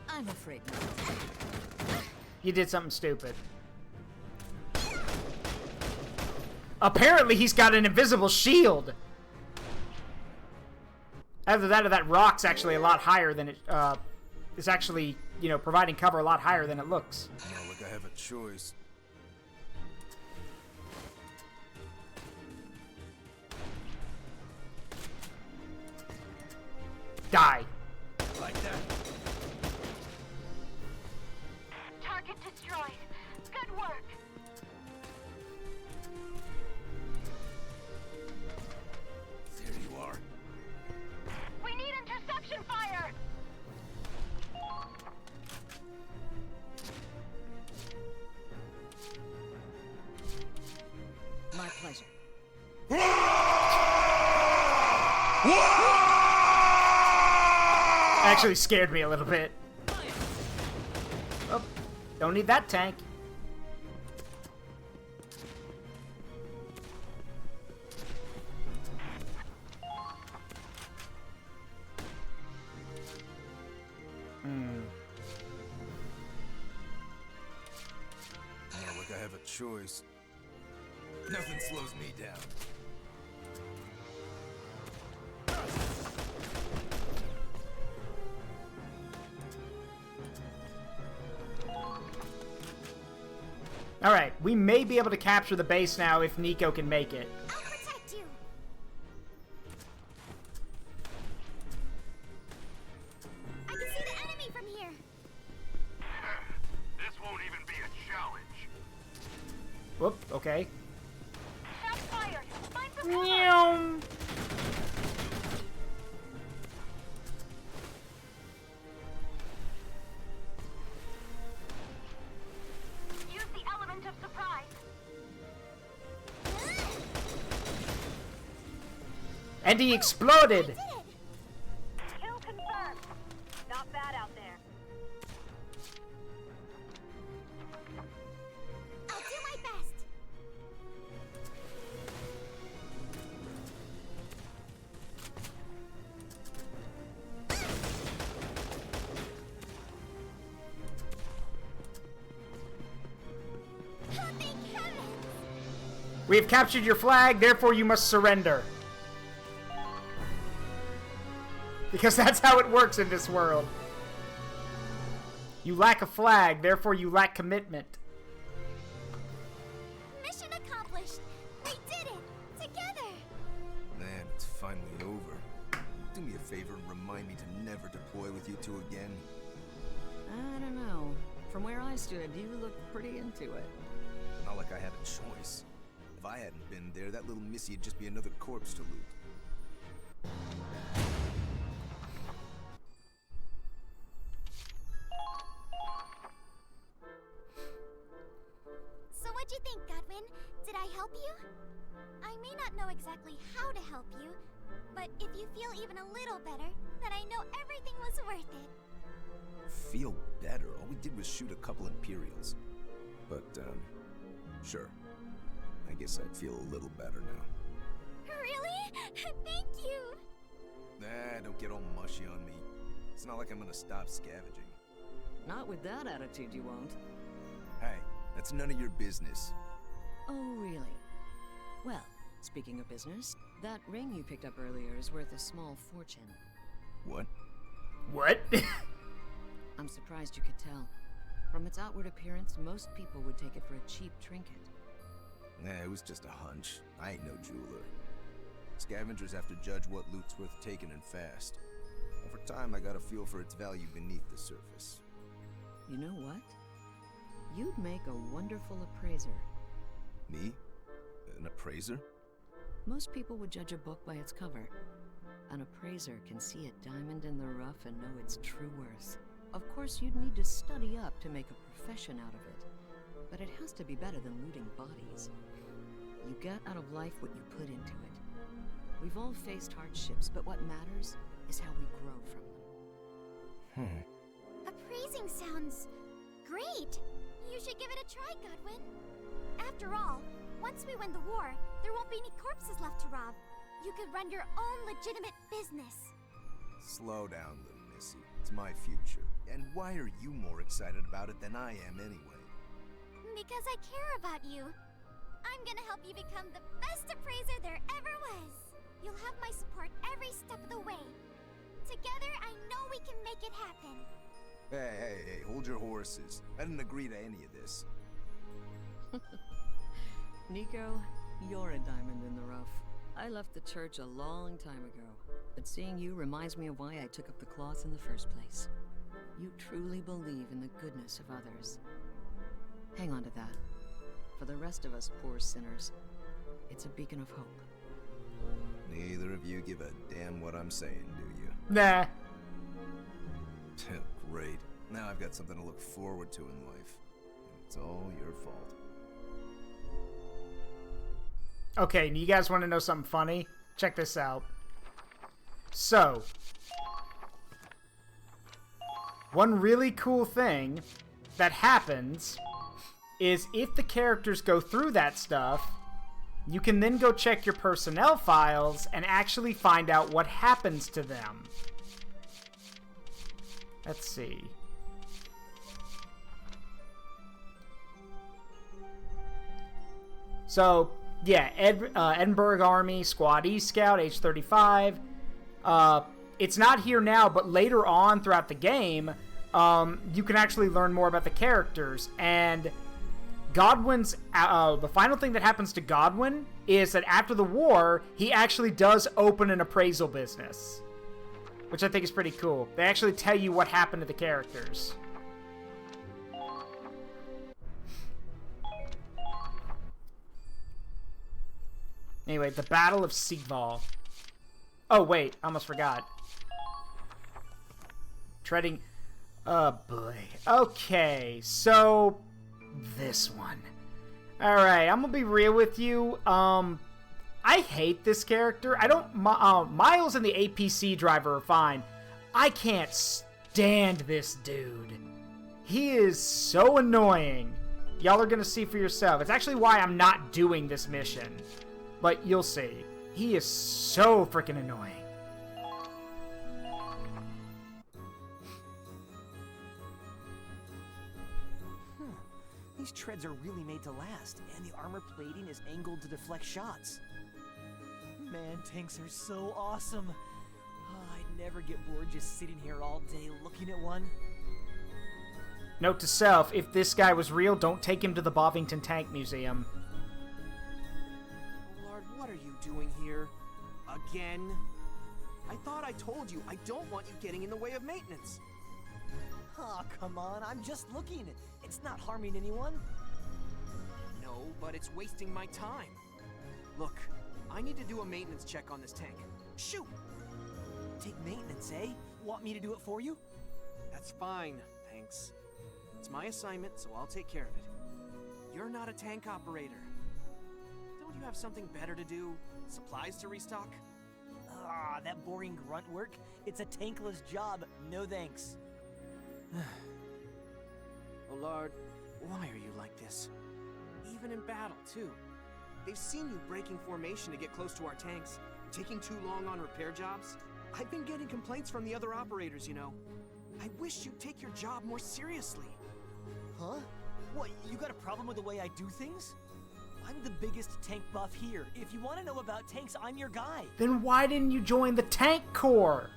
I'm afraid not. You did something stupid. Apparently he's got an invisible shield. Either that or that rock's actually a lot higher than it, is actually, you know, providing cover a lot higher than it looks. Not like I have a choice. Die. Like that. Target destroyed. Good work. There you are. We need interception fire. My pleasure. Actually scared me a little bit. Oh, don't need that tank. Not like I have a choice. Nothing slows me down. Alright, we may be able to capture the base now if Nico can make it. I'll protect you. I can see the enemy from here. This won't even be a challenge. Whoop, okay. Shots fired. Find some cover. Meow. Use the element of surprise. And he exploded! Did it. Kill confirmed. Not bad out there. I'll do my best. Oh, thank heavens. We have captured your flag, therefore you must surrender. Because that's how it works in this world. You lack a flag, therefore you lack commitment. Mission accomplished. We did it together. Man, it's finally over. Do me a favor and remind me to never deploy with you two again. I don't know. From where I stood, you looked pretty into it. Not like I had a choice. If I hadn't been there, that little missy'd just be another corpse to loot. So what'd you think, Godwin? Did I help you? I may not know exactly how to help you, but if you feel even a little better, then I know everything was worth it. Feel better? All we did was shoot a couple Imperials. But, sure. I guess I'd feel a little better now. Really? Thank you! Nah, don't get all mushy on me. It's not like I'm gonna stop scavenging. Not with that attitude, you won't. Hey, that's none of your business. Oh, really? Well, speaking of business, that ring you picked up earlier is worth a small fortune. What? What? I'm surprised you could tell. From its outward appearance, most people would take it for a cheap trinket. Nah, it was just a hunch. I ain't no jeweler. Scavengers have to judge what loot's worth taking and fast. Over time, I got a feel for its value beneath the surface. You know what? You'd make a wonderful appraiser. Me? An appraiser? Most people would judge a book by its cover. An appraiser can see a diamond in the rough and know its true worth. Of course, you'd need to study up to make a profession out of it. But it has to be better than looting bodies. You get out of life what you put into it. We've all faced hardships, but what matters is how we grow from them. Appraising sounds great. You should give it a try, Godwin. After all, once we win the war, there won't be any corpses left to rob. You could run your own legitimate business. Slow down, little missy. It's my future. And why are you more excited about it than I am anyway? Because I care about you. I'm gonna help you become the best appraiser there ever was. You'll have my support every step of the way. Together, I know we can make it happen. Hey, hold your horses. I didn't agree to any of this. Nico, you're a diamond in the rough. I left the church a long time ago, but seeing you reminds me of why I took up the cloth in the first place. You truly believe in the goodness of others. Hang on to that. For the rest of us poor sinners, it's a beacon of hope. Neither of you give a damn what I'm saying, do you? Nah. Great. Now I've got something to look forward to in life. And it's all your fault. Okay, you guys want to know something funny? Check this out. So, one really cool thing that happens is if the characters go through that stuff, you can then go check your personnel files and actually find out what happens to them. Let's see. So, yeah, Edinburgh Army, Squad E Scout, age 35. It's not here now, but later on throughout the game, you can actually learn more about the characters. And Godwin's, the final thing that happens to Godwin is that after the war, he actually does open an appraisal business, which I think is pretty cool. They actually tell you what happened to the characters. Anyway, the Battle of Sigval. Oh, wait, I almost forgot. Treading... Oh, boy. Okay, so... this one. Alright, I'm gonna be real with you. I hate this character. I don't... Miles and the APC driver are fine. I can't stand this dude. He is so annoying. Y'all are gonna see for yourself. It's actually why I'm not doing this mission. But you'll see. He is so freaking annoying. These treads are really made to last, and the armor plating is angled to deflect shots. Man, tanks are so awesome. Oh, I'd never get bored just sitting here all day looking at one. Note to self, if this guy was real, don't take him to the Bovington Tank Museum. Lord, what are you doing here? Again? I thought I told you I don't want you getting in the way of maintenance. Oh, come on, I'm just looking. It's not harming anyone. No, but it's wasting my time. Look, I need to do a maintenance check on this tank. Shoot! Take maintenance, eh? Want me to do it for you? That's fine, thanks. It's my assignment, so I'll take care of it. You're not a tank operator. Don't you have something better to do? Supplies to restock? Ah, that boring grunt work? It's a tankless job, no thanks. Olard, why are you like this? Even in battle, too. They've seen you breaking formation to get close to our tanks, taking too long on repair jobs. I've been getting complaints from the other operators, you know. I wish you'd take your job more seriously. Huh? What, you got a problem with the way I do things? I'm the biggest tank buff here. If you want to know about tanks, I'm your guy. Then why didn't you join the Tank Corps?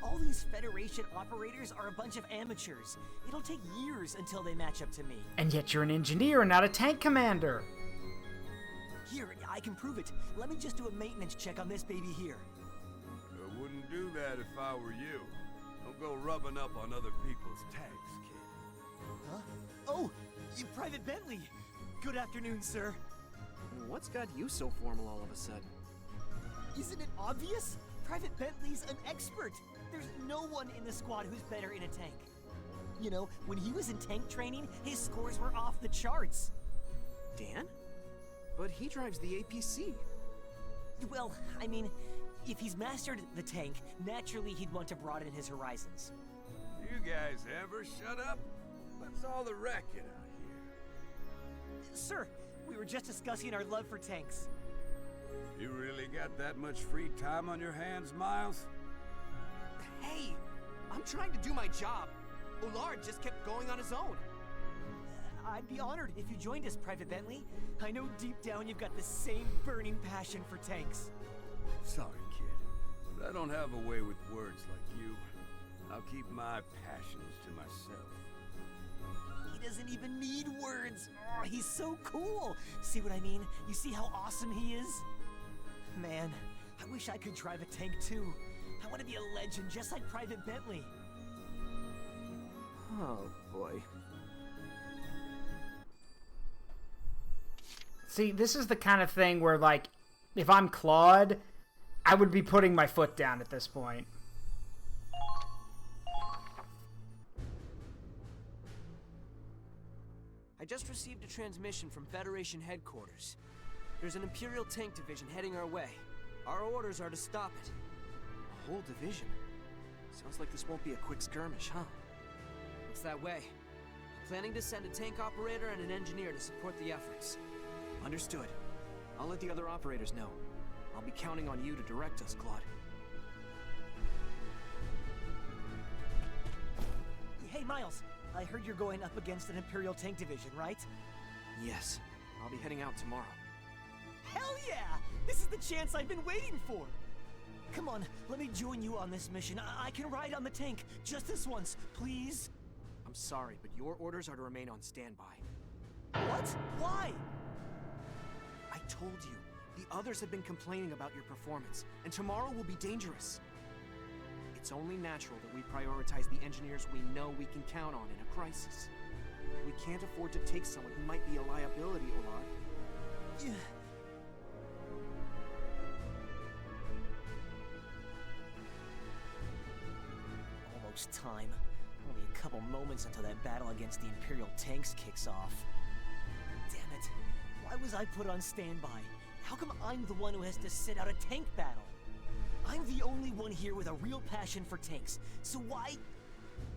All these Federation operators are a bunch of amateurs. It'll take years until they match up to me. And yet you're an engineer and not a tank commander. Here, I can prove it. Let me just do a maintenance check on this baby here. I wouldn't do that if I were you. Don't go rubbing up on other people's tanks, kid. Huh? Oh, you Private Bentley. Good afternoon, sir. What's got you so formal all of a sudden? Isn't it obvious? Private Bentley's an expert. There's no one in the squad who's better in a tank. You know, when he was in tank training, his scores were off the charts. Dan? But he drives the APC. Well, I mean, if he's mastered the tank, naturally he'd want to broaden his horizons. You guys ever shut up? What's all the racket out here? Sir, we were just discussing our love for tanks. You really got that much free time on your hands, Miles? Hey, I'm trying to do my job. Olard just kept going on his own. I'd be honored if you joined us, Private Bentley. I know deep down you've got the same burning passion for tanks. Sorry, kid, but I don't have a way with words like you. I'll keep my passions to myself. He doesn't even need words. Oh, he's so cool. See what I mean? You see how awesome he is? Man, I wish I could drive a tank too. I want to be a legend just like Private Bentley. Oh boy. See, this is the kind of thing where, like, if I'm Claude, I would be putting my foot down at this point. I just received a transmission from Federation headquarters. There's an Imperial tank division heading our way. Our orders are to stop it. A whole division? Sounds like this won't be a quick skirmish, huh? Looks that way. I'm planning to send a tank operator and an engineer to support the efforts. Understood. I'll let the other operators know. I'll be counting on you to direct us, Claude. Hey, Miles. I heard you're going up against an Imperial tank division, right? Yes. I'll be heading out tomorrow. Hell yeah! This is the chance I've been waiting for! Come on, let me join you on this mission. I can ride on the tank, just this once, please? I'm sorry, but your orders are to remain on standby. What? Why? I told you, the others have been complaining about your performance, and tomorrow will be dangerous. It's only natural that we prioritize the engineers we know we can count on in a crisis. We can't afford to take someone who might be a liability, Olard. Yeah. Almost time. Only a couple moments until that battle against the Imperial tanks kicks off. Damn it. Why was I put on standby? How come I'm the one who has to sit out a tank battle? I'm the only one here with a real passion for tanks, so why?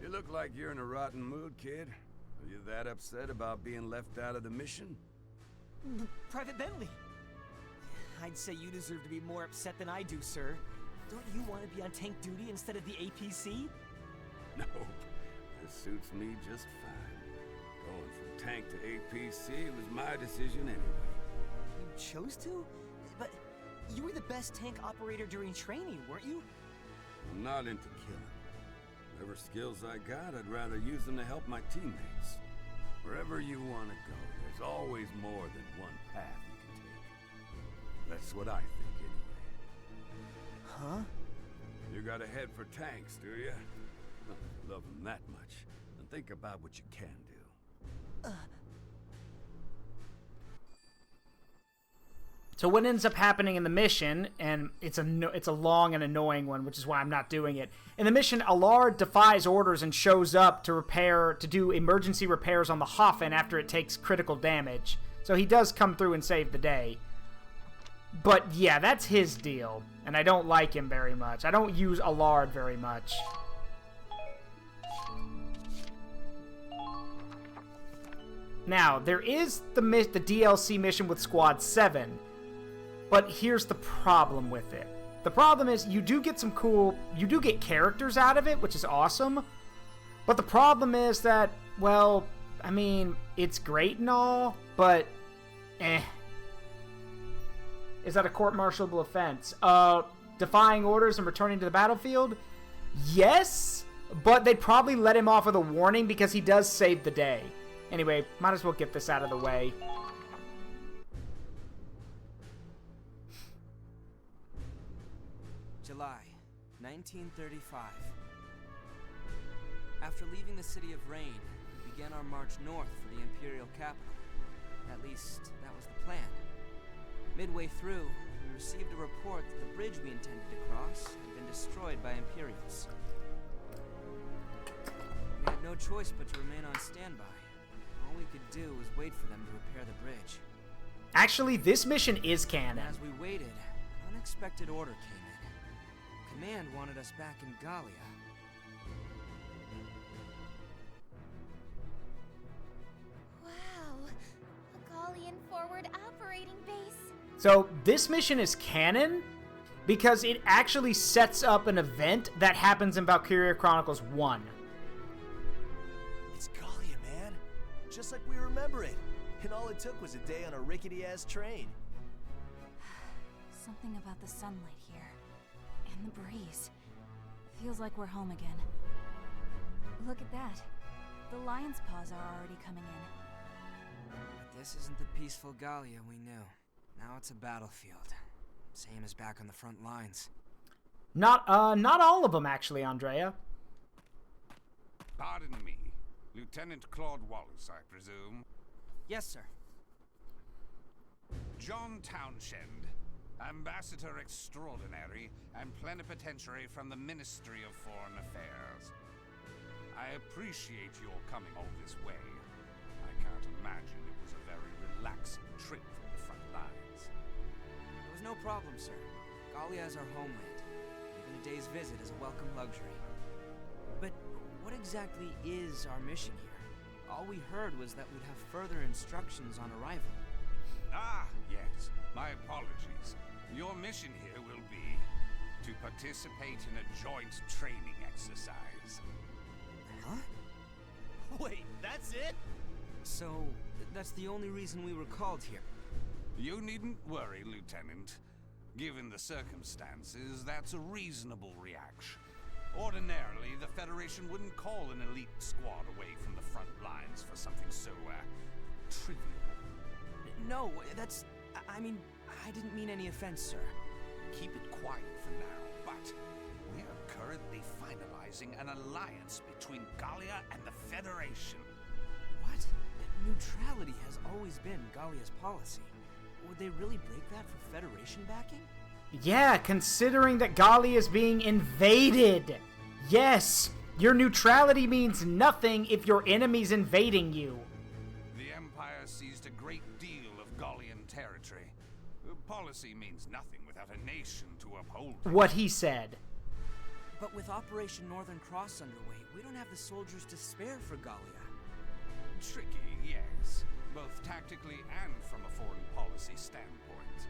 You look like you're in a rotten mood, kid. Are you that upset about being left out of the mission? Private Bentley! I'd say you deserve to be more upset than I do, sir. Don't you want to be on tank duty instead of the APC? Nope. This suits me just fine. Going from tank to APC was my decision anyway. You chose to? But you were the best tank operator during training, weren't you? I'm not into killing. Whatever skills I got, I'd rather use them to help my teammates. Wherever you want to go, there's always more than one path you can take. That's what I think, anyway. Huh? You got a head for tanks, do you? Well, if you love them that much, then think about what you can do. So what ends up happening in the mission, and it's a long and annoying one, which is why I'm not doing it. In the mission, Allard defies orders and shows up to do emergency repairs on the Hoffen after it takes critical damage. So he does come through and save the day. But yeah, that's his deal, and I don't like him very much. I don't use Allard very much. Now, there is the DLC mission with Squad 7, but here's the problem with it. The problem is you do get characters out of it, which is awesome, but the problem is that, well, I mean, it's great and all, but Is that a court-martialable offense? Defying orders and returning to the battlefield? Yes, but they'd probably let him off with a warning because he does save the day. Anyway, might as well get this out of the way. July, 1935. After leaving the city of Rain, we began our march north for the Imperial capital. At least, that was the plan. Midway through, we received a report that the bridge we intended to cross had been destroyed by Imperials. We had no choice but to remain on standby. All we could do was wait for them to repair the bridge. Actually, this mission is canon. And as we waited, an unexpected order came in. Command wanted us back in Gallia. Wow, a Gallian forward operating base. So this mission is canon because it actually sets up an event that happens in Valkyria Chronicles 1. It's Gallia, man. Just like we remember it. And all it took was a day on a rickety-ass train. Something about the sunlight here. And the breeze. Feels like we're home again. Look at that. The lion's paws are already coming in. But this isn't the peaceful Gallia we knew. Now it's a battlefield. Same as back on the front lines. Not all of them, actually, Andrea. Pardon me. Lieutenant Claude Wallace, I presume? Yes, sir. John Townshend, Ambassador Extraordinary and Plenipotentiary from the Ministry of Foreign Affairs. I appreciate your coming all this way. I can't imagine it was a very relaxing trip from the front lines. There was no problem, sir. Gallia is our homeland. Even a day's visit is a welcome luxury. But what exactly is our mission here? All we heard was that we'd have further instructions on arrival. Ah, yes. My apologies. Your mission here will be to participate in a joint training exercise. Huh? Wait, that's it? So, that's the only reason we were called here. You needn't worry, Lieutenant. Given the circumstances, that's a reasonable reaction. Ordinarily, the Federation wouldn't call an elite squad away from the front lines for something so, trivial. No, that's... I mean, I didn't mean any offense, sir. Keep it quiet for now, but we're currently finalizing an alliance between Gallia and the Federation. What? Neutrality has always been Gallia's policy. Would they really break that for Federation backing? Yeah, considering that Gallia is being invaded. Yes, your neutrality means nothing if your enemy's invading you. The Empire seized a great deal of Gallian territory. Policy means nothing without a nation to uphold it. What he said. But with Operation Northern Cross underway, we don't have the soldiers to spare for Gallia. Tricky, yes, both tactically and from a foreign policy standpoint.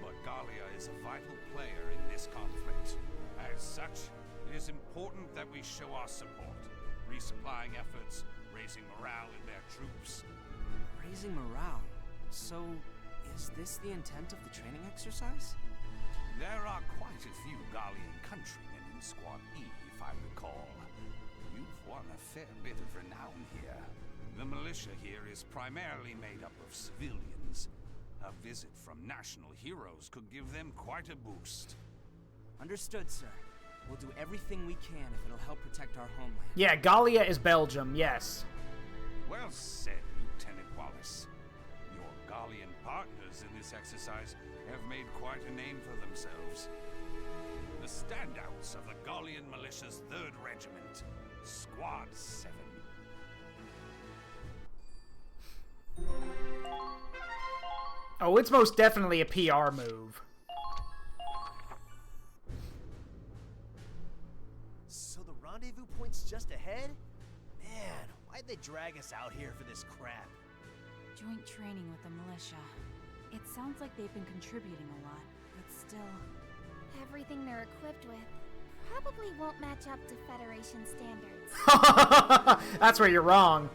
But Gallia is a vital player in this conflict. As such, it is important that we show our support, resupplying efforts, raising morale in their troops. Raising morale? So, is this the intent of the training exercise? There are quite a few Gallian countrymen in Squad E, if I recall. You've won a fair bit of renown here. The militia here is primarily made up of civilians. A visit from national heroes could give them quite a boost. Understood, sir. We'll do everything we can if it'll help protect our homeland. Yeah, Gallia is Belgium, yes. Well said, Lieutenant Wallace. Your Gallian partners in this exercise have made quite a name for themselves. The standouts of the Gallian Militia's 3rd Regiment, Squad 7. Oh, it's most definitely a PR move. So the rendezvous point's just ahead? Man, why'd they drag us out here for this crap? Joint training with the militia. It sounds like they've been contributing a lot, but still... Everything they're equipped with probably won't match up to Federation standards. That's where you're wrong.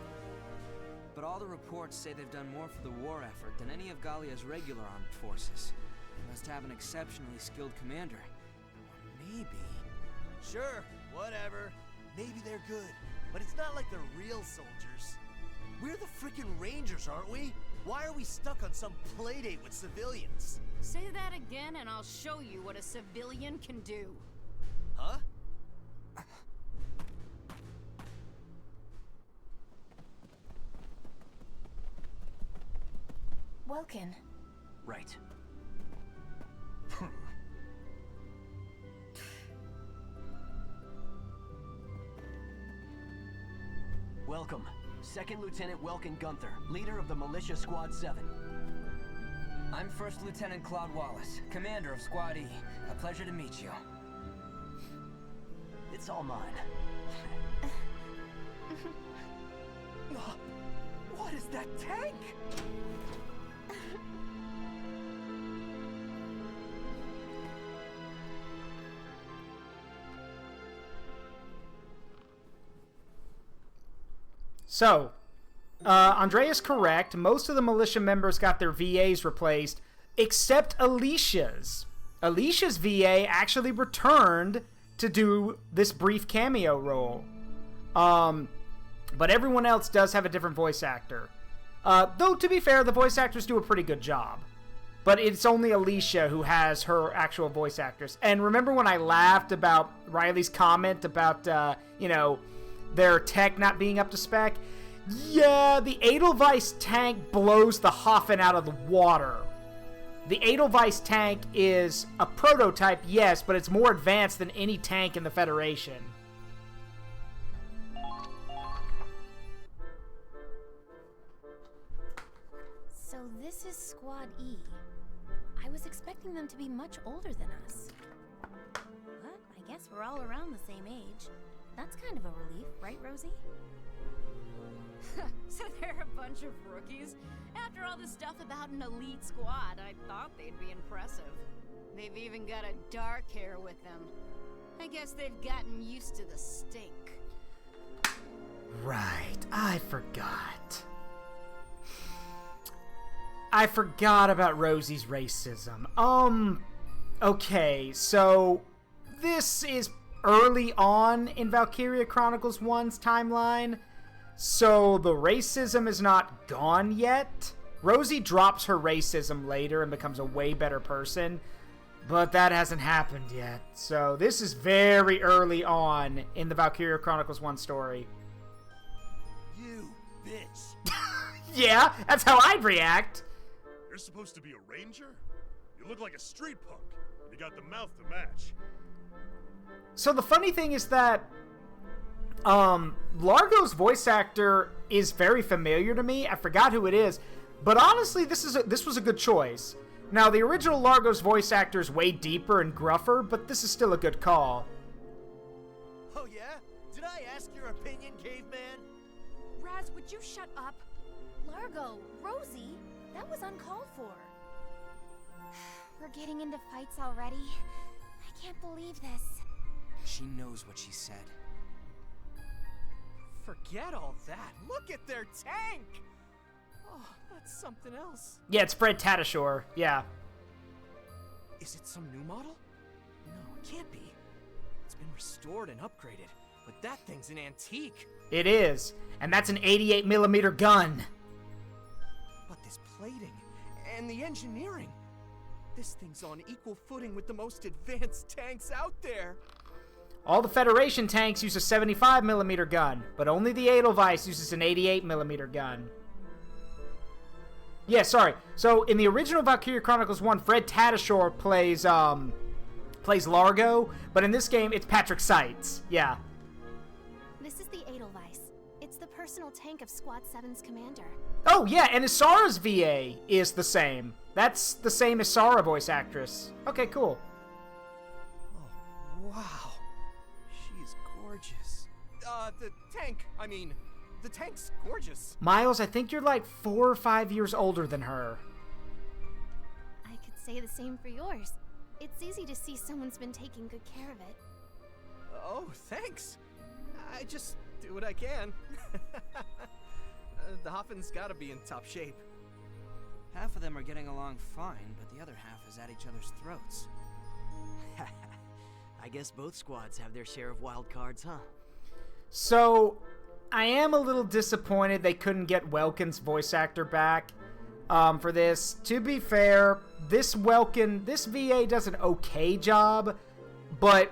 But all the reports say they've done more for the war effort than any of Gallia's regular armed forces. They must have an exceptionally skilled commander. Or maybe... Sure, whatever. Maybe they're good, but it's not like they're real soldiers. We're the frickin' Rangers, aren't we? Why are we stuck on some playdate with civilians? Say that again and I'll show you what a civilian can do. Huh? Welkin. Right. Welcome. Second Lieutenant Welkin Gunther, leader of the Militia Squad 7. I'm First Lieutenant Claude Wallace, commander of Squad E. A pleasure to meet you. It's all mine. What is that tank? So, Andrea's correct. Most of the militia members got their VAs replaced, except Alicia's. Alicia's VA actually returned to do this brief cameo role. But everyone else does have a different voice actor. Though, to be fair, the voice actors do a pretty good job. But it's only Alicia who has her actual voice actress. And remember when I laughed about Riley's comment about, their tech not being up to spec? Yeah, the Edelweiss tank blows the Hoffen out of the water. The Edelweiss tank is a prototype, yes, but it's more advanced than any tank in the Federation. So this is Squad E. I was expecting them to be much older than us. But I guess we're all around the same age. That's kind of a relief, right, Rosie? So they're a bunch of rookies? After all this stuff about an elite squad, I thought they'd be impressive. They've even got a dark hair with them. I guess they've gotten used to the stink. Right, I forgot. I forgot about Rosie's racism. Okay, so this is early on in Valkyria Chronicles 1's timeline, so the racism is not gone yet. Rosie drops her racism later and becomes a way better person, but that hasn't happened yet. So this is very early on in the Valkyria Chronicles 1 story. You bitch. Yeah, that's how I'd react. You're supposed to be a ranger? You look like a street punk, and you got the mouth to match. So the funny thing is that Largo's voice actor is very familiar to me. I forgot who it is, but honestly, this was a good choice. Now, the original Largo's voice actor is way deeper and gruffer, but this is still a good call. Oh yeah? Did I ask your opinion, caveman? Raz, would you shut up? Largo, Rosie, that was uncalled for. We're getting into fights already. I can't believe this. She knows what she said. Forget all that. Look at their tank! Oh, that's something else. Yeah, it's Fred Tatasciore. Yeah. Is it some new model? No, it can't be. It's been restored and upgraded, but that thing's an antique. It is, and that's an 88mm gun. But this plating and the engineering, this thing's on equal footing with the most advanced tanks out there. All the Federation tanks use a 75mm gun, but only the Edelweiss uses an 88mm gun. Yeah, sorry. So in the original Valkyria Chronicles 1, Fred Tatasciore plays Largo, but in this game it's Patrick Seitz. Yeah. This is the Edelweiss. It's the personal tank of Squad 7's commander. Oh yeah, and Isara's VA is the same. That's the same Isara voice actress. Okay, cool. Oh, wow. She's gorgeous. The tank, I mean, the tank's gorgeous. Miles, I think you're like 4 or 5 years older than her. I could say the same for yours. It's easy to see someone's been taking good care of it. Oh, thanks. I just do what I can. The Hoffen's gotta be in top shape. Half of them are getting along fine, but the other half is at each other's throats. I guess both squads have their share of wild cards, huh? So, I am a little disappointed they couldn't get Welkin's voice actor back for this. To be fair, this VA does an okay job, but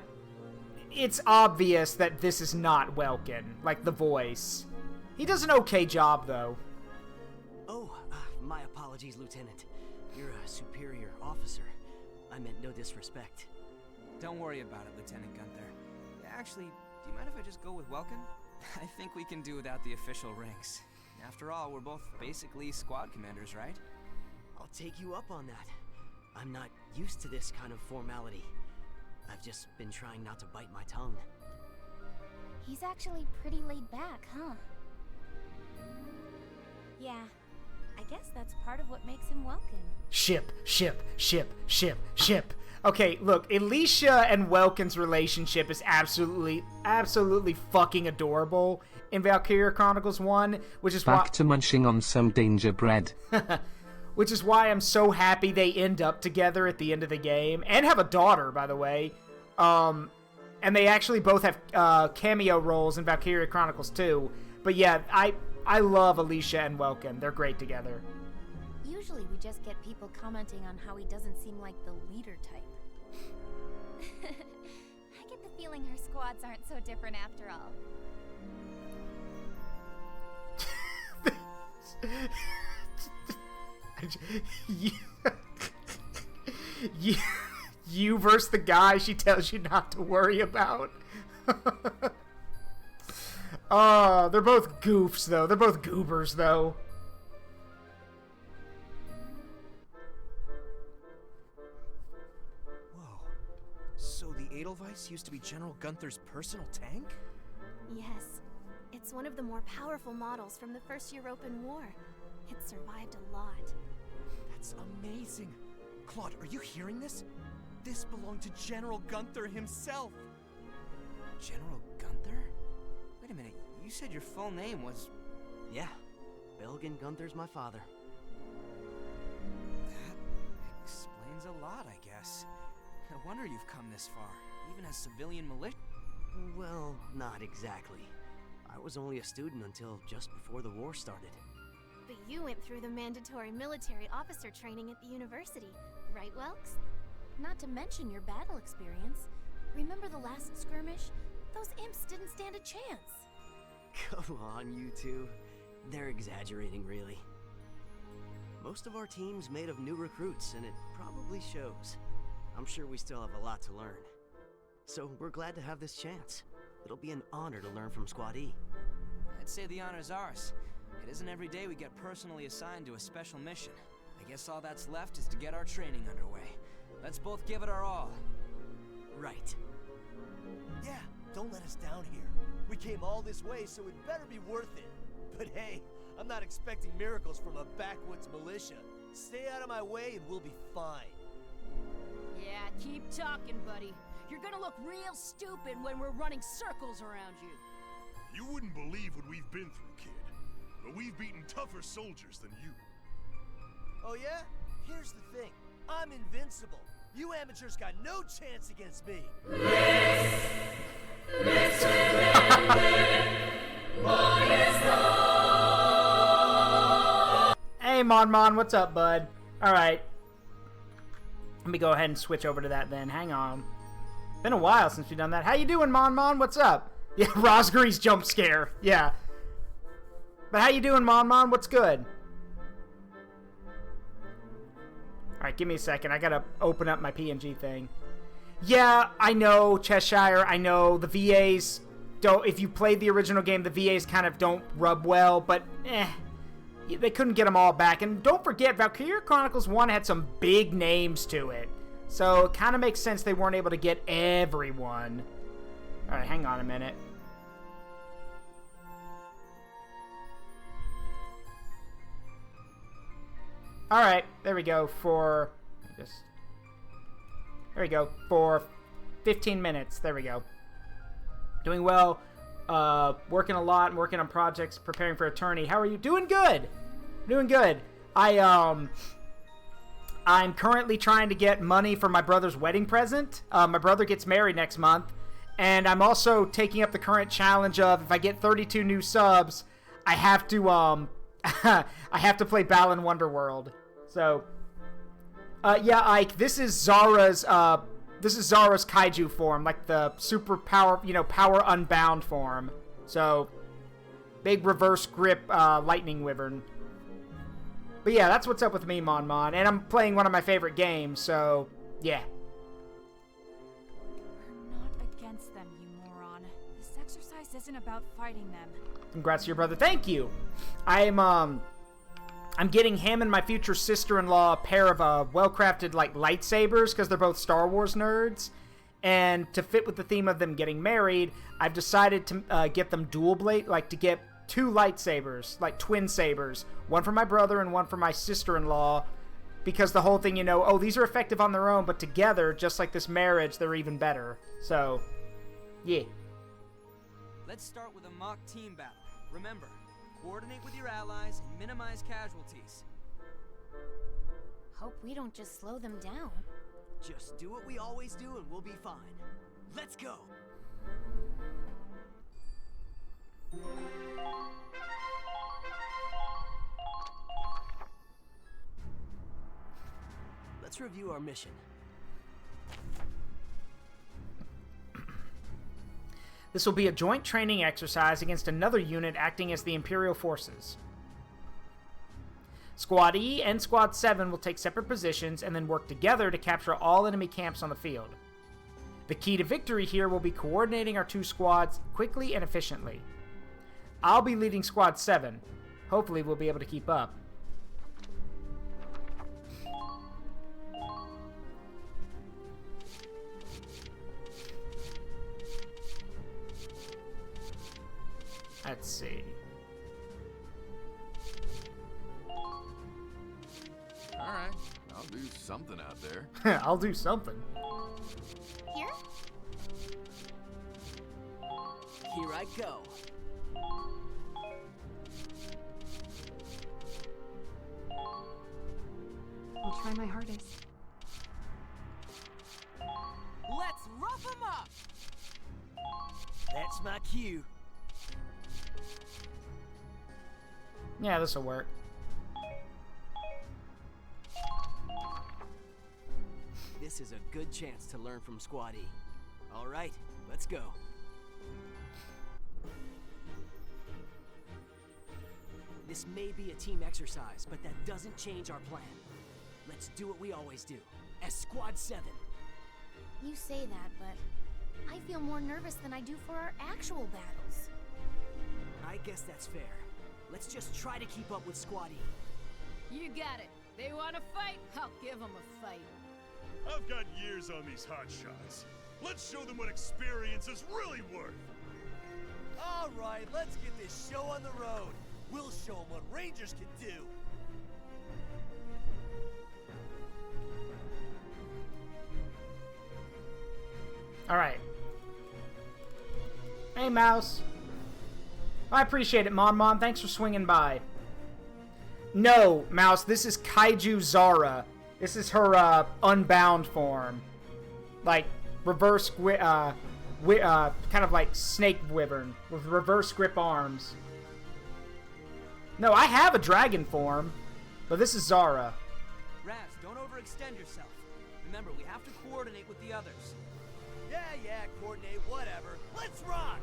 it's obvious that this is not Welkin, like the voice. He does an okay job, though. Oh, my apologies, Lieutenant. You're a superior officer. I meant no disrespect. Don't worry about it, Lieutenant Gunther. Actually, do you mind if I just go with Welkin? I think we can do without the official ranks. After all, we're both basically squad commanders, right? I'll take you up on that. I'm not used to this kind of formality. I've just been trying not to bite my tongue. He's actually pretty laid back, huh? Yeah, I guess that's part of what makes him Welkin. Ship. Okay, look, Alicia and Welkin's relationship is absolutely fucking adorable in Valkyria Chronicles 1, which is Back to munching on some danger bread. Which is why I'm so happy they end up together at the end of the game, and have a daughter, by the way. And they actually both have cameo roles in Valkyria Chronicles 2. But yeah, I love Alicia and Welkin. They're great together. Usually we just get people commenting on how he doesn't seem like the leader type. I get the feeling her squads aren't so different after all. You versus the guy she tells you not to worry about. Oh, they're both goofs, though. They're both goobers, though. Whoa. So the Edelweiss used to be General Gunther's personal tank? Yes. It's one of the more powerful models from the First European War. It survived a lot. That's amazing. Claude, are you hearing this? This belonged to General Gunther himself. General Gunther? Wait a minute, you said your full name was... Yeah, Belgen Gunther's my father. That explains a lot, I guess. No wonder you've come this far, even as civilian militia. Well, not exactly. I was only a student until just before the war started. But you went through the mandatory military officer training at the university, right, Welks? Not to mention your battle experience. Remember the last skirmish? Those imps didn't stand a chance. Come on, you two. They're exaggerating, really. Most of our team's made of new recruits, and it probably shows. I'm sure we still have a lot to learn. So we're glad to have this chance. It'll be an honor to learn from Squad E. I'd say the honor's ours. It isn't every day we get personally assigned to a special mission. I guess all that's left is to get our training underway. Let's both give it our all. Right. Yeah, don't let us down here. We came all this way, so it better be worth it. But hey, I'm not expecting miracles from a backwoods militia. Stay out of my way and we'll be fine. Yeah, keep talking, buddy. You're gonna look real stupid when we're running circles around you. You wouldn't believe what we've been through, kid. But we've beaten tougher soldiers than you. Oh yeah? Here's the thing. I'm invincible. You amateurs got no chance against me. Hey, Mon, what's up, bud? Alright. Let me go ahead and switch over to that then. Hang on. Been a while since we've done that. How you doing, Mon? What's up? Yeah, Rosgary's jump scare. Yeah. But how you doing, Mon? What's good? Alright, give me a second. I gotta open up my PNG thing. Yeah, I know, Cheshire. I know the VAs don't... If you played the original game, the VAs kind of don't rub well, but they couldn't get them all back. And don't forget, Valkyria Chronicles 1 had some big names to it. So it kind of makes sense they weren't able to get everyone. Alright, hang on a minute. Alright, there we go for... There we go, for 15 minutes. There we go. Doing well, working a lot, and working on projects, preparing for attorney. How are you? Doing good! Doing good. I'm currently trying to get money for my brother's wedding present. My brother gets married next month. And I'm also taking up the current challenge of, if I get 32 new subs, I have to, I have to play Balan Wonderworld. So, yeah, Ike, this is Zara's kaiju form, like the super power, power unbound form. So, big reverse grip, lightning wyvern. But yeah, that's what's up with me, Mon. And I'm playing one of my favorite games, so, yeah. We're not against them, you moron. This exercise isn't about fighting them. Congrats to your brother. Thank you. I'm getting him and my future sister-in-law a pair of well-crafted like lightsabers because they're both Star Wars nerds. And to fit with the theme of them getting married, I've decided to get them dual blade, like to get 2 lightsabers, like twin sabers, one for my brother and one for my sister-in-law, because the whole thing, oh, these are effective on their own, but together, just like this marriage, they're even better. So, yeah. Let's start with a mock team battle. Remember, coordinate with your allies and minimize casualties. Hope we don't just slow them down. Just do what we always do and we'll be fine. Let's go! Let's review our mission. This will be a joint training exercise against another unit acting as the Imperial forces. Squad E and Squad 7 will take separate positions and then work together to capture all enemy camps on the field. The key to victory here will be coordinating our 2 squads quickly and efficiently. I'll be leading Squad 7. Hopefully we'll be able to keep up. Let's see. Alright, I'll do something out there. I'll do something. Here? Here I go. I'll try my hardest. Let's rough them up! That's my cue. Yeah, this'll work. This is a good chance to learn from Squad E. All right, let's go. This may be a team exercise, but that doesn't change our plan. Let's do what we always do, as Squad 7. You say that, but I feel more nervous than I do for our actual battles. I guess that's fair. Let's just try to keep up with Squad E. You got it. They want to fight? I'll give them a fight. I've got years on these hotshots. Let's show them what experience is really worth. All right, let's get this show on the road. We'll show them what Rangers can do. All right. Hey, Mouse. I appreciate it, Mon. Thanks for swinging by. No, Mouse, this is Kaiju Zara. This is her unbound form. Like, reverse, kind of like snake wyvern with reverse grip arms. No, I have a dragon form, but this is Zara. Raz, don't overextend yourself. Remember, we have to coordinate with the others. Yeah, coordinate, whatever. Let's rock!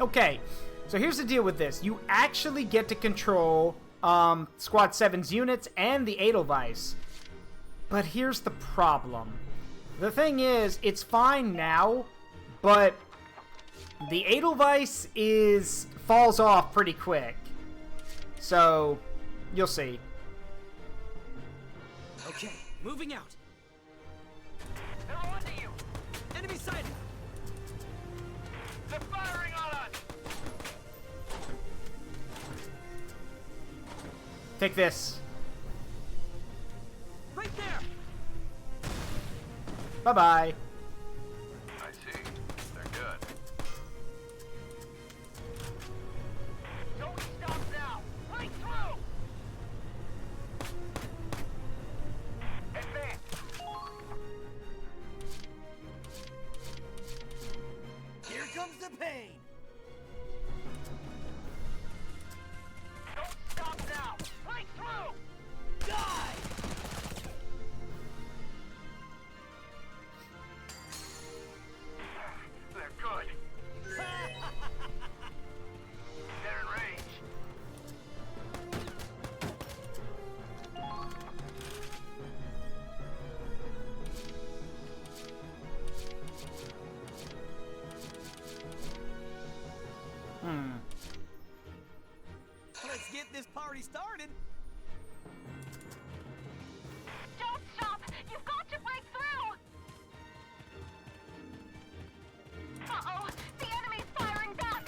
Okay, so here's the deal with this. You actually get to control Squad 7's units and the Edelweiss. But here's the problem. The thing is, it's fine now, but the Edelweiss falls off pretty quick. So, you'll see. Okay, moving out. They're onto you! Enemy sighted! They're firing on us! Take this. Right there! Bye-bye. I see. They're good. Don't stop now! Right through! Advance! Here comes the pain! Don't stop now! Right through! Die! They're good. They're in range. Let's get this party started! Don't stop! You've got to break through! Uh-oh! The enemy's firing back!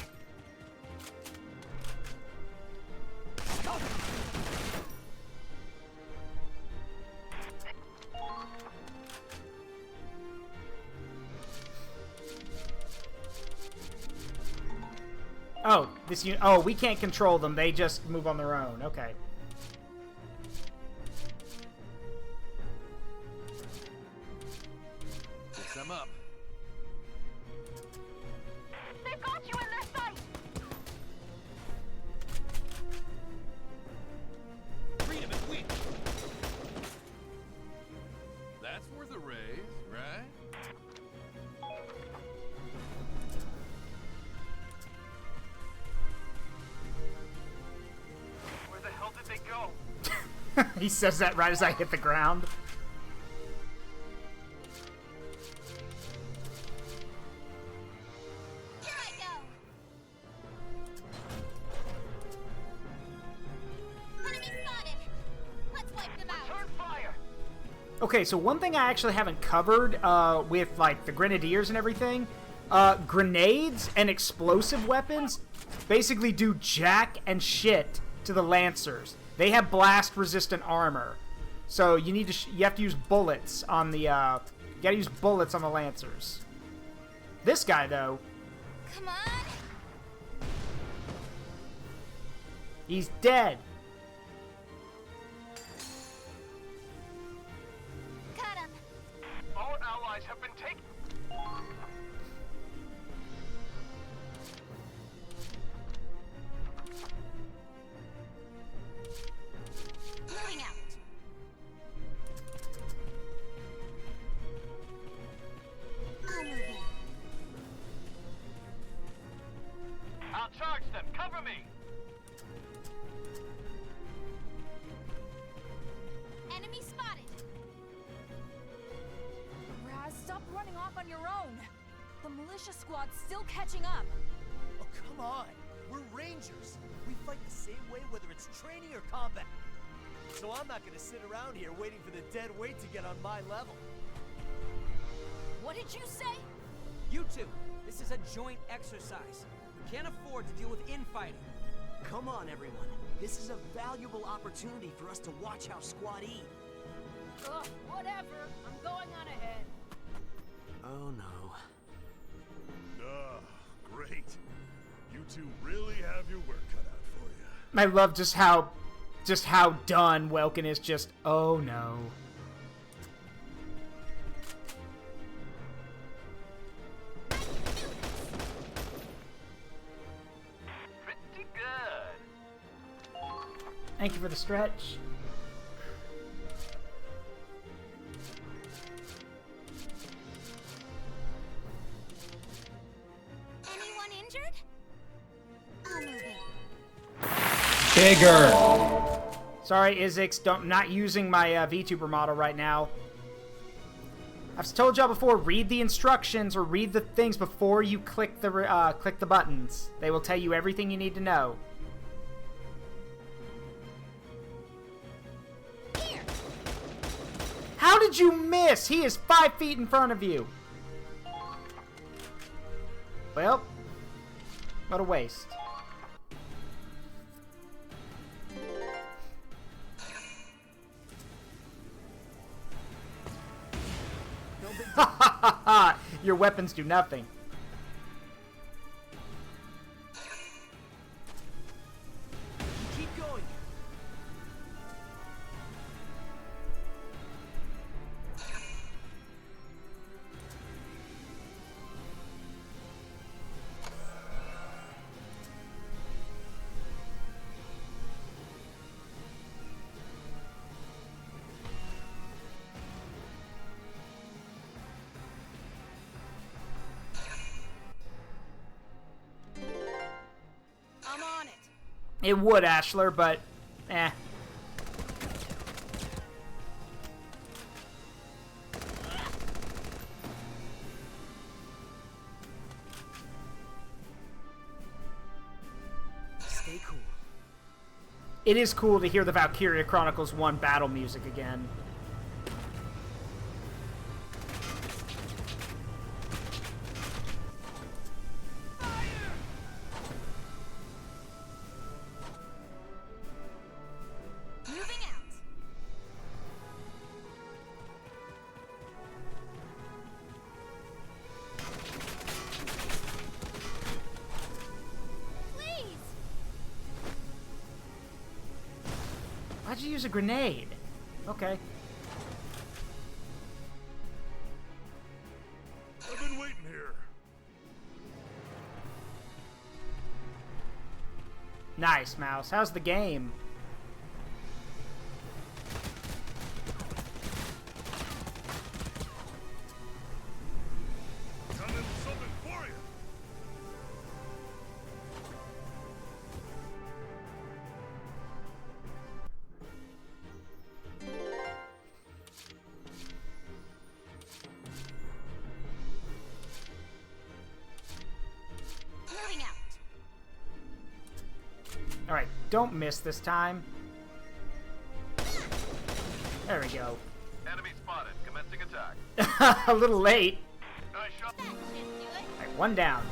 Oh, oh, we can't control them. They just move on their own. Okay. Fix them up. They've got you in their sight! Freedom is weak! That's worth a raise, right? Where the hell did they go? He says that right as I hit the ground. Here I go! Enemy spotted! Let's wipe them out! Turn fire! Okay, so one thing I actually haven't covered with, like, the Grenadiers and everything, grenades and explosive weapons basically do jack and shit to the Lancers. They have blast-resistant armor. So you need to you have to use bullets on the, you gotta use bullets on the Lancers. This guy, though, Come on! he's dead. Got him! All allies have been taken. Moving out! I'll move in. I'll charge them. Cover me. Enemy spotted! Raz, stop running off on your own. The militia squad's still catching up. Oh, come on! We're rangers! We fight the same way whether it's training or combat. So I'm not gonna sit around here waiting for the dead weight to get on my level. What did you say? You two, this is a joint exercise. We can't afford to deal with infighting. Come on, everyone. This is a valuable opportunity for us to watch how Squad E. Ugh, whatever. I'm going on ahead. Oh no. Great. You two really have your work cut out for you. I love just how done Welkin is. Just, oh no. Pretty good. Thank you for the stretch. Anyone injured? bigger. Sorry, Izix, not using my VTuber model right now. I've told y'all before, read the instructions or read the things before you click the buttons. They will tell you everything you need to know. How did you miss? He is 5 feet in front of you. Well, what a waste. Your weapons do nothing. Keep going. It would, Ashler, but eh. Stay cool. It is cool to hear the Valkyria Chronicles 1 battle music again. Why'd you use a grenade? Okay. I've been waiting here. Nice, Mouse. How's the game? Got into something for you. Moving out. Alright, don't miss this time. There we go. Enemy spotted. Commencing attack. A little late. Nice shot. Alright, one down.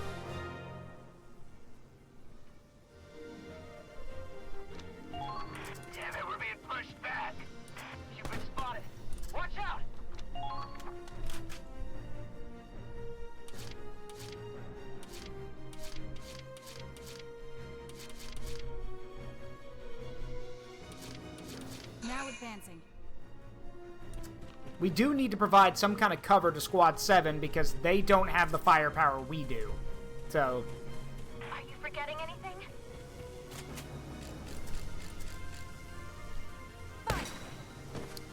Damn it, we're being pushed back. You've been spotted. Watch out! Now advancing. We do need to provide some kind of cover to Squad 7 because they don't have the firepower we do. So... Are you forgetting anything?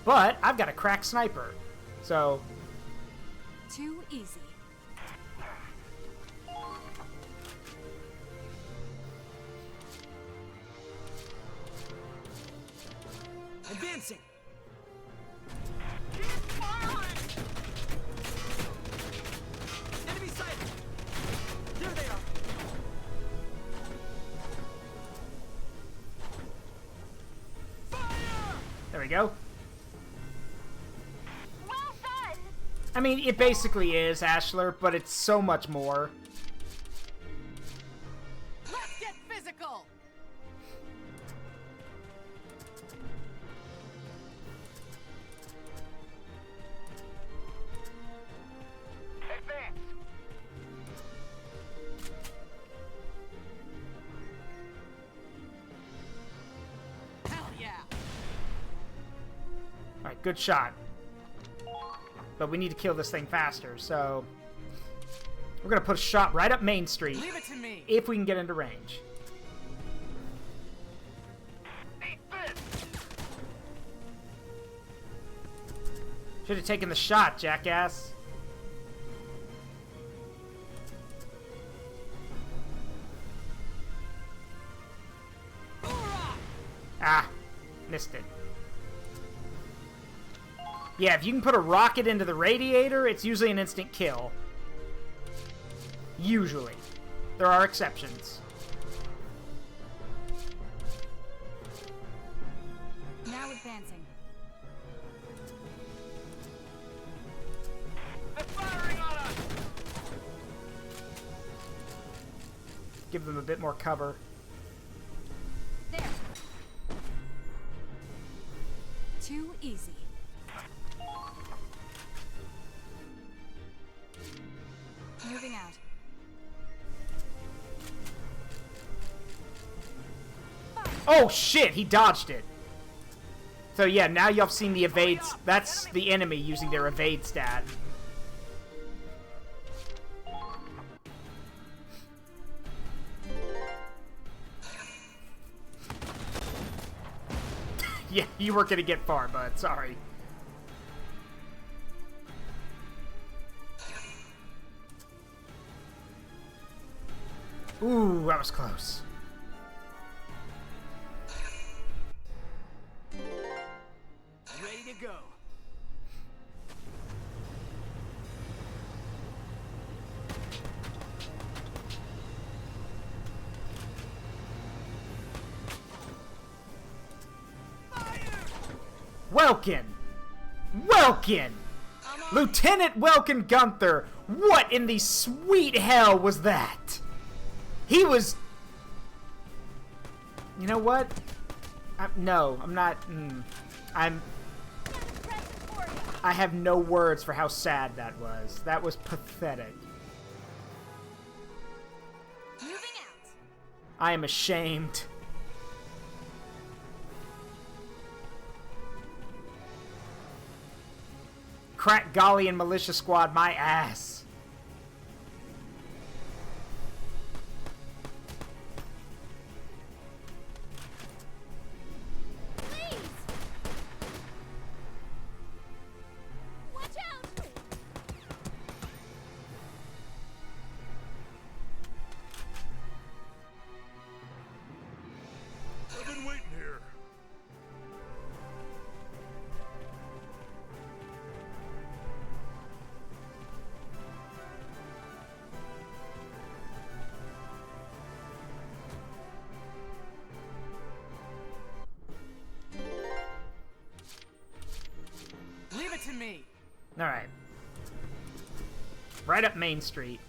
But I've got a crack sniper. So... Too easy. Advancing. Enemy sighted. There they are. There we go. Well done. I mean, it basically is, Ashler, but it's so much more. Let's get physical. Advance. Hell yeah. Alright, good shot. But we need to kill this thing faster, so... We're gonna put a shot right up Main Street. Leave it to me. If we can get into range. Should have taken the shot, jackass. Yeah, if you can put a rocket into the radiator, it's usually an instant kill. Usually. There are exceptions. Now advancing. They're firing on us! Give them a bit more cover. There. Too easy. Moving out. Oh shit, he dodged it. So yeah, now you've seen the evades. That's the enemy using their evade stat. Yeah, you weren't gonna get far, bud. Sorry. Ooh, that was close. Ready to go. Welkin! Welkin! Lieutenant Welkin Gunther! What in the sweet hell was that? He was... You know what? No, I'm not... I have no words for how sad that was. That was pathetic. Moving out. I am ashamed. Crack Golly and Militia Squad my ass. Please! Watch out! I've been waiting here. Leave it to me. Alright. Right up Main Street.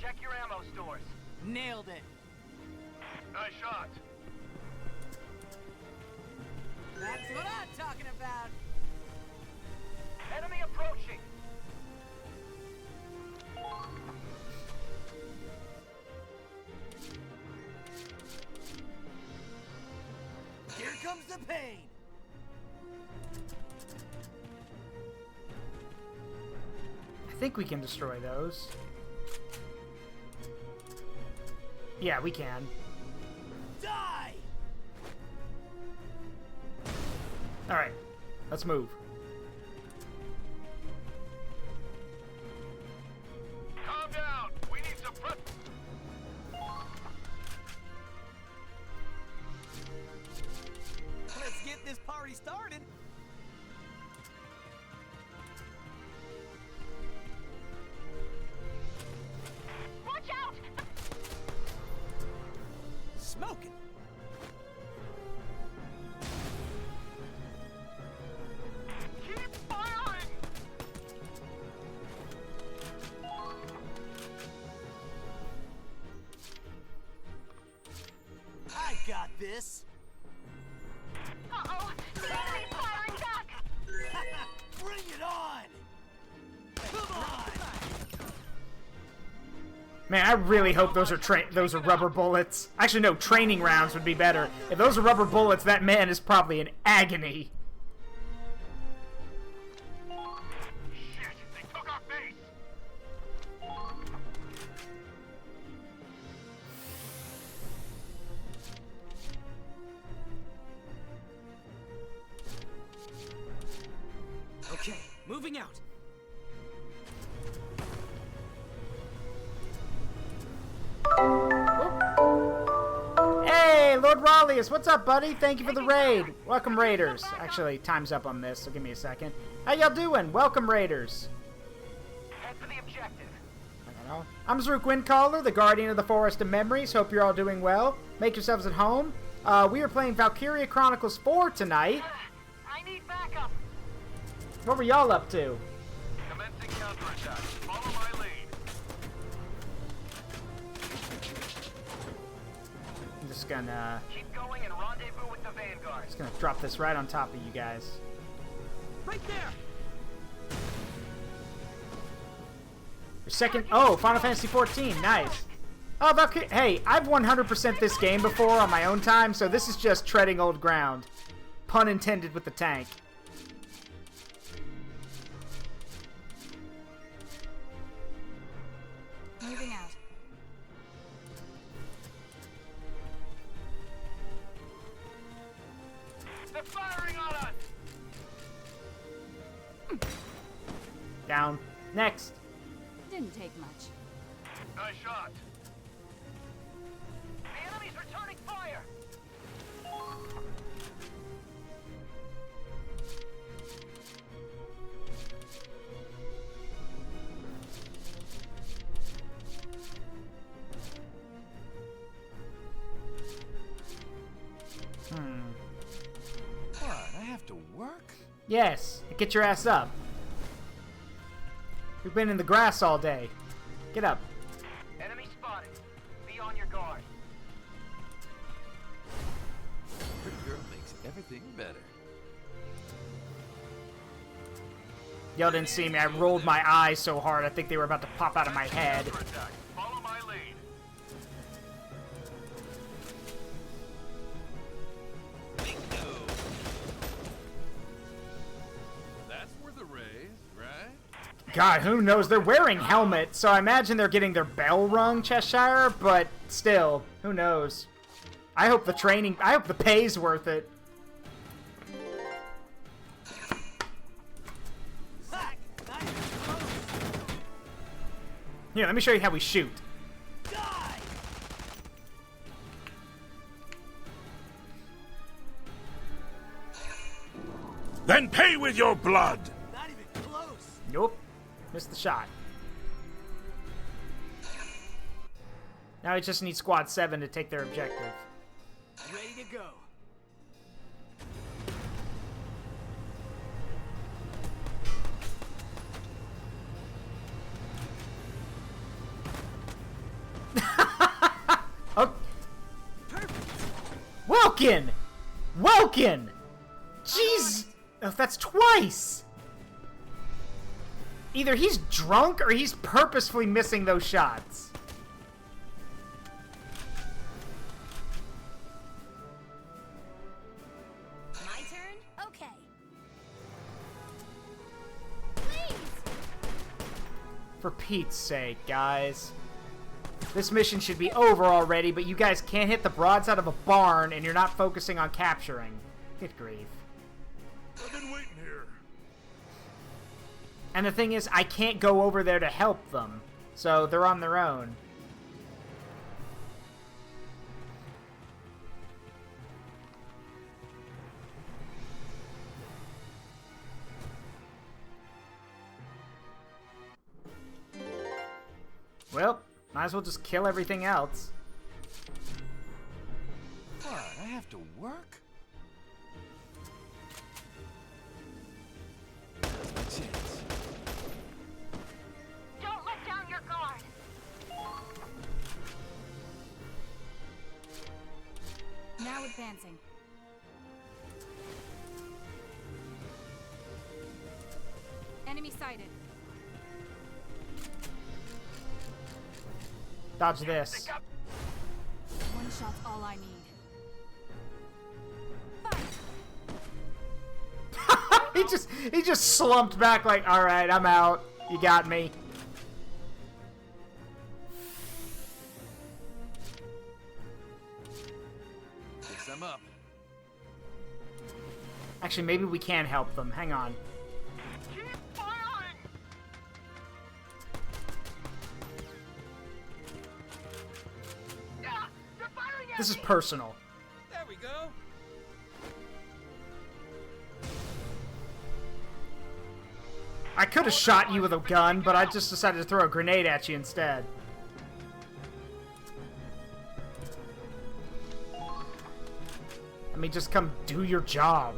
Check your ammo stores. Nailed it. Nice shot. That's what I'm talking about. Enemy approaching. Here comes the pain. I think we can destroy those. Yeah, we can. Die! Alright, let's move. Calm down. We need some prep. Let's get this party started. Watch out! Smoking. Keep firing. I got this. Uh-oh! The enemy's firing back! Bring it on! Come on! Man, I really hope those are rubber bullets. Actually, no, training rounds would be better. If those are rubber bullets, that man is probably in agony. Shit, they took our base. Okay, moving out. Hey, Lord Raleigh! Alias, what's up, buddy? Thank you for the raid. Welcome, Raiders. Actually, time's up on this, so give me a second. How y'all doing? Welcome, Raiders. Head for the objective. I don't know. I'm Zaruk Windcaller, the Guardian of the Forest of Memories. Hope you're all doing well. Make yourselves at home. We are playing Valkyria Chronicles 4 tonight. I need backup. What were y'all up to? Commencing counterattack. Follow my lead. I'm just gonna... Keep going and rendezvous with the Vanguard. Just gonna drop this right on top of you guys. Right there! Your second... Oh, Final Fantasy 14. Nice. Oh, Valkyria... Hey, I've 100% this game before on my own time, so this is just treading old ground. Pun intended with the tank. Moving out. They're firing on us. Down. Next. Didn't take much. Nice shot. The enemy's returning fire. What? I have to work? Yes. Get your ass up. We've been in the grass all day. Get up. Enemy spotted. Be on your guard. Pretty girl makes everything better. Y'all didn't see me. I rolled my eyes so hard I think they were about to pop out of my head. Follow my lead. That's worth a raise, right? God, who knows? They're wearing helmets, so I imagine they're getting their bell rung, Cheshire, but still, who knows? I hope the pay's worth it. Here, let me show you how we shoot. Then pay with your blood! Not even close. Nope. Missed the shot. Now we just need Squad 7 to take their objective. Ready to go. Oh. Welkin! Welkin! Jeez! Oh, that's twice! Either he's drunk or he's purposefully missing those shots. My turn? Okay. Please! For Pete's sake, guys. This mission should be over already, but you guys can't hit the broadside of a barn and you're not focusing on capturing. Good grief. I've been waiting here. And the thing is, I can't go over there to help them. So they're on their own. Well, might as well just kill everything else. What? I have to work? That's my chance. Don't let down your guard! Now advancing. Enemy sighted. Dodge this. One shot's all I need. He just slumped back like, all right, I'm out. You got me. Fix them up. Actually, maybe we can help them. Hang on. Keep firing! This is personal. There we go. I could have shot you with a gun, but I just decided to throw a grenade at you instead. I mean, just come do your job.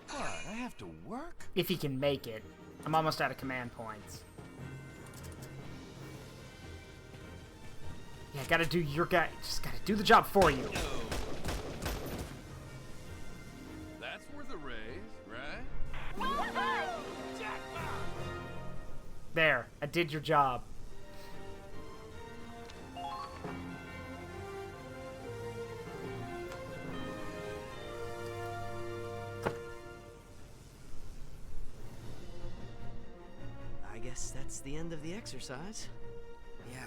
What? I have to work? If he can make it. I'm almost out of command points. Yeah, gotta do your guy. Just gotta do the job for you. That's worth a raise, right? There, I did your job. I guess that's the end of the exercise. Yeah,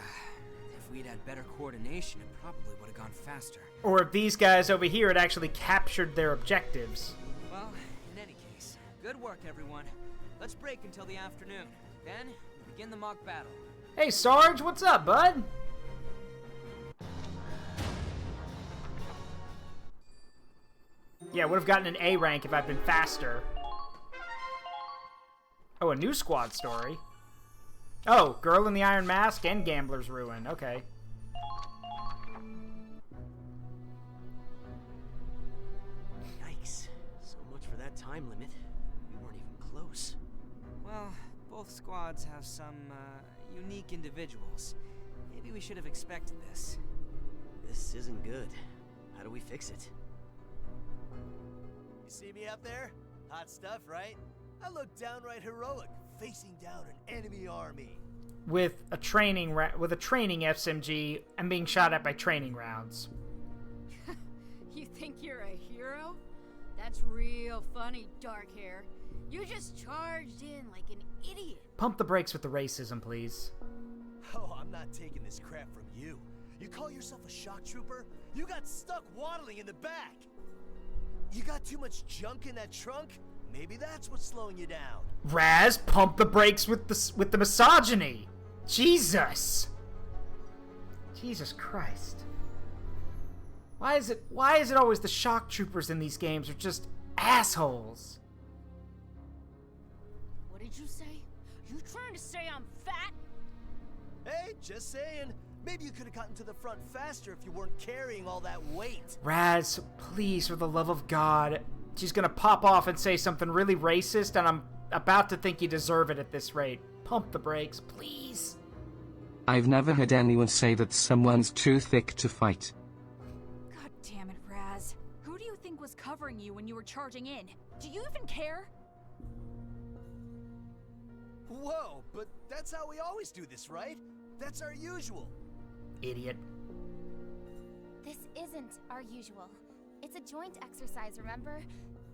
if we'd had better coordination, it probably would have gone faster. Or if these guys over here had actually captured their objectives. Well, in any case, good work, everyone. Let's break until the afternoon. Then, we begin the mock battle. Hey, Sarge, what's up, bud? Yeah, would have gotten an A rank if I'd been faster. Oh, a new squad story. Oh, Girl in the Iron Mask and Gambler's Ruin. Okay. Yikes. So much for that time limit. We weren't even close. Well, both squads have some, unique individuals. Maybe we should have expected this. This isn't good. How do we fix it? You see me up there? Hot stuff, right? I look downright heroic, facing down an enemy army. With a training SMG and being shot at by training rounds. You think you're a hero? That's real funny, dark hair. You just charged in like an idiot. Pump the brakes with the racism, please. Oh, I'm not taking this crap from you. You call yourself a shock trooper? You got stuck waddling in the back. You got too much junk in that trunk? Maybe that's what's slowing you down. Raz, pump the brakes with the misogyny. Jesus. Jesus Christ. Why is it always the shock troopers in these games are just assholes? What did you say? You trying to say I'm fat? Hey, just saying. Maybe you could have gotten to the front faster if you weren't carrying all that weight. Raz, please, for the love of God. She's gonna pop off and say something really racist, and I'm about to think you deserve it at this rate. Pump the brakes, please. I've never heard anyone say that someone's too thick to fight. God damn it, Raz. Who do you think was covering you when you were charging in? Do you even care? Whoa, but that's how we always do this, right? That's our usual. Idiot. This isn't our usual. It's a joint exercise, remember?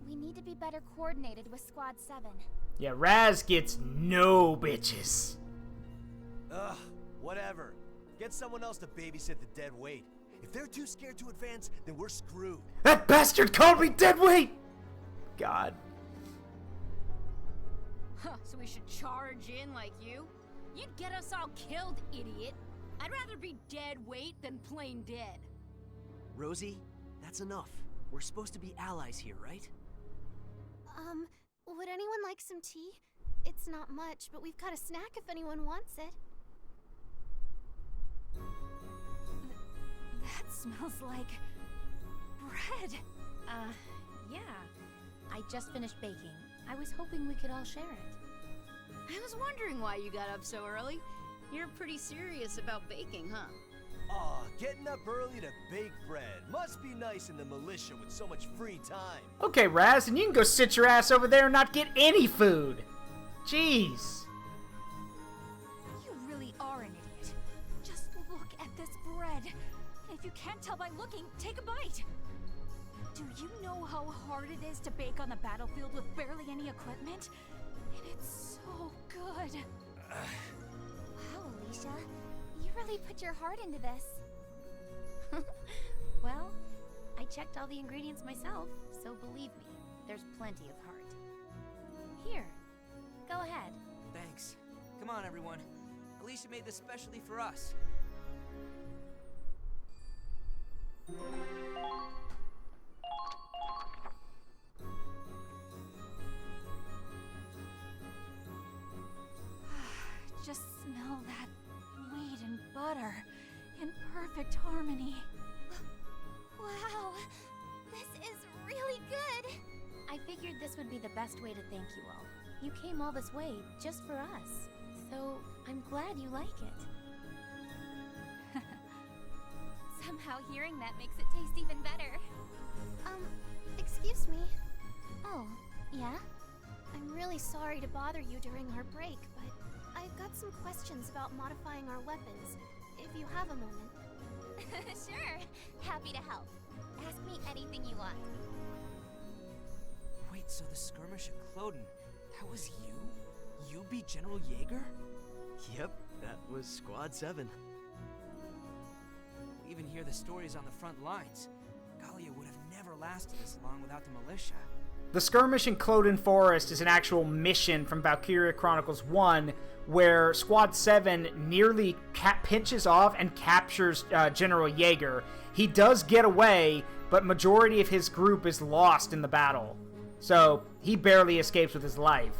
We need to be better coordinated with Squad 7. Yeah, Raz gets no bitches. Ugh, whatever. Get someone else to babysit the dead weight. If they're too scared to advance, then we're screwed. That bastard called me dead weight! God. Huh, so we should charge in like you? You'd get us all killed, idiot. I'd rather be dead weight than plain dead. Rosie, that's enough. We're supposed to be allies here, right? Would anyone like some tea? It's not much, but we've got a snack if anyone wants it. That smells like bread. Yeah. I just finished baking. I was hoping we could all share it. I was wondering why you got up so early. You're pretty serious about baking, huh? Aw, getting up early to bake bread. Must be nice in the militia with so much free time. Okay, Raz, and you can go sit your ass over there and not get any food. Jeez. You really are an idiot. Just look at this bread. And if you can't tell by looking, take a bite. Do you know how hard it is to bake on the battlefield with barely any equipment? And it's so good. Wow, Alicia. You really put your heart into this. Well, I checked all the ingredients myself, so believe me, there's plenty of heart. Here, go ahead. Thanks. Come on, everyone. Alicia made this specially for us. perfect harmony. Wow, this is really good. I figured this would be the best way to thank you all. You came all this way just for us. So, I'm glad you like it. Somehow hearing that makes it taste even better. Excuse me. Oh, yeah? I'm really sorry to bother you during our break, but I've got some questions about modifying our weapons, if you have a moment. Sure, happy to help. Ask me anything you want. Wait, so the skirmish at Claude, that was you? You beat General Jaeger? Yep, that was Squad 7. We even hear the stories on the front lines. Gallia would have never lasted this long without the militia. The skirmish in Cloden Forest is an actual mission from Valkyria Chronicles 1, where Squad 7 nearly pinches off and captures General Jaeger. He does get away, but majority of his group is lost in the battle. So, he barely escapes with his life.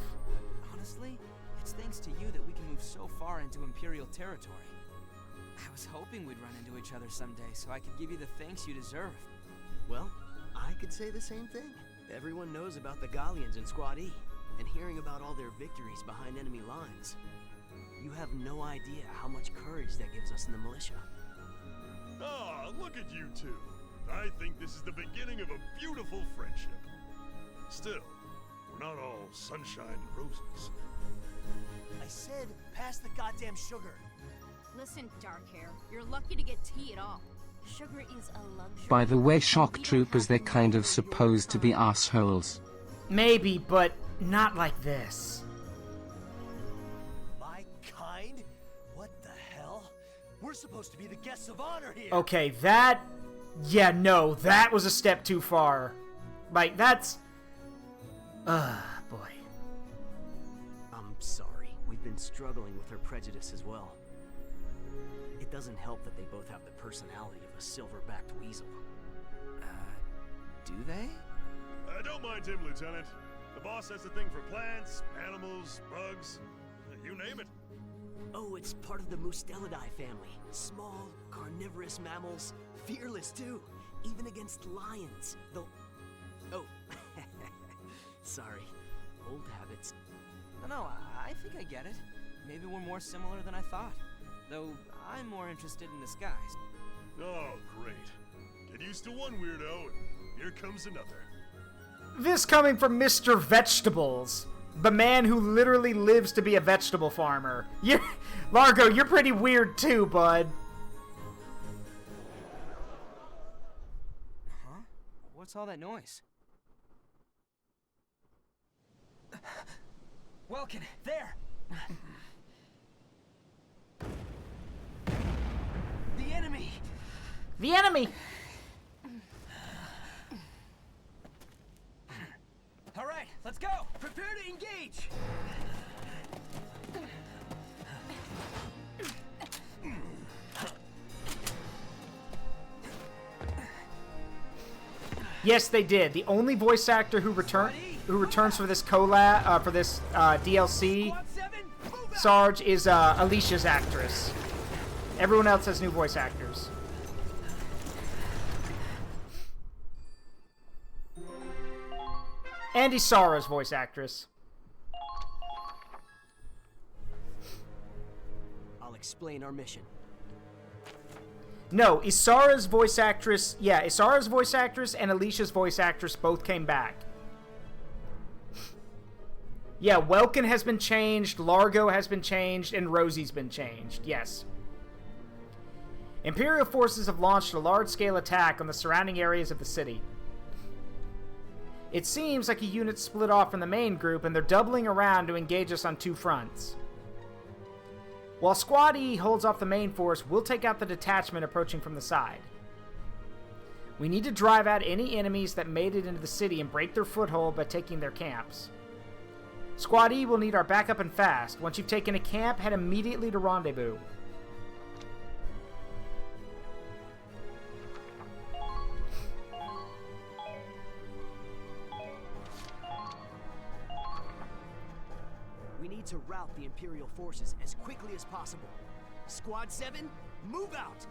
Honestly, it's thanks to you that we can move so far into Imperial territory. I was hoping we'd run into each other someday so I could give you the thanks you deserve. Well, I could say the same thing. Everyone knows about the Gallians in Squad E, and hearing about all their victories behind enemy lines. You have no idea how much courage that gives us in the militia. Ah, look at you two. I think this is the beginning of a beautiful friendship. Still, we're not all sunshine and roses. I said, pass the goddamn sugar. Listen, Darkhair, you're lucky to get tea at all. Sugar is a luxury. By the way, shock troopers, they're kind of supposed to be assholes. Maybe, but not like this. My kind? What the hell? We're supposed to be the guests of honor here. Okay, that... Yeah, no, that was a step too far. Like, that's... boy. I'm sorry. We've been struggling with her prejudice as well. It doesn't help that they both have the personality of a silver-backed weasel. Do they? Don't mind him, Lieutenant. The boss has a thing for plants, animals, bugs, you name it. Oh, it's part of the Mustelidae family. Small, carnivorous mammals. Fearless, too. Even against lions. Though... Oh. Sorry. Old habits. No, I think I get it. Maybe we're more similar than I thought. Though, I'm more interested in the skies. Oh, great. Get used to one weirdo, and here comes another. This coming from Mr. Vegetables. The man who literally lives to be a vegetable farmer. Largo, you're pretty weird too, bud. Huh? What's all that noise? Welkin, there! The enemy! The enemy! Alright, let's go! Prepare to engage! Yes, they did. The only voice actor who returns for this DLC, Sarge, is Alicia's actress. Everyone else has new voice actors. And Isara's voice actress. I'll explain our mission. No, Isara's voice actress... Yeah, Isara's voice actress and Alicia's voice actress both came back. Yeah, Welkin has been changed, Largo has been changed, and Rosie's been changed. Yes. Imperial forces have launched a large-scale attack on the surrounding areas of the city. It seems like a unit split off from the main group, and they're doubling around to engage us on two fronts. While Squad E holds off the main force, we'll take out the detachment approaching from the side. We need to drive out any enemies that made it into the city and break their foothold by taking their camps. Squad E will need our backup and fast. Once you've taken a camp, head immediately to rendezvous. We need to rout the Imperial forces as quickly as possible. Squad 7, move out!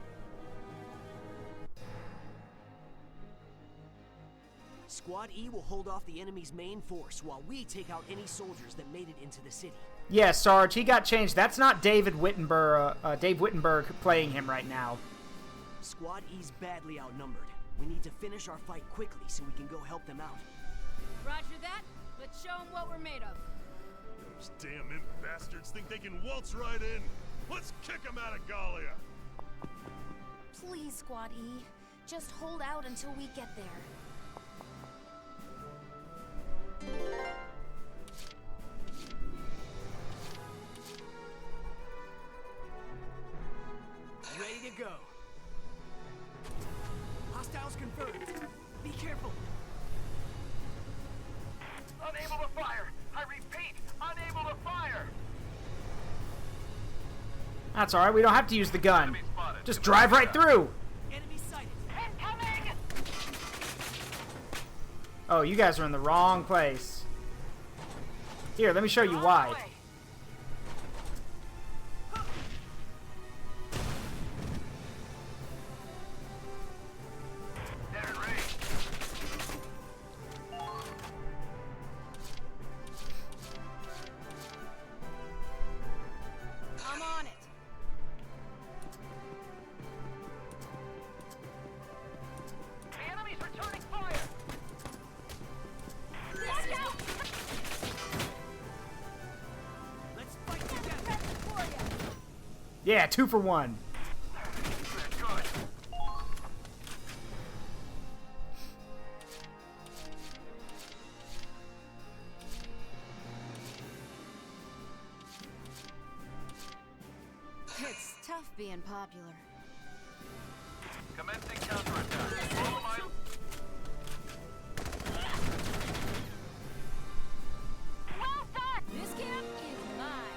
Squad E will hold off the enemy's main force while we take out any soldiers that made it into the city. Yeah, Sarge, he got changed. That's not Dave Wittenberg playing him right now. Squad E's badly outnumbered. We need to finish our fight quickly so we can go help them out. Roger that. Let's show them what we're made of. Those damn imp bastards think they can waltz right in. Let's kick them out of Gallia. Please, Squad E. Just hold out until we get there. Ready to go. Hostiles confirmed. Be careful. Unable to fire. I repeat, unable to fire. That's alright, we don't have to use the gun. Just drive right through. Enemy sighted. Incoming! Oh, you guys are in the wrong place. Here, let me show you why. I'm on it. The enemy's returning fire. Let's fight together. Yeah, 2 for 1. It's tough being popular. Commencing counterattack. All of my... Well done! This camp is mine.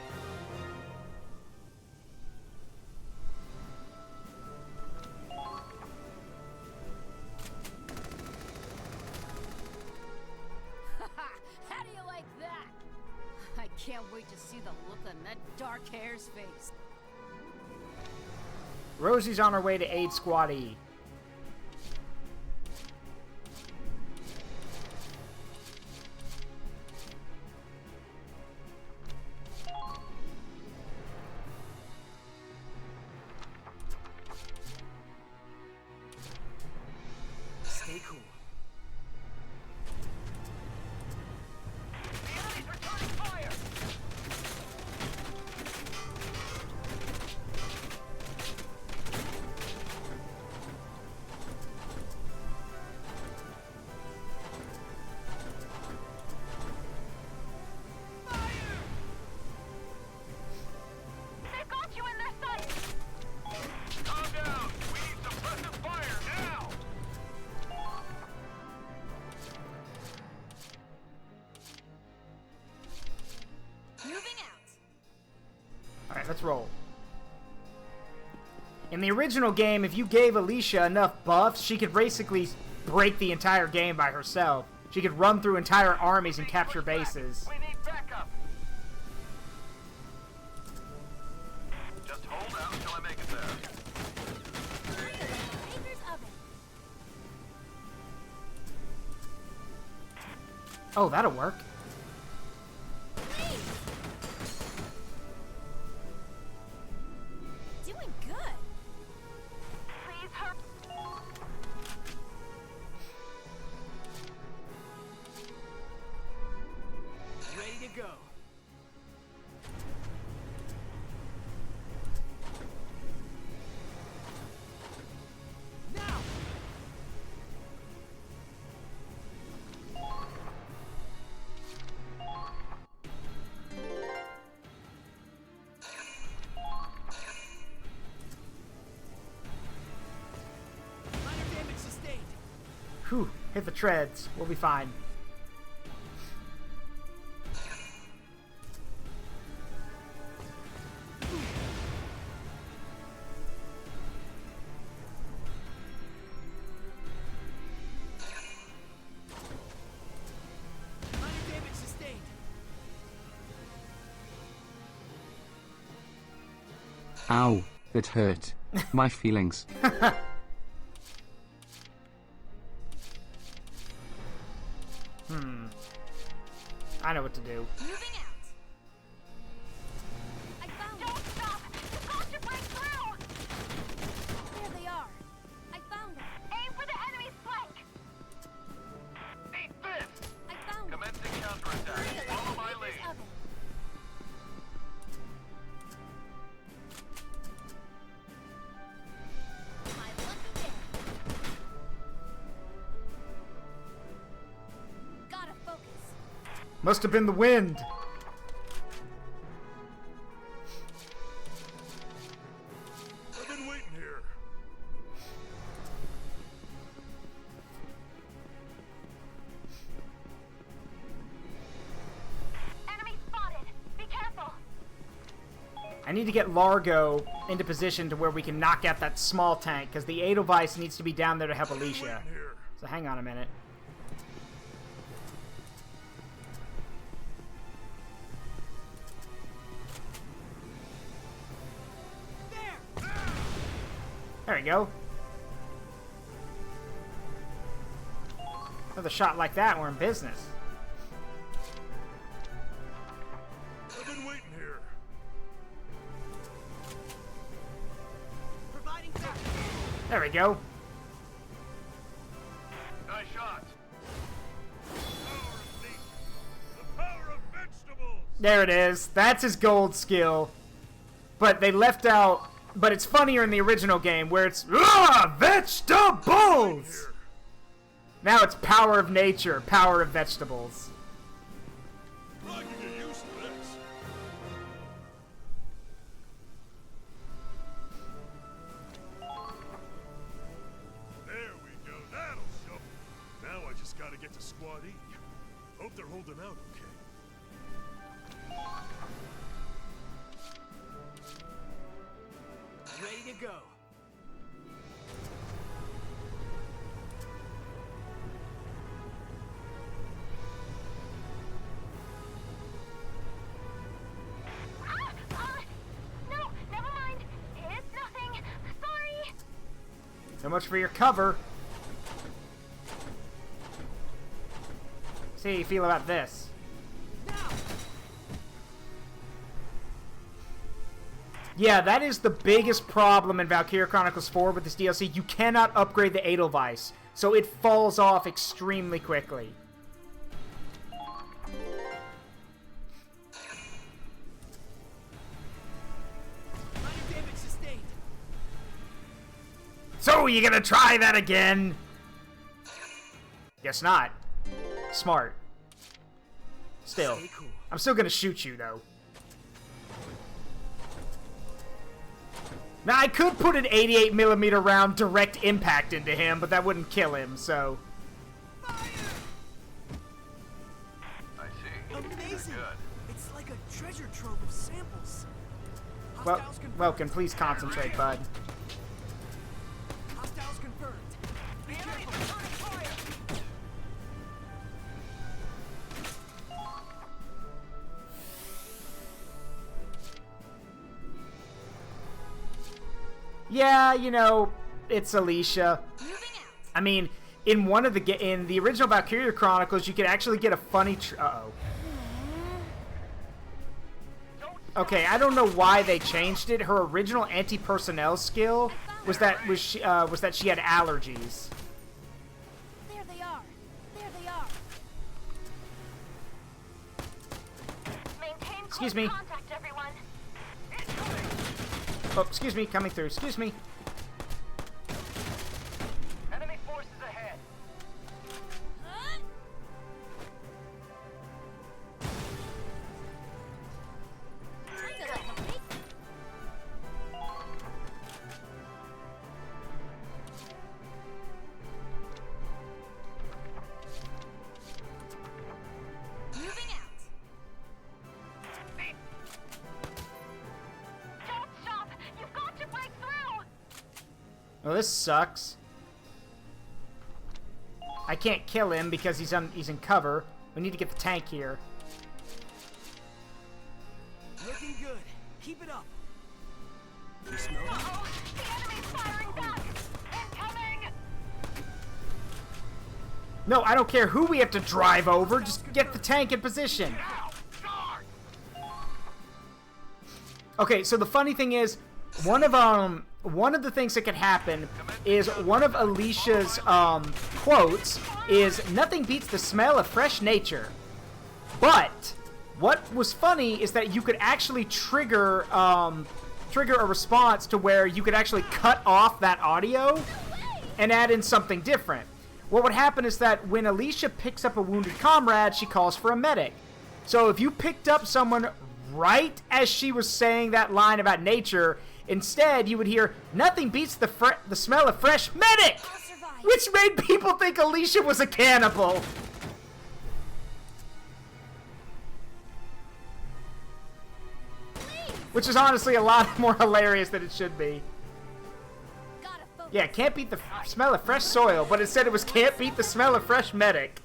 How do you like that? I can't wait to see the look on that dark hair's face. Rosie's on her way to aid Squad E. Stay cool. The enemy's returning fire. They've got you in their sights! Calm down. We need suppressive fire now. Moving out. Alright, let's roll. In the original game, if you gave Alicia enough buffs, she could basically break the entire game by herself. She could run through entire armies and capture bases. We need backup. Just hold out until I make it there. Baker's oven. Oh, that'll work. Doing good. Please hurry. Ready to go. Now! Minor damage sustained. Whew, hit the treads. We'll be fine. Minor damage sustained. Ow, that hurt. My feelings. I know what to do. Moving out. I found them. Don't stop! You've got to break through! There they are. I found them. Aim for the enemy's flank. Eat this! I found them. Commencing counterattack. Follow my lead. Gotta focus. Must have been the wind. I've been waiting here. Enemy spotted. Be careful. I need to get Largo into position to where we can knock out that small tank, because the Edelweiss needs to be down there to help Alicia. So hang on a minute. There we go. Another shot like that, we're in business. I've been waiting here. Providing cover. There we go. Nice shot. The power of vegetables. There it is. That's his gold skill. But they left out... But it's funnier in the original game where it's vegetables! Now it's power of nature, power of vegetables. I can get used to this. There we go. That'll show. Now I just gotta get to Squad E. Hope they're holding out okay. Ready to go. No, never mind. It's nothing. Sorry. So much for your cover. See how you feel about this. Yeah, that is the biggest problem in Valkyria Chronicles 4 with this DLC. You cannot upgrade the Edelweiss, so it falls off extremely quickly. Damage sustained. So, you gonna try that again? Guess not. Smart. Still. I'm still gonna shoot you, though. Now, I could put an 88mm round direct impact into him, but that wouldn't kill him, so... I see. Amazing. Good. It's like a treasure trove of samples. Well, Welkin, please concentrate, bud. Hostiles confirmed. Be careful. Yeah, you know, it's Alicia. I mean, in one of the in the original Valkyria Chronicles, you could actually get a funny. Uh-oh. Okay, I don't know why they changed it. Her original anti-personnel skill was that she had allergies. There they are. There they are. Maintain Excuse me. contact, everyone. Oh, excuse me, coming through. Excuse me. Enemy forces ahead. Moving out. Don't stop. You've got to break through. Oh, this sucks. I can't kill him because he's in cover. We need to get the tank here. Looking good. Keep it up. You smell that? Uh-oh. The enemy's firing back. Incoming. No, I don't care who we have to drive over. Just get the tank in position. Okay, so the funny thing is, one of the things that could happen is one of Alicia's quotes is "Nothing beats the smell of fresh nature." But what was funny is that you could actually trigger a response to where you could actually cut off that audio and add in something different. What would happen is that when Alicia picks up a wounded comrade, she calls for a medic. So if you picked up someone right as she was saying that line about nature, instead you would hear, "Nothing beats the smell of fresh medic!" Which made people think Alicia was a cannibal. Which is honestly a lot more hilarious than it should be. Yeah, can't beat the smell of fresh soil, but it said it was can't beat the smell of fresh medic.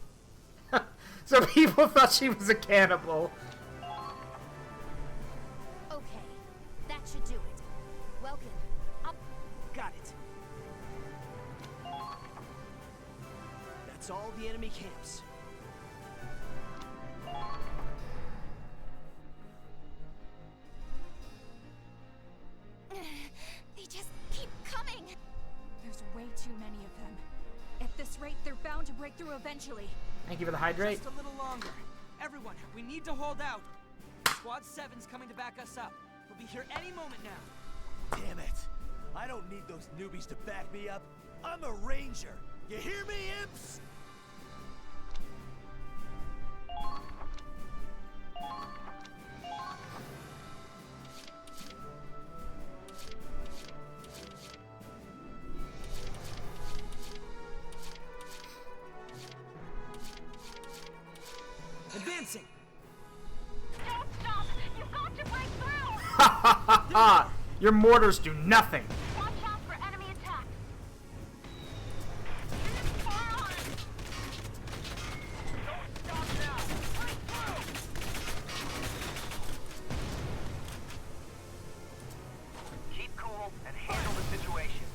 So people thought she was a cannibal. Okay, that should do it. Welcome. Up. Got it. That's all the enemy camps. They just keep coming. There's way too many of them. At this rate, they're bound to break through eventually. Thank you for the hydrate. Just a little longer. Everyone, we need to hold out. Squad 7's coming to back us up. We'll be here any moment now. Damn it. I don't need those newbies to back me up. I'm a ranger. You hear me, imps? Advancing. Don't stop! You've got to break through! Ha ha ha ha! Your mortars do nothing. Watch out for enemy attacks. Don't stop now! Break through! Keep cool and handle the situation.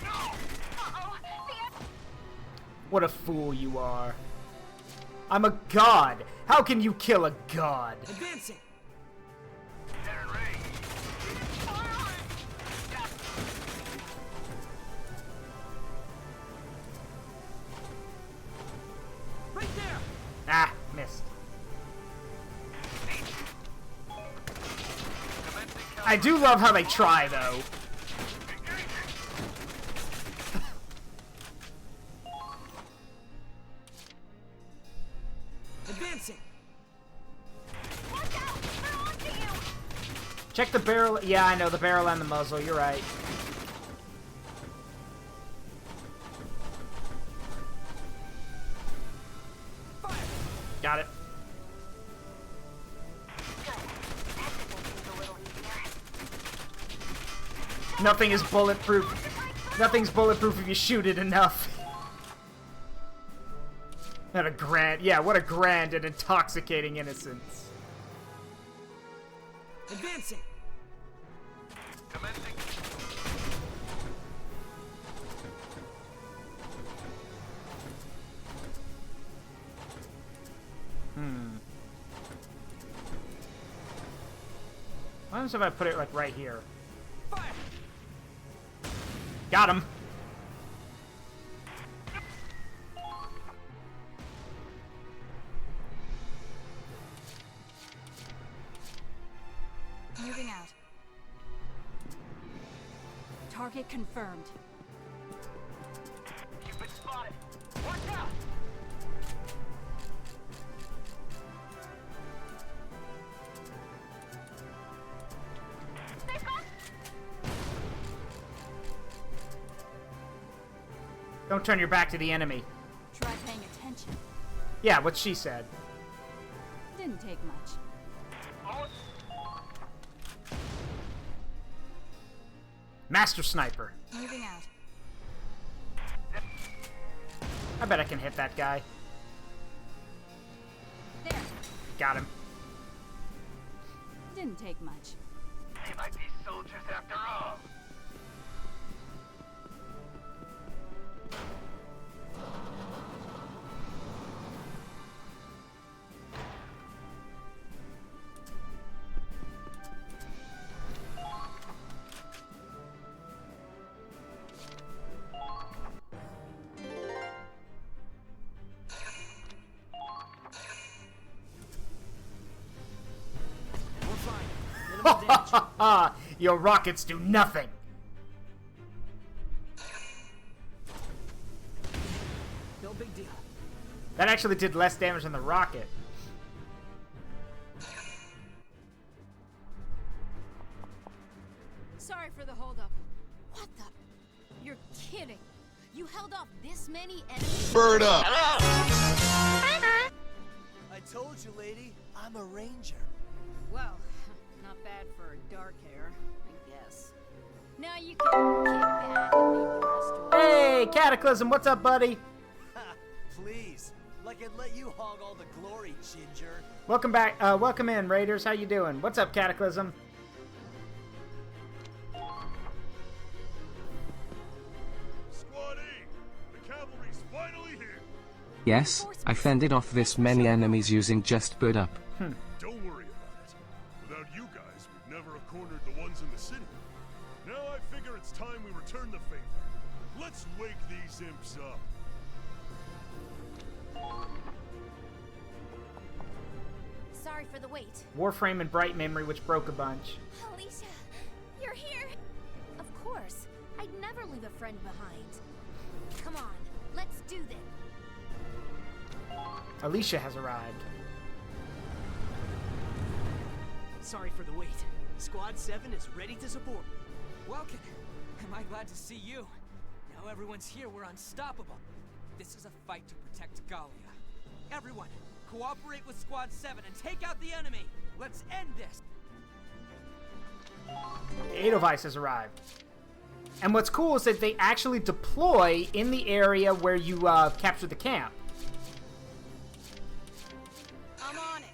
Uh-oh! What a fool you are. I'm a god. How can you kill a god? Advancing. Right there. Ah, missed. I do love how they try, though. Advancing. Watch out! They're onto you! Check the barrel. Yeah, I know, the barrel and the muzzle. You're right. Fire. Got it. Nothing is bulletproof. Nothing's bulletproof if you shoot it enough. What a grand, yeah, what a grand and intoxicating innocence. Advancing. Commencing. What happens if I put it like right here? Fire. Got him. Moving out. Target confirmed. You've been spotted. Watch out! Don't turn your back to the enemy. Try paying attention. Yeah, what she said. Didn't take much. Master Sniper. Moving out. I bet I can hit that guy. There. Got him. Didn't take much. They might be soldiers after all. ha! Your rockets do nothing. No big deal. That actually did less damage than the rocket. Sorry for the holdup. What the? You're kidding. You held off this many enemies? Bird up! I told you, lady, I'm a ranger. Well, not bad for dark hair, I guess. Now you can kick back and leave the rest to us. Hey, Cataclysm, what's up, buddy? Please, like I'd let you hog all the glory, Ginger. Welcome back. Welcome in, Raiders. How you doing? What's up, Cataclysm? Squad A, the cavalry's finally here. Yes, I fended off this many enemies using just bird up. Don't worry about it. Without you guys, we'd never have cornered the ones in the city. Now I figure it's time we return the favor. Let's wake these imps up. Sorry for the wait. Warframe and Bright Memory, which broke a bunch. Alicia, you're here. Of course. I'd never leave a friend behind. Come on, let's do this. Alicia has arrived. Sorry for the wait. Squad 7 is ready to support. Welcome. Am I glad to see you? Now everyone's here, we're unstoppable. This is a fight to protect Gallia. Everyone, cooperate with Squad 7 and take out the enemy. Let's end this. Edelweiss has arrived. And what's cool is that they actually deploy in the area where you capture the camp. I'm on it.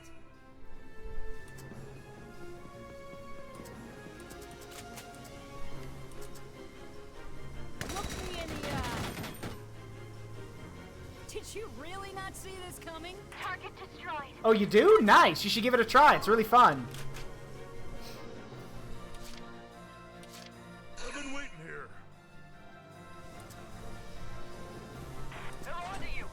Look me in the eye. Did you really not see this coming? Target destroyed. Oh, you do? Nice. You should give it a try. It's really fun. I've been waiting here. They're onto you.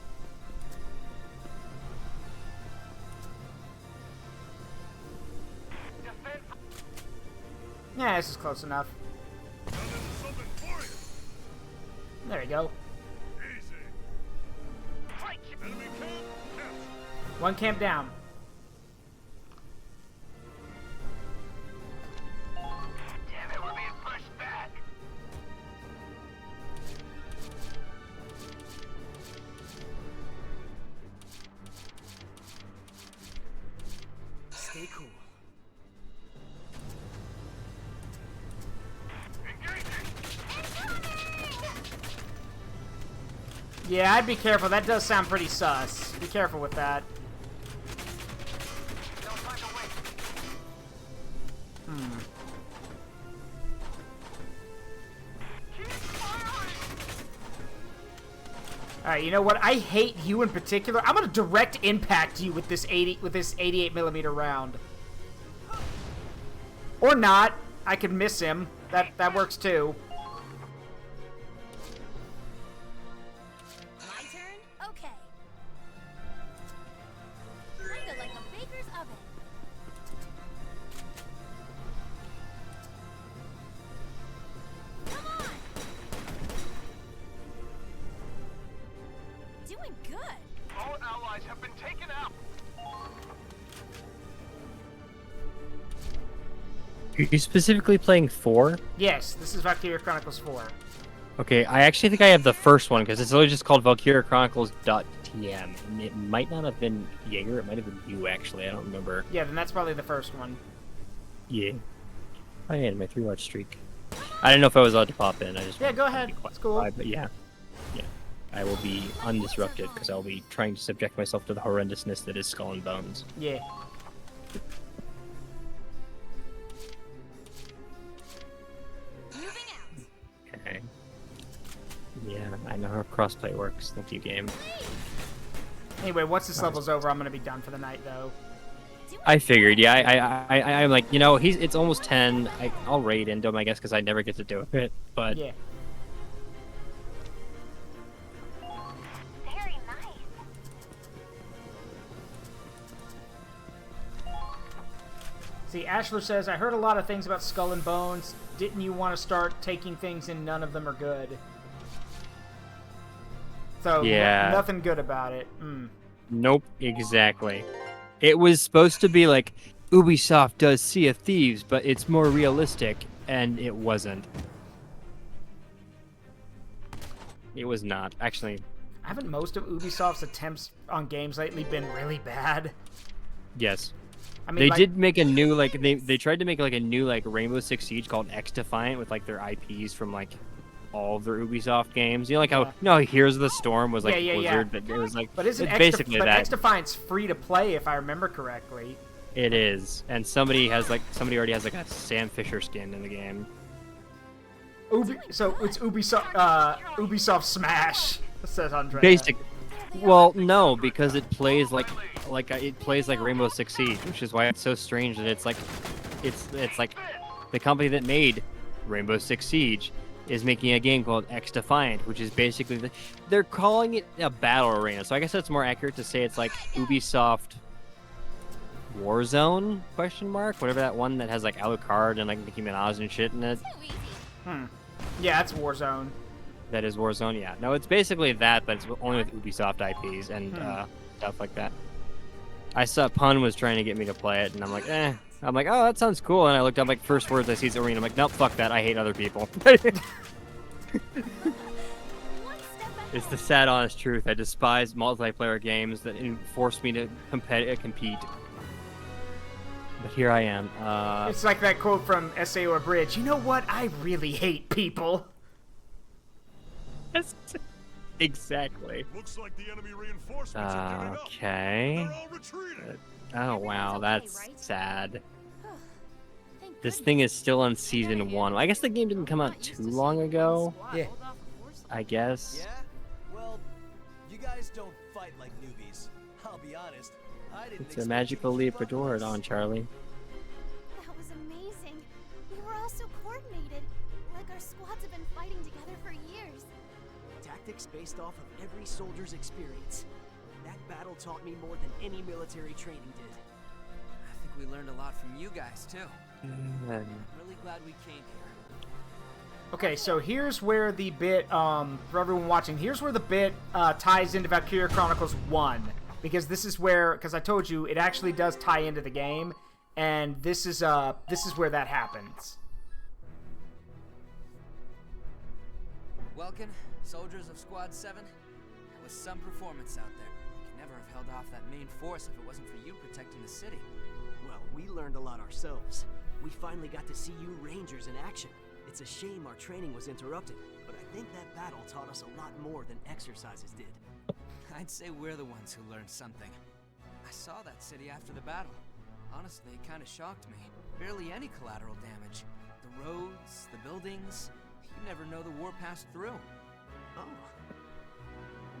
Defend. Yeah, this is close enough. Now this is something for you. There we go. Easy. Fight. Enemy camp, captured. One camp down. Damn it, we're being pushed back. Stay cool. Yeah, I'd be careful. That does sound pretty sus. Be careful with that. No time to wait. Keep firing. Alright, you know what? I hate you in particular. I'm gonna direct impact you with this 88mm round. Or not. I could miss him. That works too. My turn? Okay. Kinda like a baker's oven. Come on! Doing good. All allies have been taken out. Are you specifically playing 4? Yes, this is Valkyria Chronicles 4. Okay, I actually think I have the first one because it's literally just called Valkyria Chronicles.tm. And it might not have been Jaeger, it might have been you actually, I don't remember. Yeah, then that's probably the first one. Yeah. I had my 3-watch streak. I didn't know if I was allowed to pop in. I just Yeah, go ahead. It's cool. But yeah. Yeah. I will be undisrupted because I'll be trying to subject myself to the horrendousness that is Skull and Bones. Yeah. Okay. Yeah, I know how crossplay works. Thank you, game. Anyway, once this level's over, I'm gonna be done for the night, though. I figured, yeah. I'm like, you know, it's almost 10. I'll raid into him, I guess, because I never get to do it. But yeah. Very nice. See, Ashler says, I heard a lot of things about Skull and Bones. Didn't you want to start taking things and none of them are good? So, Yeah. nothing good about it. Nope, exactly. It was supposed to be like, Ubisoft does Sea of Thieves, but it's more realistic, and it wasn't. It was not. Actually... Haven't most of Ubisoft's attempts on games lately been really bad? Yes. I mean, they did make a new, like, they tried to make, like, a new, like, Rainbow Six Siege called X-Defiant with, like, their IPs from, like, all of their Ubisoft games. You know, like how, Heroes of the Storm was, like, Blizzard, but it was, like, but isn't basically that. X-Defiant's free to play, if I remember correctly. It is. And somebody already has, like, a Sam Fisher skin in the game. So it's Ubisoft Smash, says Andrea. Basic. Well, no, because it plays like Rainbow Six Siege, which is why it's so strange that it's like the company that made Rainbow Six Siege is making a game called X-Defiant, which is basically they're calling it a battle arena. So I guess that's more accurate to say it's like Ubisoft Warzone ? Whatever that one that has like Alucard and like Nicki Minaj and shit in it. Yeah, it's Warzone. That is Warzone, yeah. No, it's basically that, but it's only with Ubisoft IPs and stuff like that. I saw Pun was trying to get me to play it, and I'm like, eh. I'm like, oh, that sounds cool. And I looked up, like, first words I see is arena. I'm like, nope, fuck that. I hate other people. It's the sad, honest truth. I despise multiplayer games that force me to compete. But here I am. It's like that quote from SAO Abridged. You know what? I really hate people. Exactly. Looks like the enemy reinforcements are giving up. Okay. They're all retreating. Oh wow, that's sad. This thing is still on season 1. I guess the game didn't come out too long ago. Yeah. I guess. Yeah? Well, you guys don't fight like newbies. I'll be honest. I didn't It's a magical leapador on Charlie. That was amazing. We were all so coordinated. Like our squads have been fighting together for years. Tactics based off of every soldier's experience. That battle taught me more than any military training did. I think we learned a lot from you guys, too. I'm really glad we came here. Okay, so here's where the bit, for everyone watching, here's where the bit ties into Valkyria Chronicles 1. Because this is where, because I told you, it actually does tie into the game. And this is where that happens. Welcome, soldiers of Squad 7. It was some performance out there. We could never have held off that main force if it wasn't for you protecting the city. Well, we learned a lot ourselves. We finally got to see you Rangers in action. It's a shame our training was interrupted, but I think that battle taught us a lot more than exercises did. I'd say we're the ones who learned something. I saw that city after the battle. Honestly, it kind of shocked me. Barely any collateral damage. The roads, the buildings. You never know the war passed through. Oh.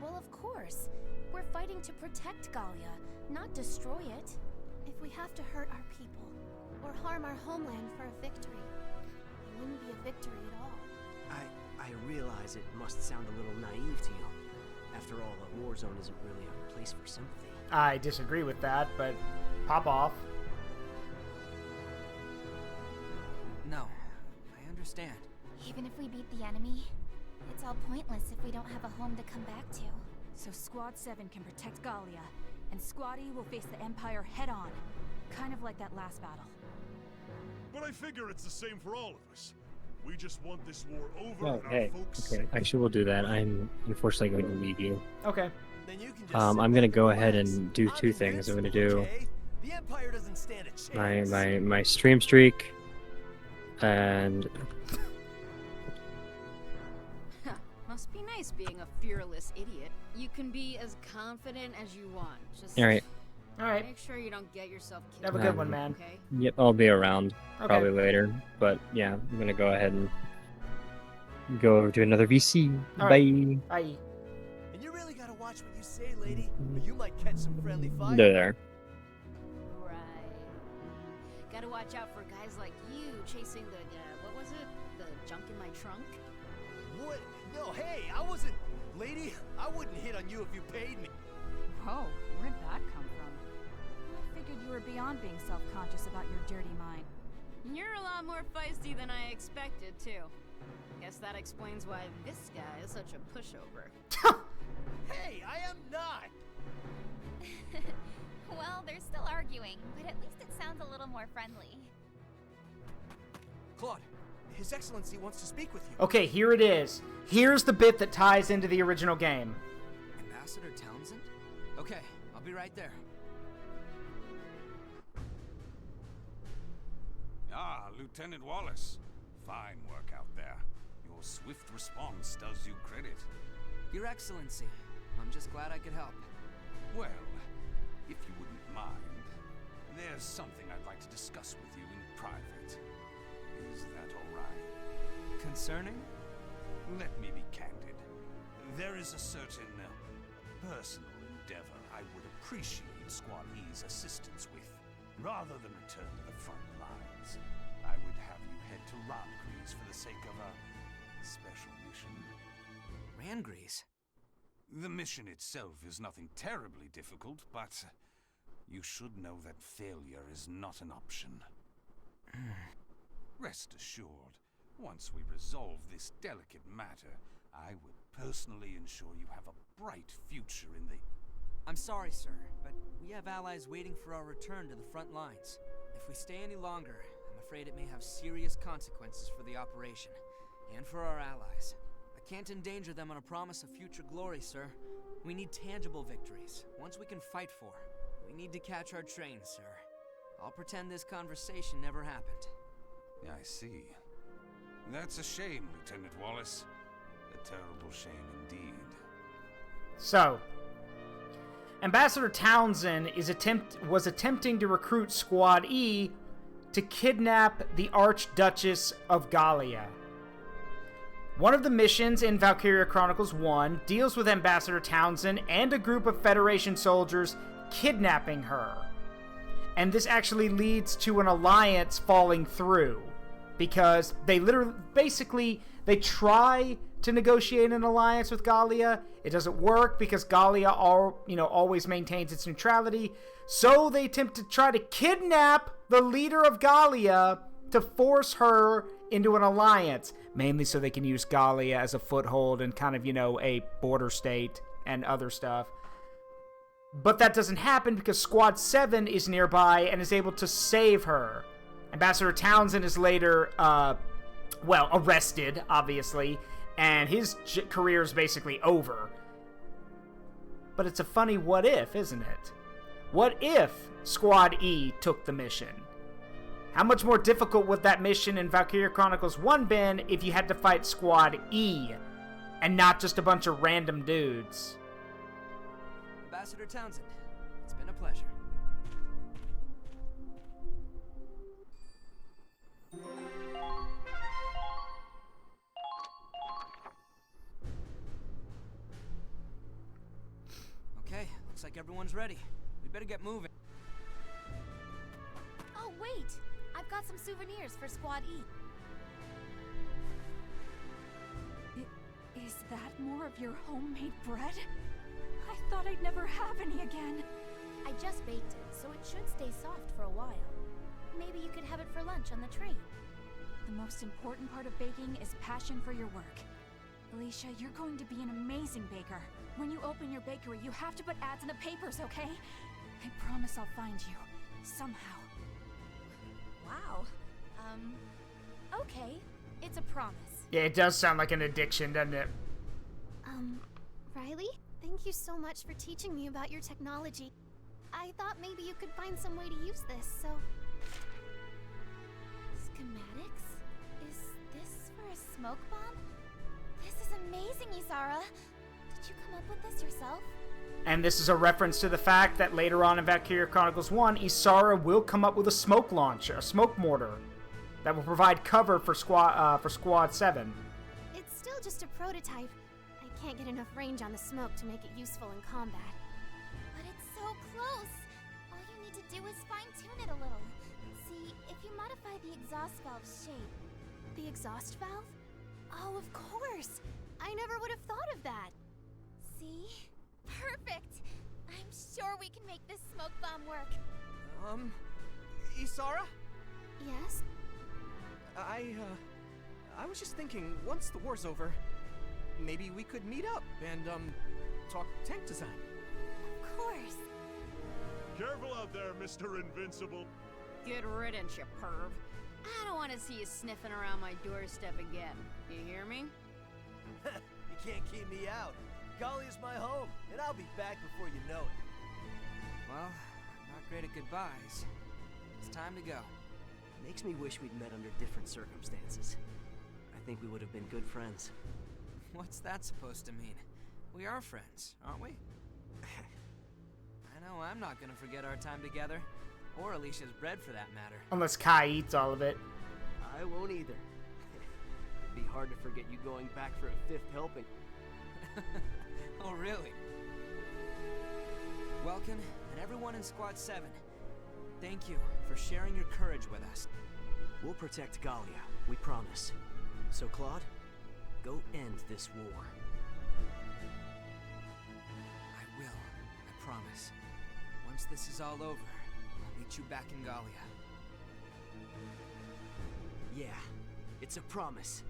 Well, of course. We're fighting to protect Gallia, not destroy it. If we have to hurt our people, or harm our homeland for a victory, it wouldn't be a victory at all. I realize it must sound a little naive to you. After all, a war zone isn't really a place for sympathy. I disagree with that, but pop off. No, I understand. Even if we beat the enemy, it's all pointless if we don't have a home to come back to. So Squad 7 can protect Gallia, and Squad E will face the Empire head-on. Kind of like that last battle. But I figure it's the same for all of us. We just want this war over Oh, and our hey. folks. Okay, actually we'll do that. I'm unfortunately going to leave you. Okay. Then you can just I'm going to go ahead and do two things. I'm going to do the Empire doesn't stand a chance. my stream streak and Must be nice being a fearless idiot. You can be as confident as you want. Just all right. Make sure you don't get yourself killed. Have a good one, man. Okay? Yep, I'll be around probably Okay. later. But yeah, I'm gonna go ahead and go over to another VC. All Bye. right. Bye. And you really gotta watch what you say, lady, or you might catch some friendly fire. There. Right. Gotta watch out for guys like you chasing the, what was it? The junk in my trunk? What? No, hey, I wasn't... Lady, I wouldn't hit on you if you paid me. Whoa, where'd that come from? I figured You were beyond being self-conscious about your dirty mind. You're a lot more feisty than I expected, too. Guess that explains why this guy is such a pushover. Hey, I am not! Well, they're still arguing, but at least it sounds a little more friendly. Claude, His Excellency wants to speak with you. Okay, here it is. Here's the bit that ties into the original game. Ambassador Townsend? Okay, I'll be right there. Ah, Lieutenant Wallace. Fine work out there. Your swift response does you credit. Your Excellency, I'm just glad I could help. Well, if you wouldn't mind, there's something I'd like to discuss with you in private. Is that all right? Concerning? Let me be candid. There is a certain personal endeavor I would appreciate Squad E's assistance with. Rather than return to the front lines, I would have you head to Randgrease for the sake of a special mission. Randgrease? The mission itself is nothing terribly difficult, but you should know that failure is not an option. Rest assured, once we resolve this delicate matter, I would personally ensure you have a bright future in the... I'm sorry, sir, but we have allies waiting for our return to the front lines. If we stay any longer, I'm afraid it may have serious consequences for the operation, and for our allies. I can't endanger them on a promise of future glory, sir. We need tangible victories, ones we can fight for. We need to catch our train, sir. I'll pretend this conversation never happened. I see. That's a shame, Lieutenant Wallace. A terrible shame indeed. So, Ambassador Townsend was attempting to recruit Squad E to kidnap the Archduchess of Gallia. One of the missions in Valkyria Chronicles 1 deals with Ambassador Townsend and a group of Federation soldiers kidnapping her. And this actually leads to an alliance falling through, because they they try to negotiate an alliance with Gallia. It doesn't work because Gallia always maintains its neutrality. So they attempt to try to kidnap the leader of Gallia to force her into an alliance, mainly so they can use Gallia as a foothold and kind of, a border state and other stuff. But that doesn't happen because Squad 7 is nearby and is able to save her. Ambassador Townsend is later, arrested, obviously, and his career is basically over. But it's a funny what if, isn't it? What if Squad E took the mission? How much more difficult would that mission in Valkyria Chronicles 1 been if you had to fight Squad E and not just a bunch of random dudes? Ambassador Townsend, it's been a pleasure. Okay, looks like everyone's ready. We better get moving. Oh, wait! I've got some souvenirs for Squad E. Is that more of your homemade bread? I thought I'd never have any again. I just baked it, so it should stay soft for a while. Maybe you could have it for lunch on the train. The most important part of baking is passion for your work. Alicia, you're going to be an amazing baker. When you open your bakery, you have to put ads in the papers, okay? I promise I'll find you. Somehow. Wow. Okay. It's a promise. Yeah, it does sound like an addiction, doesn't it? Riley? Thank you so much for teaching me about your technology. I thought maybe you could find some way to use this, so... Schematics? Is this for a smoke bomb? This is amazing, Isara! Did you come up with this yourself? And this is a reference to the fact that later on in Valkyria Chronicles 1, Isara will come up with a smoke launcher, a smoke mortar, that will provide cover for Squad 7. It's still just a prototype. I can't get enough range on the smoke to make it useful in combat. But it's so close! All you need to do is fine-tune it a little. See, if you modify the exhaust valve's shape... The exhaust valve? Oh, of course! I never would have thought of that! See? Perfect! I'm sure we can make this smoke bomb work. Isara? Yes? I was just thinking, once the war's over, maybe we could meet up and, talk tank design. Of course. Careful out there, Mr. Invincible. Good riddance, you perv. I don't want to see you sniffing around my doorstep again. You hear me? You can't keep me out. Gallia's my home, and I'll be back before you know it. Well, I'm not great at goodbyes. It's time to go. Makes me wish we'd met under different circumstances. I think we would have been good friends. What's that supposed to mean? We are friends, aren't we? I know I'm not gonna forget our time together. Or Alicia's bread, for that matter. Unless Kai eats all of it. I won't either. It'd be hard to forget you going back for a 5th helping. Oh, really? Welkin and everyone in Squad 7, thank you for sharing your courage with us. We'll protect Gallia, we promise. So, Claude, go end this war. I will, I promise. Once this is all over, I'll meet you back in Gallia. Yeah, it's a promise.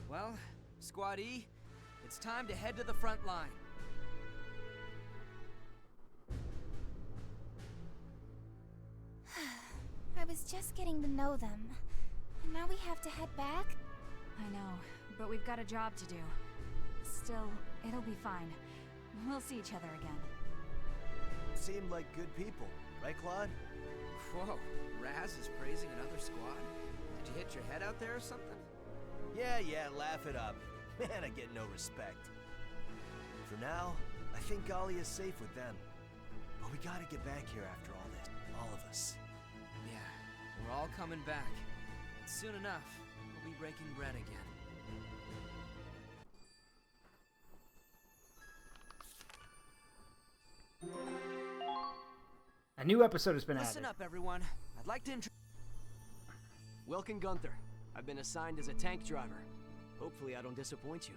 Well, Squad E, it's time to head to the front line. I was just getting to know them. And now we have to head back? I know, but we've got a job to do. Still, it'll be fine. We'll see each other again. Seemed like good people, right, Claude? Whoa, Raz is praising another squad? Did you hit your head out there or something? Yeah, laugh it up. Man, I get no respect. For now, I think Gallia is safe with them. But we gotta get back here after all this. All of us. Yeah, we're all coming back. Soon enough, we'll be breaking bread again. A new episode has been Listen added. up, everyone. I'd like to Welcome, Gunther. I've been assigned as a tank driver. Hopefully I don't disappoint you.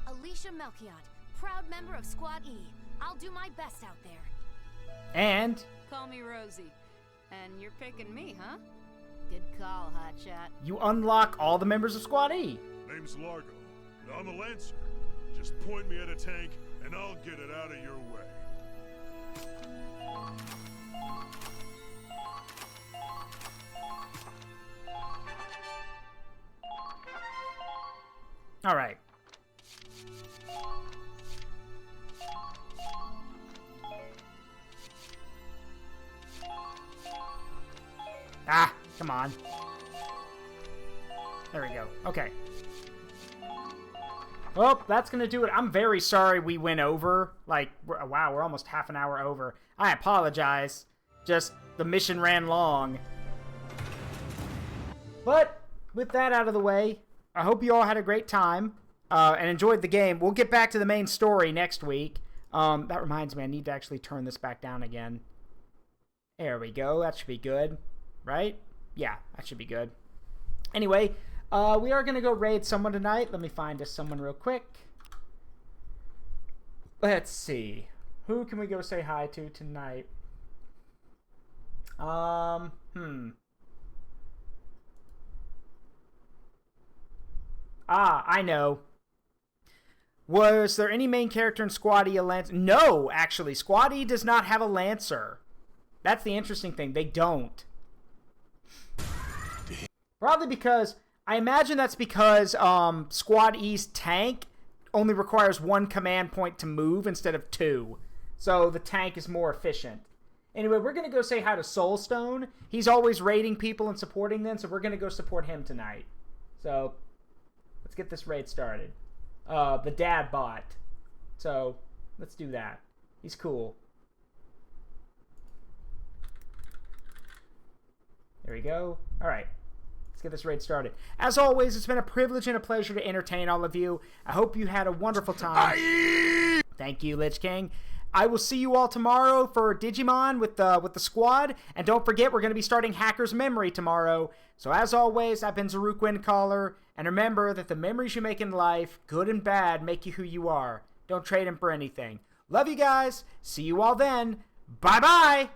Alicia Melchiot, proud member of Squad E. I'll do my best out there. And Call me Rosie. And you're picking me, huh? Good call, hotshot. you unlock all the members of Squad E. Name's Largo, and I'm a Lancer. Just point me at a tank, and I'll get it out of your way. All right. Ah, come on. There we go. Okay. Well, that's going to do it. I'm very sorry we went over. Like, wow, we're almost half an hour over. I apologize. Just, the mission ran long. But, with that out of the way, I hope you all had a great time and enjoyed the game. We'll get back to the main story next week. That reminds me, I need to actually turn this back down again. There we go. That should be good. Right? Yeah, that should be good. Anyway, we are going to go raid someone tonight. Let me find us someone real quick. Let's see. Who can we go say hi to tonight? Ah, I know. Was there any main character in Squad E a Lancer? No, actually. Squad E does not have a Lancer. That's the interesting thing. They don't. Probably because... I imagine that's because Squad E's tank only requires 1 command point to move instead of 2. So the tank is more efficient. Anyway, we're going to go say hi to Soulstone. He's always raiding people and supporting them, so we're going to go support him tonight. So... let's get this raid started. The dad bot. So, let's do that. He's cool. There we go. Alright. Let's get this raid started. As always, it's been a privilege and a pleasure to entertain all of you. I hope you had a wonderful time. Thank you, Lich King. I will see you all tomorrow for Digimon with the squad. And don't forget, we're going to be starting Hacker's Memory tomorrow. So as always, I've been Zaruk Windcaller. And remember that the memories you make in life, good and bad, make you who you are. Don't trade him for anything. Love you guys. See you all then. Bye-bye.